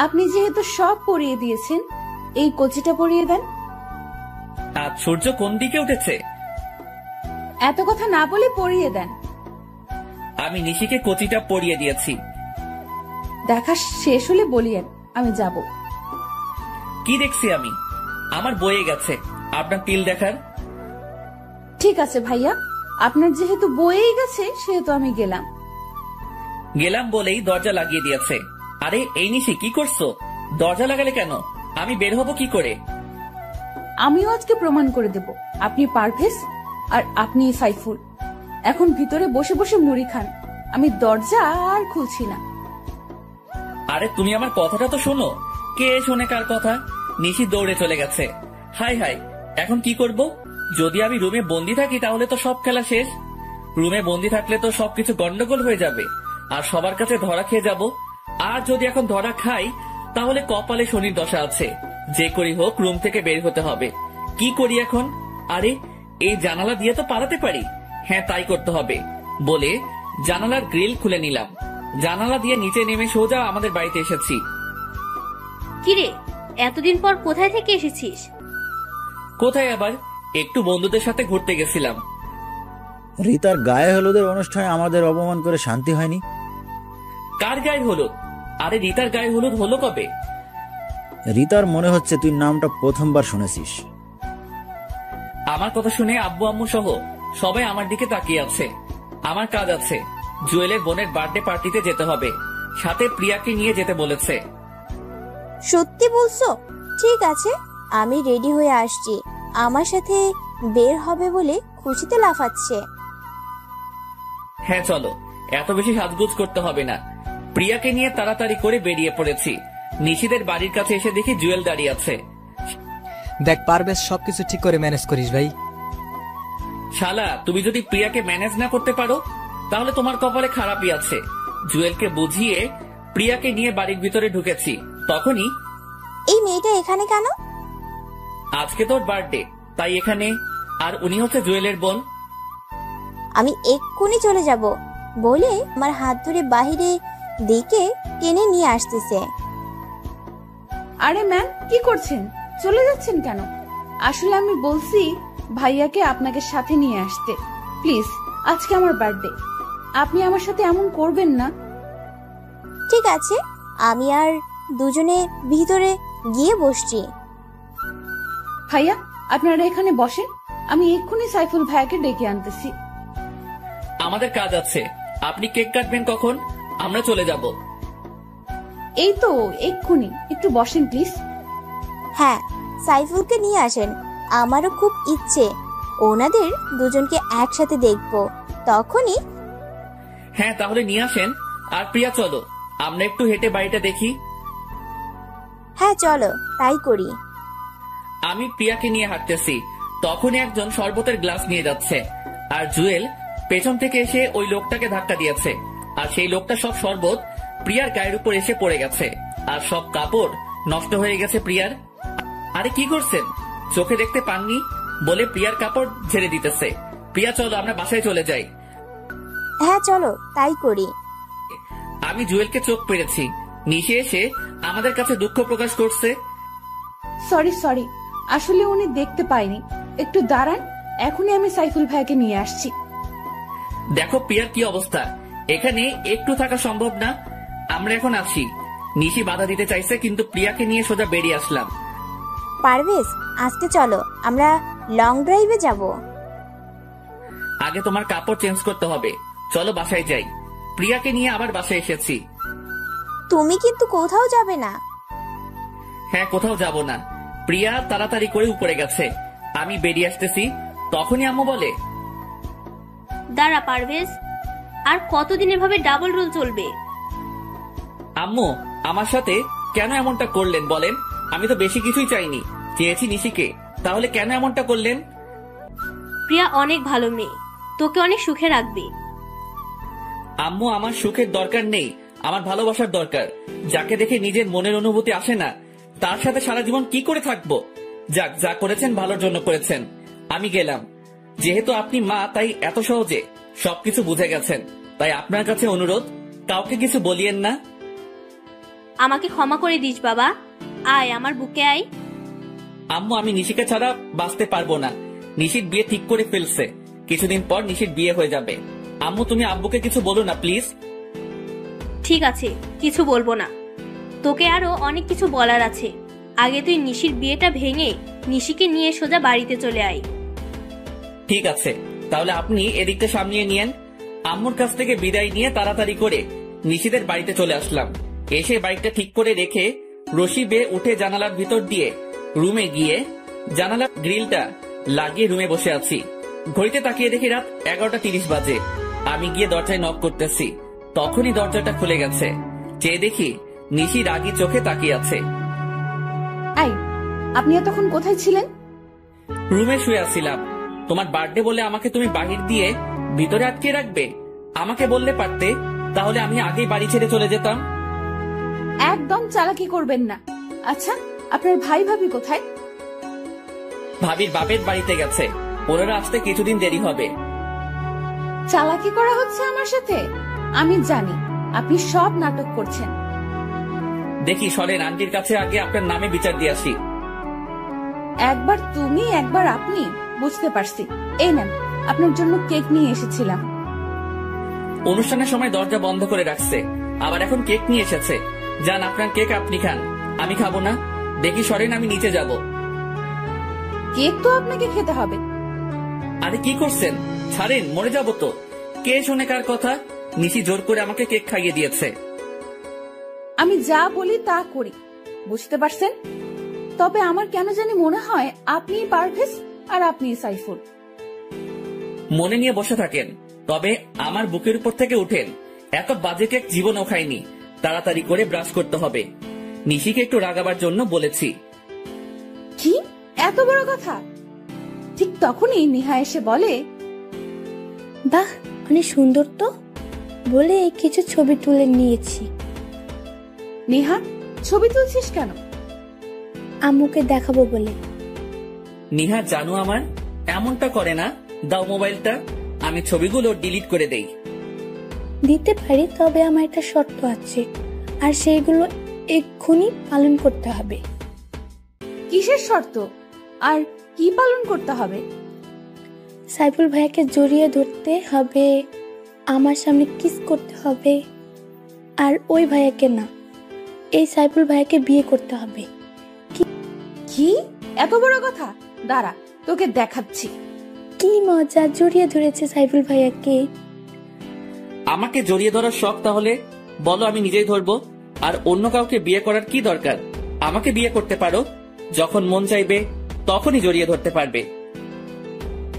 আপনি যেহেতু সব পরিয়ে দিয়েছেন, এই কচিটা পরিয়ে দেন। আজ সূর্য কোন দিকে উঠেছে? এত কথা না বলে পরিয়ে দেন। আমি নিশিকে কচিটা পরিয়ে দিয়েছি। দেখা শেষ হলে বলিয়েন, আমি যাব। কি দেখছি আমি? আমার বয়ে গেছে আপনার তিল দেখার। ঠিক আছে ভাইয়া, আপনার যেহেতু বয়েই গেছে সেহেতু আমি গেলাম। গেলাম বলেই দরজা লাগিয়ে দিয়েছে। আরে এই নিশি, কি করছো? দরজা লাগালে কেন? আমি বের হব কি করে? আমিও আজকে প্রমাণ করে দেব আপনি পারভেজ আর আপনি সাইফুল। এখন ভিতরে বসে বসে মুড়ি খান, আমি দরজা আর খুলছি না। আরে তুমি আমার কথাটা তো শোনো। কে শোনে কার কথা? নিশি দৌড়ে চলে গেছে। হাই হাই, এখন কি করব? যদি আমি রুমে বন্দি থাকি তাহলে তো সব খেলা শেষ। রুমে বন্দি থাকলে তো সবকিছু গন্ডগোল হয়ে যাবে আর সবার কাছে ধরা খেয়ে যাব। আর যদি এখন ধরা খাই তাহলে কপালে শনির দশা আছে। যে করি হোক রুম থেকে বের হতে হবে। কি করি এখন? আরে এই জানালা দিয়ে তো পালাতে পারি। হ্যাঁ, তাই করতে হবে বলে জানালার গ্রিল খুলে নিলাম। জানালা দিয়ে নিচে নেমে সোজা আমাদের বাড়িতে এসেছি। কিরে, এতদিন পর কোথায় থেকে এসেছিস? কোথায় আবার, একটু বন্ধুদের সাথে ঘুরতে গেছিলাম। রিতার গায়ে হলুদের অনুষ্ঠানে আমাদের অপমান করে শান্তি হয়নি। কার গায়ে হলুদ? আরে রিতার গায়ে হলুদ হলো কবে? রিতার মনে হচ্ছে তুই নামটা প্রথমবার শুনেছিস। আমার কথা শুনে আব্বু আম্মু সহ সবাই আমার দিকে তাকিয়ে আছে। আমার কাজ আছে, জুয়েলের বোনের বার্থডে পার্টিতে যেতে হবে। সাথে প্রিয়াকে নিয়ে যেতে বলেছে। সত্যি বলছো? ঠিক আছে, আমি রেডি হয়ে আসছি। আমার সাথে বের হবে বলে খুশিতে লাফাচ্ছে। হ্যাঁ চলো, এত বেশি সাজগোজ করতে হবে না। প্রিয়াকে নিয়ে তাড়াতাড়ি করে বেরিয়ে পড়েছি। নিশিদের বাড়ির কাছে এসে দেখি জুয়েল দাঁড়িয়ে আছে। দেখ পারবেশ, সবকিছু ঠিক করে ম্যানেজ করিস ভাই। শালা, তুমি যদি প্রিয়াকে ম্যানেজ না করতে পারো তাহলে তোমার কপালে খারাপই আছে। জুয়েলকে বুঝিয়ে প্রিয়াকে নিয়ে বাড়ির ভিতরে ঢুকেছি। তখনই এই মেয়েটা এখানে কেন? আজকে তোর বার্থডে, তাই এখানে। আর উনি হচ্ছে জুয়েলের বোন। আমি এক্ষুনি চলে যাব বলে আমার হাত ধরে বাহিরে দিকে টেনে নিয়ে আসতেছে। আরে ম্যাম, কি করছেন? চলে যাচ্ছেন কেন? আসলে আমি বলছি ভাইয়াকে আপনাকে সাথে নিয়ে আসতে। প্লিজ, আজকে আমার বার্থডে, আপনি আমার সাথে এমন করবেন না। ঠিক আছে, আমি আর দুজনে ভিতরে গিয়ে বসছি। ভাইয়া, আপনারা এখানে বসেন, আমি এক্ষুনি সাইফুল ভাইয়াকে ডেকে আনতেছি। আমাদের কাজ আছে, আপনি কেক কাটবেন কখন? আমরা চলে যাব। এই তো এক্ষুনি, একটু বসেন প্লিজ। হ্যাঁ, সাইফুলকে নিয়ে আসেন, আমারও খুব ইচ্ছে ওনাদের দুজনকে একসাথে দেখবো। তখনই হ্যাঁ, তাহলে নিয়ে আসেন। আর প্রিয়া, চলো আমরা একটু হেঁটে বাড়িটা দেখি। হ্যাঁ চলো, তাই করি। আমি প্রিয়াকে নিয়ে হাঁটতেছি, তখনই একজন শরবতের গ্লাস নিয়ে যাচ্ছে, আর জুয়েল পেছন থেকে এসে ওই লোকটাকে ধাক্কা দিয়েছে, আর সেই লোকটা সব শরবত প্রিয়ার গায়ের উপর এসে পড়ে গেছে, আর সব কাপড় নষ্ট হয়ে গেছে প্রিয়ার। আরে কি করছেন, চোখে দেখতে পাননি বলে প্রিয়ার কাপড় ঝেড়ে দিতেছে। প্রিয়া, চলো আমরা বাসায় চলে যাই। হ্যাঁ চলো, তাই করি। আমি জুয়েলকে চোখ পেরেছি, নিশে এসে আমাদের কাছে দুঃখ প্রকাশ করছে। সরি, আসলে উনি দেখতে পায়নি। একটু দাঁড়ান, এখনই আমি সাইফুল ভাইকে নিয়ে আসছি। দেখো প্রিয়ার কি অবস্থা, এখানে একটু থাকা সম্ভব না। আমরা এখন আছি। নিশি বাধা দিতে চাইছে, কিন্তু প্রিয়াকে নিয়ে সোজা বেরিয়ে আসলাম। পারভেজ, আজকে চলো আমরা লং ড্রাইভে যাব। আগে তোমার কাপড় চেঞ্জ করতে হবে, চলো বাসায় যাই। প্রিয়াকে নিয়ে আবার বাসায় এসেছি। তুমি কিন্তু কোথাও যাবে না। হ্যাঁ, কোথাও যাব না। প্রিয়া তাড়াতাড়ি করে উপরে গেছে, আমি বেরিয়ে আসতেছি, তখনই আম্মু বলে, দাঁড়া পারভেজ, আর কতদিন এভাবে ডাবল রুল চলবে? আম্মু আমার সাথে কেন এমনটা করলেন বলেন? আমি তো বেশি কিছুই চাইনি, চেয়েছি নিশিকে, তাহলে কেন এমনটা করলেন? প্রিয়া অনেক ভালো মেয়ে, তোকে অনেক সুখে রাখবে। আম্মু, আমার সুখের দরকার নেই, আমার ভালোবাসার দরকার। যাকে দেখে নিজের মনের অনুভূতি আসে না, তার সাথে সারা জীবন কি করে থাকবো? যাক, যা করেছেন ভালোর জন্য করেছেন। আমি গেলাম। যেহেতু আপনি মা, তাই এত সহজে সবকিছু বুঝে গেছেন, তাই আপনার কাছে অনুরোধ, কাউকে কিছু বলিয়েন না। আমাকে ক্ষমা করে দিস বাবা, আয় আমার বুকে আয়। আম্মু, আমি নিশিকে ছাড়া বাঁচতে পারবো না। নিশির বিয়ে ঠিক করে ফেলছে, কিছুদিন পর নিশির বিয়ে হয়ে যাবে। আম্মু, তুমি আব্বুকে কিছু বলো না প্লিজ। ঠিক আছে, কিছু বলবো না। তোকে আরো অনেক কিছু বলার আছে। আগে তুই নিশির বিয়েটা ভেঙে নিশিকে নিয়ে সোজা বাড়িতে চলে আয়। ঠিক আছে, তাহলে আপনি এদিকটা সামলিয়ে নিয়েন। আম্মুর কাছ থেকে বিদায় নিয়ে তাড়াতাড়ি করে নিশিদের বাড়িতে চলে আসলাম। এসে বাইকটা ঠিক করে রেখে রশি বেয়ে উঠে জানালার ভিতর দিয়ে রুমে গিয়ে জানালার গ্রিলটা লাগিয়ে রুমে বসে আছি। ঘড়িতে তাকিয়ে দেখি রাত 11:30 বাজে। আমি গিয়ে দরজায় নক করতেছি, তখনই দরজাটা খুলে গেছে। চেয়ে দেখি নিশি রাগী চোখে তাকিয়ে আছে। আই, আপনি এতক্ষণ কোথায় ছিলেন? রুমে শুয়ে আছিলাম। তোমার বার্থডে বলে আমাকে তুমি বাহির দিয়ে ভিতরে আটকে রাখবে? আমাকে বললে পারতে, তাহলে আমি আগেই বাড়ি ছেড়ে চলে যেতাম। একদম চালাকি করবেন না। আচ্ছা, আপনার ভাই ভাবি কোথায়? ভাবির বাপের বাড়িতে গেছে, ওনারা আসতে কিছুদিন দেরি হবে। চালাকি করা হচ্ছে আমার সাথে? আমি জানি আপনি সব নাটক করছেন। দেখি সরেন, আন্টির কাছে আগে আপনার নামে বিচার দিয়ে আসি। একবার তুমি, একবার আপনি, বুঝতে পারছি। এই নেন, আপনার জন্য কেক নিয়ে এসেছিলাম। অনুষ্ঠানের সময় দরজা বন্ধ করে রাখছে, আবার এখন কেক নিয়ে এসেছে। যান, আপনার কেক আপনি খান, আমি খাবো না। দেখি সরেন, আমি নিচে যাব। কেক তো আপনাকে খেতে হবে। আরে কি করছেন, ছাড়েন, মরে যাবো তো। কে শোনে কার কথা? নিশি জোর করে আমাকে কেক খাইয়ে দিয়েছে। আমি যা বলি তা করি, বুঝতে পারছেন? তবে আমার কেন জানি মনে হয় আপনিই পারভেজ আর আপনিই সাইফুল। মনে নিয়ে বসে থাকেন, তবে আমার বুকের উপর থেকে উঠেন। এত বাজে কেক জীবনও খাইনি। তাড়াতাড়ি করে ব্রাশ করতে হবে। নিশিকে একটু রাগাবার জন্য বলেছি। কি এত বড় কথা? ঠিক তখনই নেহা এসে বলে, বাহ, অনেক সুন্দর তো, বলে কিছু ছবি তুলে নিয়েছি। নেহা, ছবি তুলছিস কেন? আম্মুকে দেখাবো বলে। নিহা জানো আমার এমনটা করে না, দাও মোবাইলটা, আমি ছবিগুলো ডিলিট করে দেই। দিতে পারি, তবে আমার একটা শর্ত আছে, আর সেইগুলো এক্ষুনি পালন করতে হবে। কিসের শর্ত আর কি পালন করতে হবে? সাইফুল ভাইয়াকে জড়িয়ে ধরতে হবে, আমার সামনে কিস করতে হবে, আর ওই ভাইয়াকে না, এই সাইফুল ভাইয়াকে বিয়ে করতে হবে। কি এত বড় কথা? দাঁড়া, তোকে দেখাচ্ছি। কি মজা, জড়িয়ে ধরেছে সাইফুল ভাইয়াকে। আমাকে জড়িয়ে ধরার শখ তাহলে বলো, আমি নিজেই ধরবো। আর অন্য কাউকে বিয়ে করার কি দরকার? আমাকে বিয়ে করতে পারো, যখন মন চাইবে তখনই জড়িয়ে ধরতে পারবে।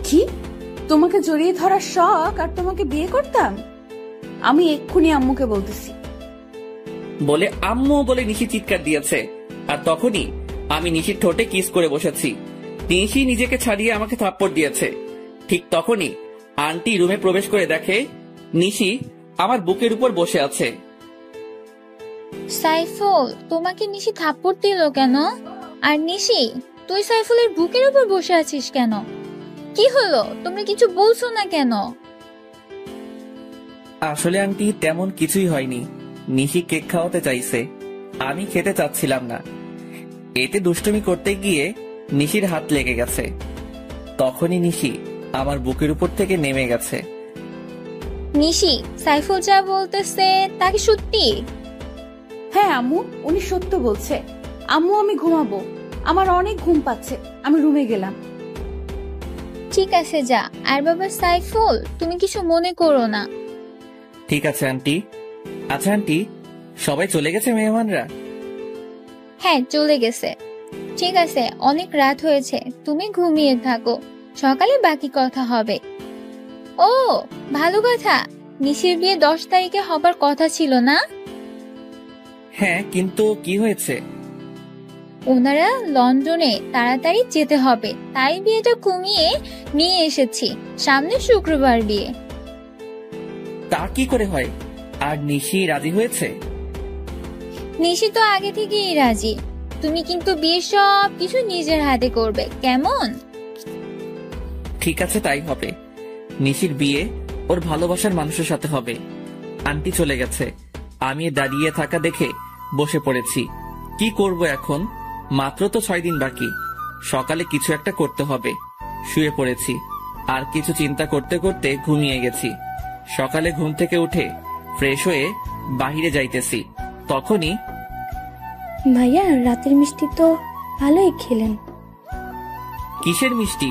কি, তোমাকে জড়িয়ে ধরার শখ আর তোমাকে বিয়ে করতাম? আমি এক্ষুনি আম্মুকে বলতেছি। বলে আম্মু বলে নিশি চিৎকার দিয়েছে, আর তখনই আমি নিশির ঠোঁটে কিস করে বসেছি। নিশি নিজেকে ছাড়িয়ে আমাকে থাপ্পড় দিয়েছে। ঠিক তখনই আন্টি রুমে প্রবেশ করে দেখে নিশি আমার বুকের উপর বসে আছে। সাইফুল, তোমাকে নিশি থাপ্পড় দিল কেন? আর নিশি, তুই সাইফুলের বুকের উপর বসে আছিস কেন? কি হলো, তোমরা কিছু বলছো না কেন? আসলে আন্টি তেমন কিছুই হয়নি। নিশি কেক খাওয়াতে চাইছে, আমি খেতে চাচ্ছিলাম না। এতে দুষ্টুমি করতে গিয়ে নিশির হাত লেগে গেছে। তখনই নিশি আমার বুকের উপর থেকে নেমে গেছে। নিশি, সাইফুল যা বলতেছে তা কি সত্যি? হ্যাঁ আম্মু, উনি সত্য বলছে। আম্মু, আমি ঘুমাবো, আমার অনেক ঘুম পাচ্ছে, আমি রুমে গেলাম। ঠিক আছে, যা। আর বাবা সাইফুল, তুমি কিছু মনে করো না। ঠিক আছে আন্টি। আচ্ছা আন্টি, সবাই চলে গেছে মেহমানরা? হ্যাঁ, চলে গেছে। ঠিক আছে, অনেক রাত হয়েছে, তুমি ঘুমিয়ে থাকো, সকালে বাকি কথা হবে। ও ভালো কথা, নিশির বিয়ে 10 তারিখে হবার কথা ছিল না? হ্যাঁ, কিন্তু কি হয়েছে? ওনারা লন্ডনে তাড়াতাড়ি যেতে হবে, তাই বিয়েটা কমিয়ে নিয়ে এসেছি। সামনে শুক্রবার বিয়ে। তা কি করে হয়? আর নিশি রাজি হয়েছে? নিশি তো আগে থেকেই রাজি। তুমি কিন্তু বিয়ে সব কিছু নিজের হাতে করবে, কেমন? ঠিক আছে, তাই হবে। নিশির বিয়ে ওর ভালোবাসার মানুষের সাথে হবে। আন্টি চলে গেছে, আমি দাঁড়িয়ে থাকা দেখে বসে পড়েছি। কি করব এখন? মাত্র তো 6 দিন বাকি, সকালে কিছু একটা করতে হবে। শুয়ে পড়েছি, আর কিছু চিন্তা করতে করতে ঘুমিয়ে গেছি। সকালে ঘুম থেকে উঠে ফ্রেশ হয়ে বাহিরে যাইতেছি, তখনই ভাইয়া, রাতের মিষ্টি তো ভালোই খেলেন। কিসের মিষ্টি?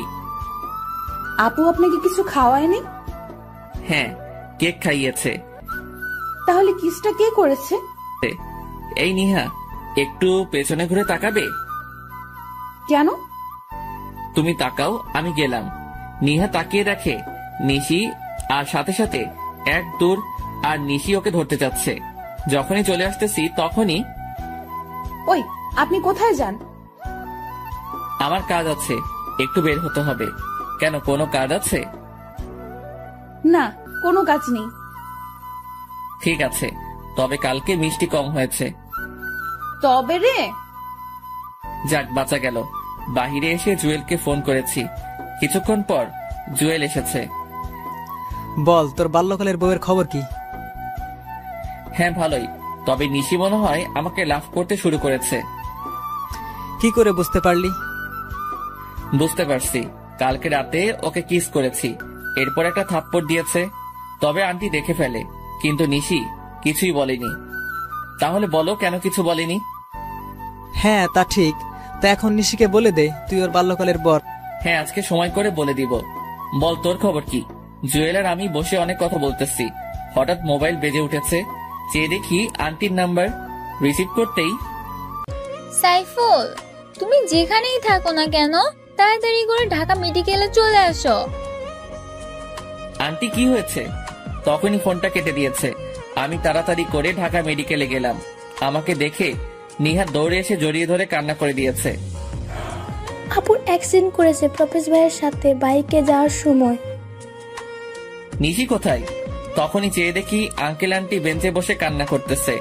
আপু আপনাকে কিছু খাওয়ায়নি? হ্যাঁ, কেক খাইয়েছে। তাহলে কিসটা কে করেছে? এই নিহা, একটু পেছনে ঘুরে তাকাবে? কেন? তুমি তাকাও, আমি গেলাম। নিহা তাকিয়ে দেখে নিশি, আর সাথে সাথে এক দৌড়, আর নিশি ওকে ধরতে যাচ্ছে। যখনই চলে আসতেছি তখনই, ওই আপনি কোথায় যান? আমার কাজ আছে, একটু বের হতে হবে। কেন, কোনো কাজ আছে? না, কোনো কাজ নেই। ঠিক আছে, তবে কালকে মিষ্টি কম হয়েছে। তবে রে, যাক, বাঁচা গেল। বাহিরে এসে জুয়েলকে ফোন করেছি। কিছুক্ষণ পর জুয়েল এসেছে। বল, তোর বাল্যকালের বউয়ের খবর কি? হ্যাঁ, ভালোই। তবে নিশি মনে হয় আমাকে লাভ করতে শুরু করেছে। কি করে বুঝতে পারলি? বুঝতে পারছি, কালকে রাতে ওকে কিস করেছি, এরপর একটা থাপ্পড় দিয়েছে। তবে আন্টি দেখে ফেলে, কিন্তু নিশি কিছুই বলেনি। তাহলে বলো, কেন কিছু বলেনি? হ্যাঁ, তা ঠিক। তা এখন নিশিকে বলে দে তুই ওর বাল্যকালের বর। হ্যাঁ, আজকে সময় করে বলে দিব। বল, তোর খবর কি? জুয়েল আর আমি বসে অনেক কথা বলতেছি, হঠাৎ মোবাইল বেজে উঠেছে। চেয়ে দেখি আন্টির নাম্বার। রিসিভ করতেই, সাইফুল, তুমি যেখানেই থাকো না কেন, তাড়াতাড়ি করে ঢাকা মেডিকেলে চলে আসো। আন্টি, কি হয়েছে? তখনই ফোনটা কেটে দিয়েছে। আমি তাড়াতাড়ি করে ঢাকা মেডিকেলে গেলাম। আমাকে দেখে নিহা দৌড়ে এসে জড়িয়ে ধরে কান্না করে দিয়েছে। আপুর অ্যাক্সিডেন্ট করেছে প্রফেস ভাইয়ের সাথে বাইকে যাওয়ার সময়। নিশি কোথায়? তখনই চেয়ে দেখি আঙ্কেল আন্টি বেঞ্চে বসে কান্না করতেছে।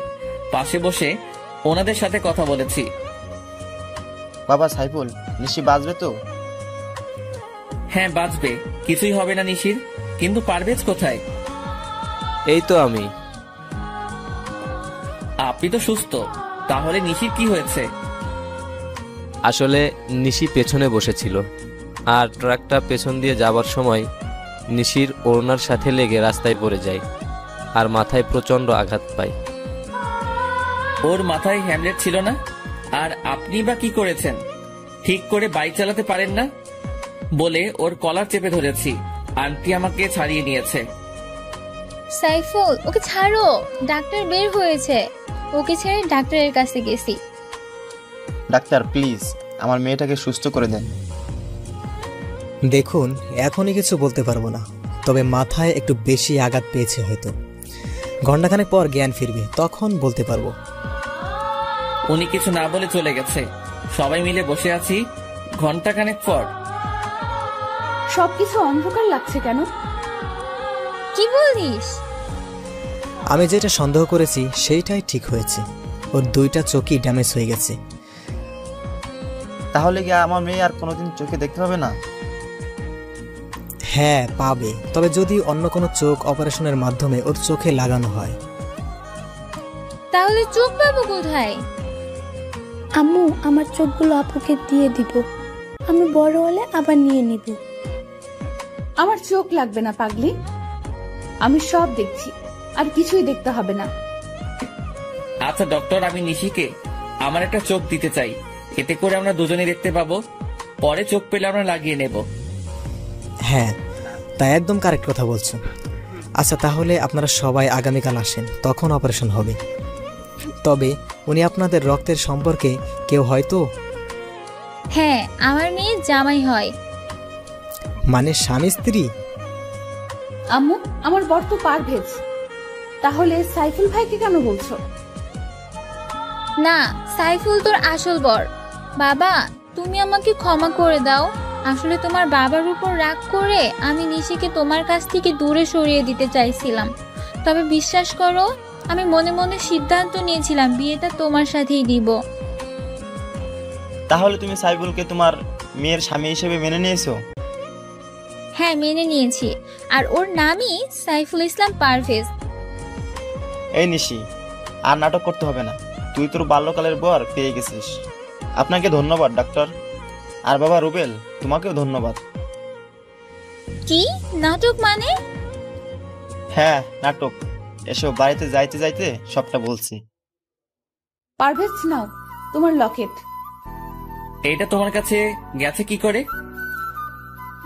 পাশে বসে ওনাদের সাথে কথা বলেছি। বাবা সাইফুল, নিশি বাঁচবে তো? হ্যাঁ বাঁচবে, কিছুই হবে না নিশির। কিন্তু পারভেজ কোথায়? এই তো আমি। আপনি তো সুস্থ, তাহলে নিশির কি হয়েছে? আসলে নিশি পেছনে বসেছিল, আর ট্রাকটা পেছন দিয়ে যাবার সময় নিশির ওড়নার সাথে লেগে রাস্তায় পড়ে যায় আর মাথায় প্রচন্ড আঘাত পায়। ওর মাথায় হ্যামলেট ছিল না? আর আপনি বা কি করেছেন? ঠিক করে বাইক চালাতে পারেন না বলে ওর কলার চেপে ধরেছি। আন্টি আমাকে ছাড়িয়ে নিয়েছে। সাইফুল, ওকে ছাড়ো, ডাক্তার বের হয়েছে। ওকে ছেড়ে ডাক্তারের কাছে গেছি। ডাক্তার প্লিজ আমার মেয়েটাকে সুস্থ করে দেন। দেখুন, এখনই কিছু বলতে পারবো না, তবে মাথায় একটু বেশি আঘাত পেয়েছে হয়তো। ঘণ্টাখানেক পর জ্ঞান ফিরবে, তখন বলতে পারবো। উনি কিছু না বলে চলে গেছে। সবাই মিলে বসে আছি ঘন্টাখানেক পর। সবকিছু অন্ধকার লাগছে কেন? কি বলিস? আমি যেটা সন্দেহ করেছি সেইটাই ঠিক হয়েছে। ওর দুইটা চোখই ড্যামেজ হয়ে গেছে। তাহলে কি আমার মেয়ে আর কোনোদিন চোখে দেখতে পাবে না? হ্যাঁ পাবে, তবে যদি অন্য কোনো চোখ অপারেশনের মাধ্যমে ওর চোখে লাগানো হয়। তাহলে চোখ পাবো কোথায়? আম্মু, আমার চোখগুলো আপুকে দিয়ে দিব, আমি বড় হলে আবার নিয়ে নিব। আমার চোখ লাগবে না পাগলি, আমি সব দেখছি, আর কিছুই দেখতে হবে না। আচ্ছা ডক্টর, আমি নিশিকে আমার একটা চোখ দিতে চাই, এতে করে আমরা দুজনে দেখতে পাবো। পরে চোখ পেলে আমরা লাগিয়ে নেব। হ্যাঁ, তাই একদম কারেক্ট কথা বলছো। আচ্ছা তাহলে আপনারা সবাই আগামীকাল আসেন, তখন অপারেশন হবে। তবে উনি আপনাদের রক্তের সম্পর্কে কেউ হয়তো? হ্যাঁ, আমার মেয়ে জামাই হয়। মানে স্বামী স্ত্রী? আম্মু, আমার বর তো পারভেজ, তাহলে সাইফুল ভাইকে কেন বলছো? না, সাইফুল তোর আসল বর। বাবা, তুমি আমাকে ক্ষমা করে দাও। আসলে তোমার বাবার উপর রাগ করে আমি নিশিকে তোমার কাছ থেকে দূরে সরিয়ে দিতে চাইছিলাম। তবে বিশ্বাস করো, আমি মনে মনে সিদ্ধান্ত নিয়েছিলাম বিয়েটা তোমার সাথেই দিব। তাহলে তুমি সাইফুলকে তোমার মেয়ের স্বামী হিসেবে মেনে নিয়েছো? হ্যাঁ, মেনে নিয়েছি। আর ওর নামই সাইফুল ইসলাম পারভেজ। এই নিশি, আর নাটক করতে হবে না। তুই তোর বাল্যকালের বর পেয়ে গেছিস। আপনাকে ধন্যবাদ ডাক্তার। আর বাবা রুবেল, তোমাকেও ধন্যবাদ। কি নাটক মানে? হ্যাঁ নাটক। এসো, বাড়িতে যাইতে যাইতে সবটা বলছি। পারভেজ, নাও তোমার লকেট। এটা তোমার কাছে গেছে কি করে?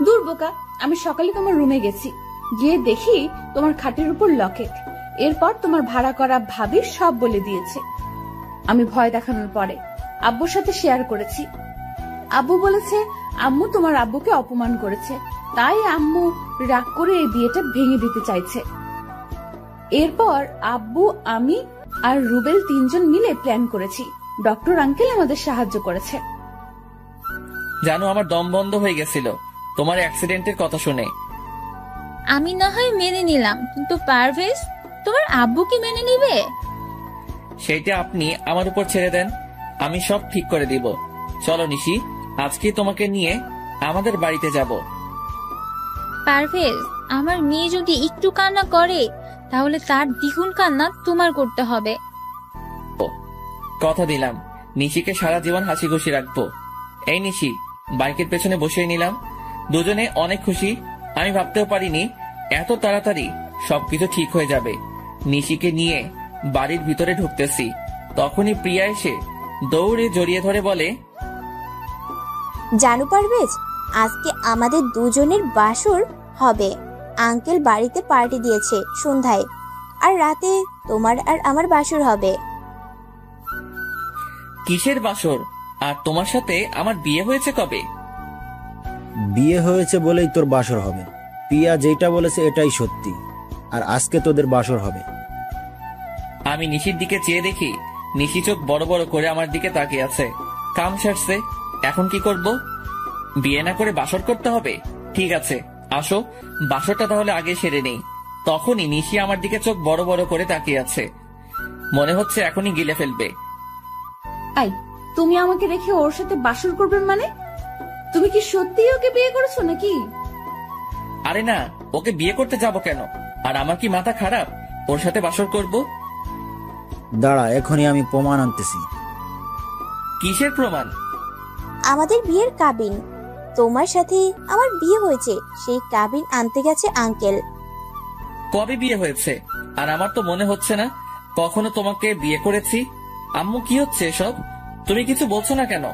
দূর বোকা, আমি সকালে তোমার রুমে গেছি, গিয়ে দেখি তোমার খাটের উপর লকেট। এরপর তোমার ভাড়া করা ভাবি সব বলে দিয়েছে। আমি ভয় দেখানোর পরে আব্বুর সাথে শেয়ার করেছি। আব্বু বলেছে আম্মু তোমার আব্বুকে অপমান করেছে, তাই আম্মু রাগ করে এই বিয়েটা ভেঙে দিতে চাইছে। এরপর আব্বু, আমি আর রুবেল তিনজন মিলে প্ল্যান করেছি। ডক্টর আঙ্কেল আমাদের সাহায্য করেছে। জানো, আমার দম বন্ধ হয়ে গেছিল তোমার অ্যাক্সিডেন্টের কথা শুনে। আমি না হয় মেনে নিলাম, কিন্তু পারভেজ তোমার আব্বু কি মেনে নিবে? সেইটা আপনি আমার উপর ছেড়ে দেন, আমি সব ঠিক করে দিব। চলো নিশি, আজকে তোমাকে নিয়ে আমাদের বাড়িতে যাব। পারভেজ, আমার মেয়ে যদি একটু কান্না করে তাহলে তার দ্বিগুণ কান্না তোমার করতে হবে। কথা দিলাম, নিশিকে সারা জীবন হাসি খুশি রাখবো। এই নিশি, বাইকের পেছনে বসিয়ে নিলাম। দুজনে অনেক খুশি। আমি ভাবতেও পারিনি এত তাড়াতাড়ি সবকিছু ঠিক হয়ে যাবে। নিশিকে নিয়ে বাড়ির ভিতরে ঢুকতেছি, তখনই প্রিয়া এসে দৌড়ে জড়িয়ে ধরে বলে, জানো পারভেজ, আজকে আমাদের দুজনের বাসর হবে। আঙ্কেল বাড়িতে পার্টি দিয়েছে সন্ধ্যায়, আর রাতে তোমার আর আমার বাসর হবে। কিসের বাসর? আর তোমার সাথে আমার বিয়ে হয়েছে কবে? বিয়ে হয়েছে বলেই তোর বাসর হবে। প্রিয়া যেটা বলেছে এটাই সত্যি, আর আজকে তোদের বাসর হবে। আমি নিশির দিকে চেয়ে দেখি নিশি চোখ বড় বড় করে আমার দিকে তাকিয়ে আছে। কাম সারছে, এখন কি করব? বিয়ে না করে বাসর করতে হবে? ঠিক আছে, আসো বাসরটা তাহলে আগে সেরে নেই। তখনই নিশি আমার দিকে চোখ বড় বড় করে তাকিয়ে আছে, মনে হচ্ছে এখনই গিলে ফেলবে। আই, তুমি আমাকে রেখে ওর সাথে বাসর করবে মানে? তুমি কি সত্যিই ওকে বিয়ে করেছো নাকি? আরে না, ওকে বিয়ে করতে যাব কেন? আর আমার কি মাথা খারাপ ওর সাথে বাসর করব? দাঁড়া, এখনই আমি প্রমাণ আনতেছি। কিসের প্রমাণ? আমাদের বিয়ের কাবিন। তোমার সাথে আমার বিয়ে হয়েছে, সেই কাবিন আনতে গেছে আঙ্কেল। কবে বিয়ে হয়েছে? আর আমার তো মনে হচ্ছে না কখনো তোমাকে বিয়ে করেছি। আম্মু, কি হচ্ছে এসব? তুমি কিছু বলছো না কেন?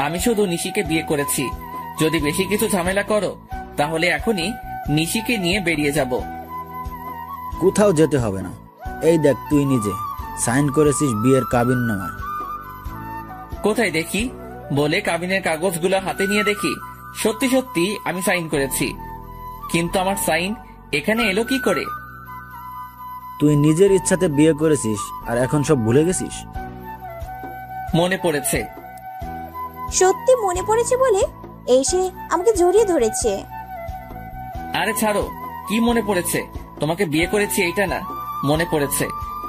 আমি শুধু নিশিকে বিয়ে করেছি। যদি বেশি কিছু ঝামেলা করো তাহলে এখনই নিশিকে নিয়ে বেরিয়ে যাব। কোথাও যেতে হবে না। এই দেখ, তুই নিজে সাইন করেছিস বিয়ের কাবিন নামায়। কোথায় দেখি? বলে কাবিনের কাগজগুলো হাতে নিয়ে দেখি সত্যি সত্যি আমি সাইন করেছি। কিন্তু আমার সাইন এখানে এলো কি করে? তুই নিজের ইচ্ছাতে বিয়ে করেছিস আর এখন সব ভুলে গেছিস? মনে পড়েছে। সত্যি মনে পড়েছে বলে এসে আমাকে জড়িয়ে ধরেছে। আরে ছাড়ো, কি মনে পড়েছে? তোমাকে বিয়ে করেছি এইটা না মনে পড়েছে।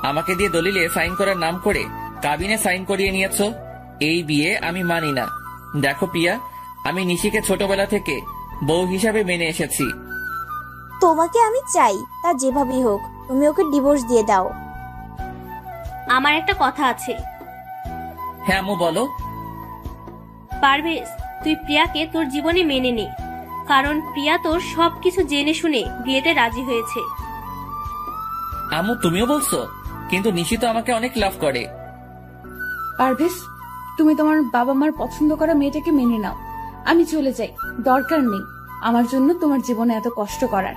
আমাকে দিয়ে দলিলে সাইন করার নাম করে কাবিনে সাইন করিয়ে নিয়েছো। এই বিয়ে আমি মানি না। দেখো প্রিয়া, আমি নিশিকে ছোটবেলা থেকে বউ হিসাবে মেনে এসেছি। তোমাকে আমি চাই, তা যেভাবেই হোক তুমি ওকে ডিভোর্স দিয়ে দাও। আমার একটা কথা আছে। হ্যাঁ আম্মু, বলো। পারভেজ, তুই প্রিয়াকে তোর জীবনে মেনে নে, কারণ প্রিয়া তোর সবকিছু জেনে শুনে বিয়েতে রাজি হয়েছে। আম্মু, তুমিও বলছো? কিন্তু নিশি তো আমাকে অনেক লাভ করে। পারভেজ, তুমি তোমার বাবা মার পছন্দ করা মেয়েটাকে মেনে নাও। আমি চলে যাই, দরকার নেই আমার জন্য তোমার জীবনে এত কষ্ট করার।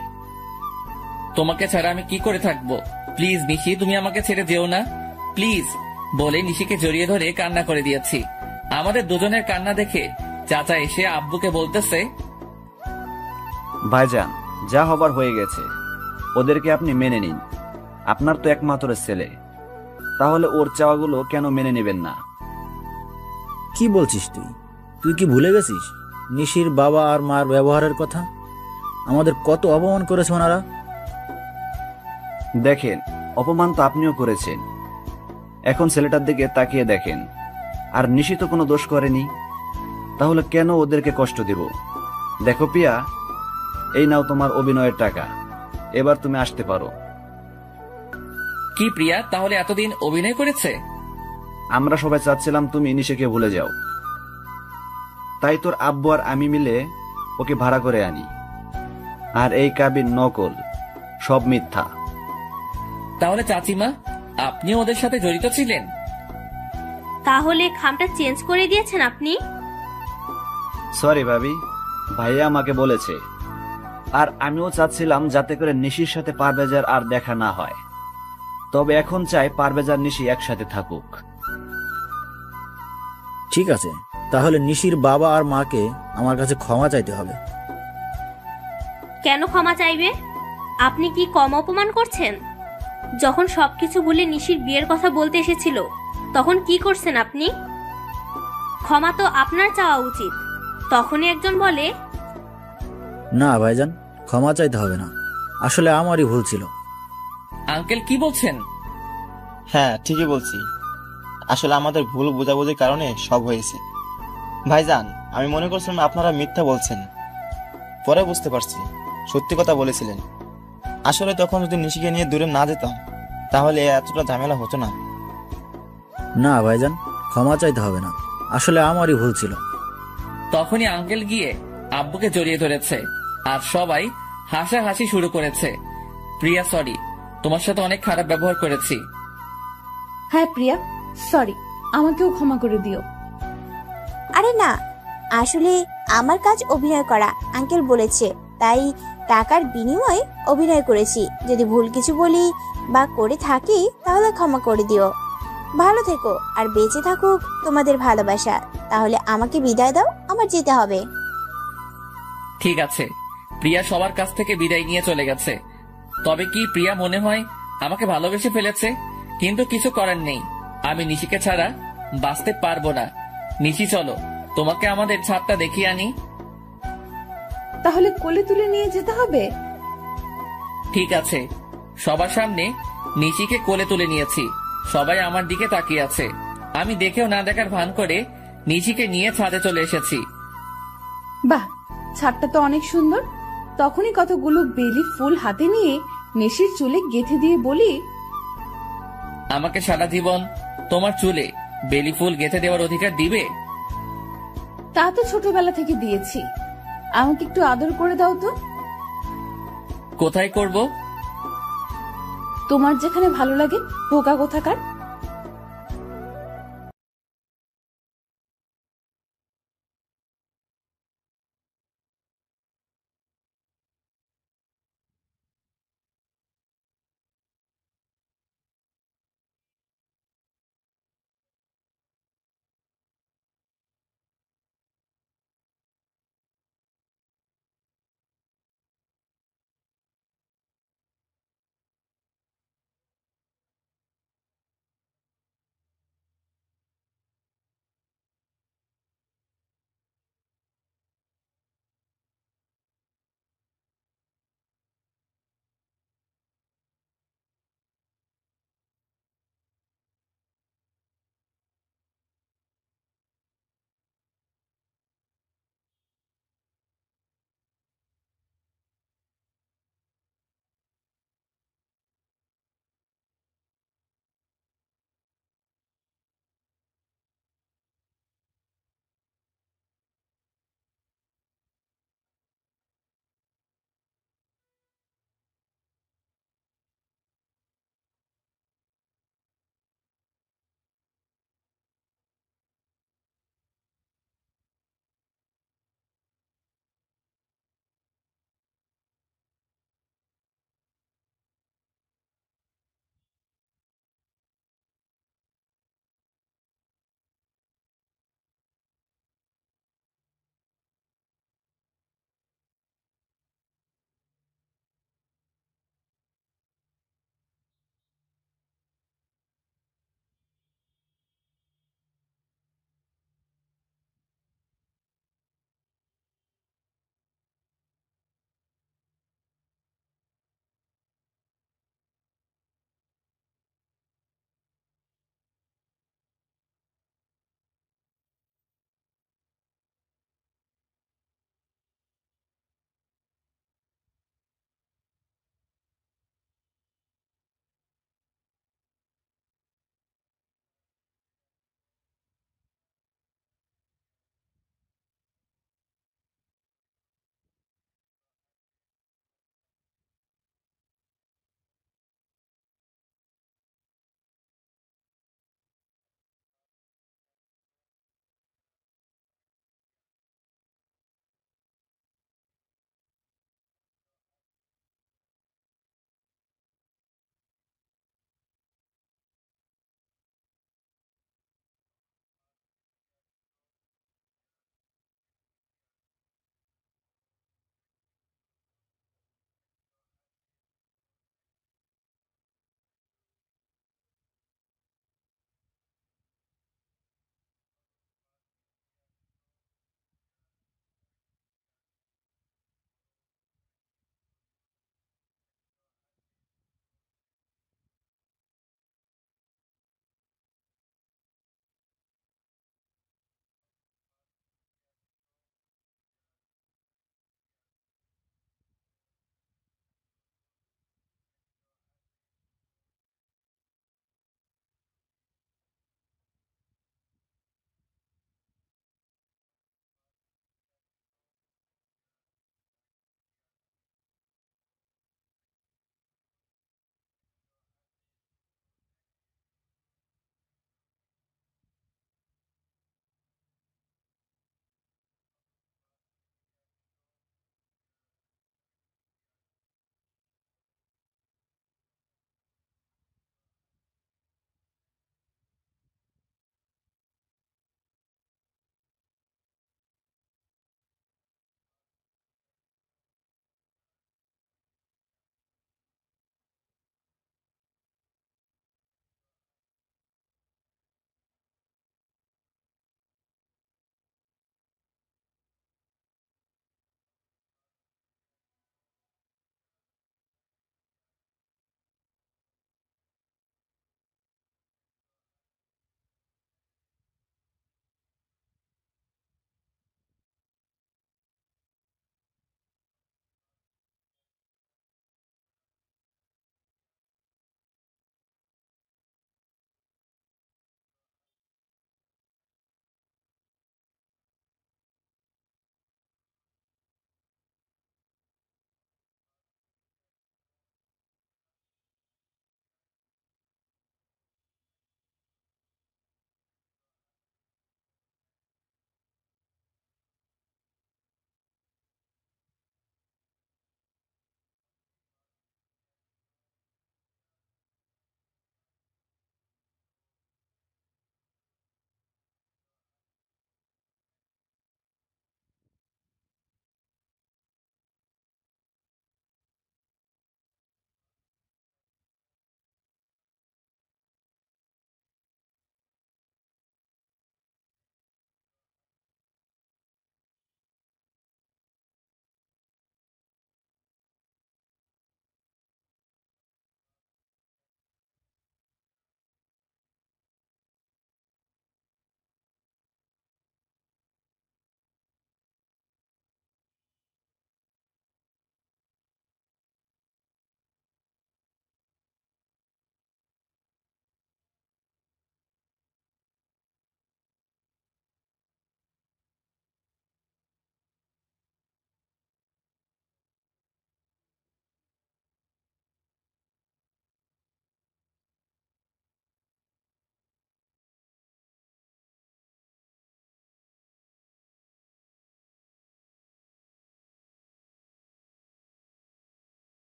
তোমাকে ছাড়া আমি কি করে থাকবো? প্লিজ নিশি, তুমি আমাকে ছেড়ে যেও না প্লিজ। বলে নিশিকে জড়িয়ে ধরে কান্না করে দিয়েছি। আমাদের দুজনের কান্না দেখে চাচা এসে আব্বুকে বলতেছে, ভাইজান, যা হবার হয়ে গেছে, ওদেরকে আপনি মেনে নিন। আপনার তো একমাত্র ছেলে, তাহলে ওর চাওয়াগুলো কেন মেনে নেবেন না? কি বলছিস তুই? তুই কি ভুলে গেছিস নিশির বাবা আর মার ব্যবহারের কথা? আমাদের কত অপমান করেছে ওনারা। দেখেন, অপমান তো আপনিও করেছেন। এখন ছেলেটার দিকে তাকিয়ে দেখেন, আর নিশি তো কোনো দোষ করেনি, তাহলে কেন ওদেরকে কষ্ট দেব? দেখো পিয়া, এই নাও তোমার অভিনয়ের টাকা, এবার তুমি আসতে পারো। কি প্রিয়া তাহলে এতদিন অভিনয় করেছে? আমরা সবাই চাচ্ছিলাম তুমি নিশিকে ভুলে যাও, তাই তোর আব্বু আর আমি মিলে ওকে ভাড়া করে আনি। আর এই কাবিন নকল, সব মিথ্যা। তাহলে চাচিমা, আপনি ওদের সাথে জড়িত ছিলেন? তাহলে খামটা চেঞ্জ করে দিয়েছেন আপনি? সরি ভাবি, ভাইয়া আমাকে বলেছে। আর আমিও চাচ্ছিলাম যাতে করে নিশির সাথে পারভেজার আর দেখা না হয়। তবে এখন চাই পারভেজার নিশি একসাথে থাকুক। ঠিক আছে, তাহলে নিশির বাবা আর মাকে আমার কাছে ক্ষমা চাইতে হবে। কেন ক্ষমা চাইবে? আপনি কি কম অপমান করছেন? যখন সবকিছু ভুলে নিশির বিয়ের কথা বলতে এসেছিল তখন কি করছেন আপনি? ক্ষমা তো আপনার চাওয়া উচিত। তখনই একজন বলে, না ভাইজান, ক্ষমা চাইতে হবে না, আসলে আমারই ভুল ছিল। আঙ্কেল কি বলছেন? হ্যাঁ, ঠিকই বলছি। আসলে আমাদের ভুল বোঝাবুঝির কারণে সব হয়েছে। ভাইজান, আমি মনে করছিলাম আপনারা মিথ্যা বলছেন, পরে বুঝতে পারছি সত্যি কথা বলেছিলেন। আসলে তখন যদি নিশিকে নিয়ে দূরে না যেতাম তাহলে এতটা ঝামেলা হতো না। না ভাইজান, ক্ষমা চাইতে হবে না, আসলে আমারই ভুল ছিল। তখনই আঙ্কেল গিয়ে আব্বুকে জড়িয়ে ধরেছে আর সবাই হাসাহাসি শুরু করেছে। প্রিয়া, সরি, তোমার সাথে অনেক খারাপ ব্যবহার করেছি। হ্যাঁ প্রিয়া, সরি, আমাকেও ক্ষমা করে দিও। আরে না, আসলে আমার কাজ অভিনয় করা, আঙ্কেল বলেছে, তাই টাকার বিনিময়ে অভিনয় করেছি। যদি ভুল কিছু বলি বা করে থাকি তাহলে ক্ষমা করে দিও। ভালো থেকো আর বেঁচে থাকুক তোমাদের ভালোবাসা। তাহলে আমাকে বিদায় দাও, আমার যেতে হবে। ঠিক আছে। প্রিয়া সবার কাছ থেকে বিদায় নিয়ে চলে গেছে। তবে কি প্রিয়া মনে হয় আমাকে ভালোবেসে ফেলেছে? কিন্তু কিছু করার নেই, আমি নিশিকে ছাড়া বাঁচতে পারবো না। নিশি, চলো তোমাকে আমাদের ছাদটা দেখিয়ে আনি। তাহলে কোলে তুলে নিয়ে যেতে হবে? ঠিক আছে। সবার সামনে নিশিকে কোলে তুলে নিয়েছি, সবাই আমার দিকে তাকিয়ে আছে। আমি দেখেও না দেখার ভান করে নিশিকে নিয়ে ছাদে চলে এসেছি। বাহ, ছাদটা তো অনেক সুন্দর। তখনই কতগুলো বেলি ফুল হাতে নিয়ে নিশির চুলে গেঁথে দিয়ে বলি, আমাকে সারা জীবন তোমার চুলে বেলি ফুল গেঁথে দেওয়ার অধিকার দিবে? তা তো ছোটবেলা থেকে দিয়েছি, আমাকে একটু আদর করে দাও তো। কোথায় করব? তোমার যেখানে ভালো লাগে, বোকা কোথাকার।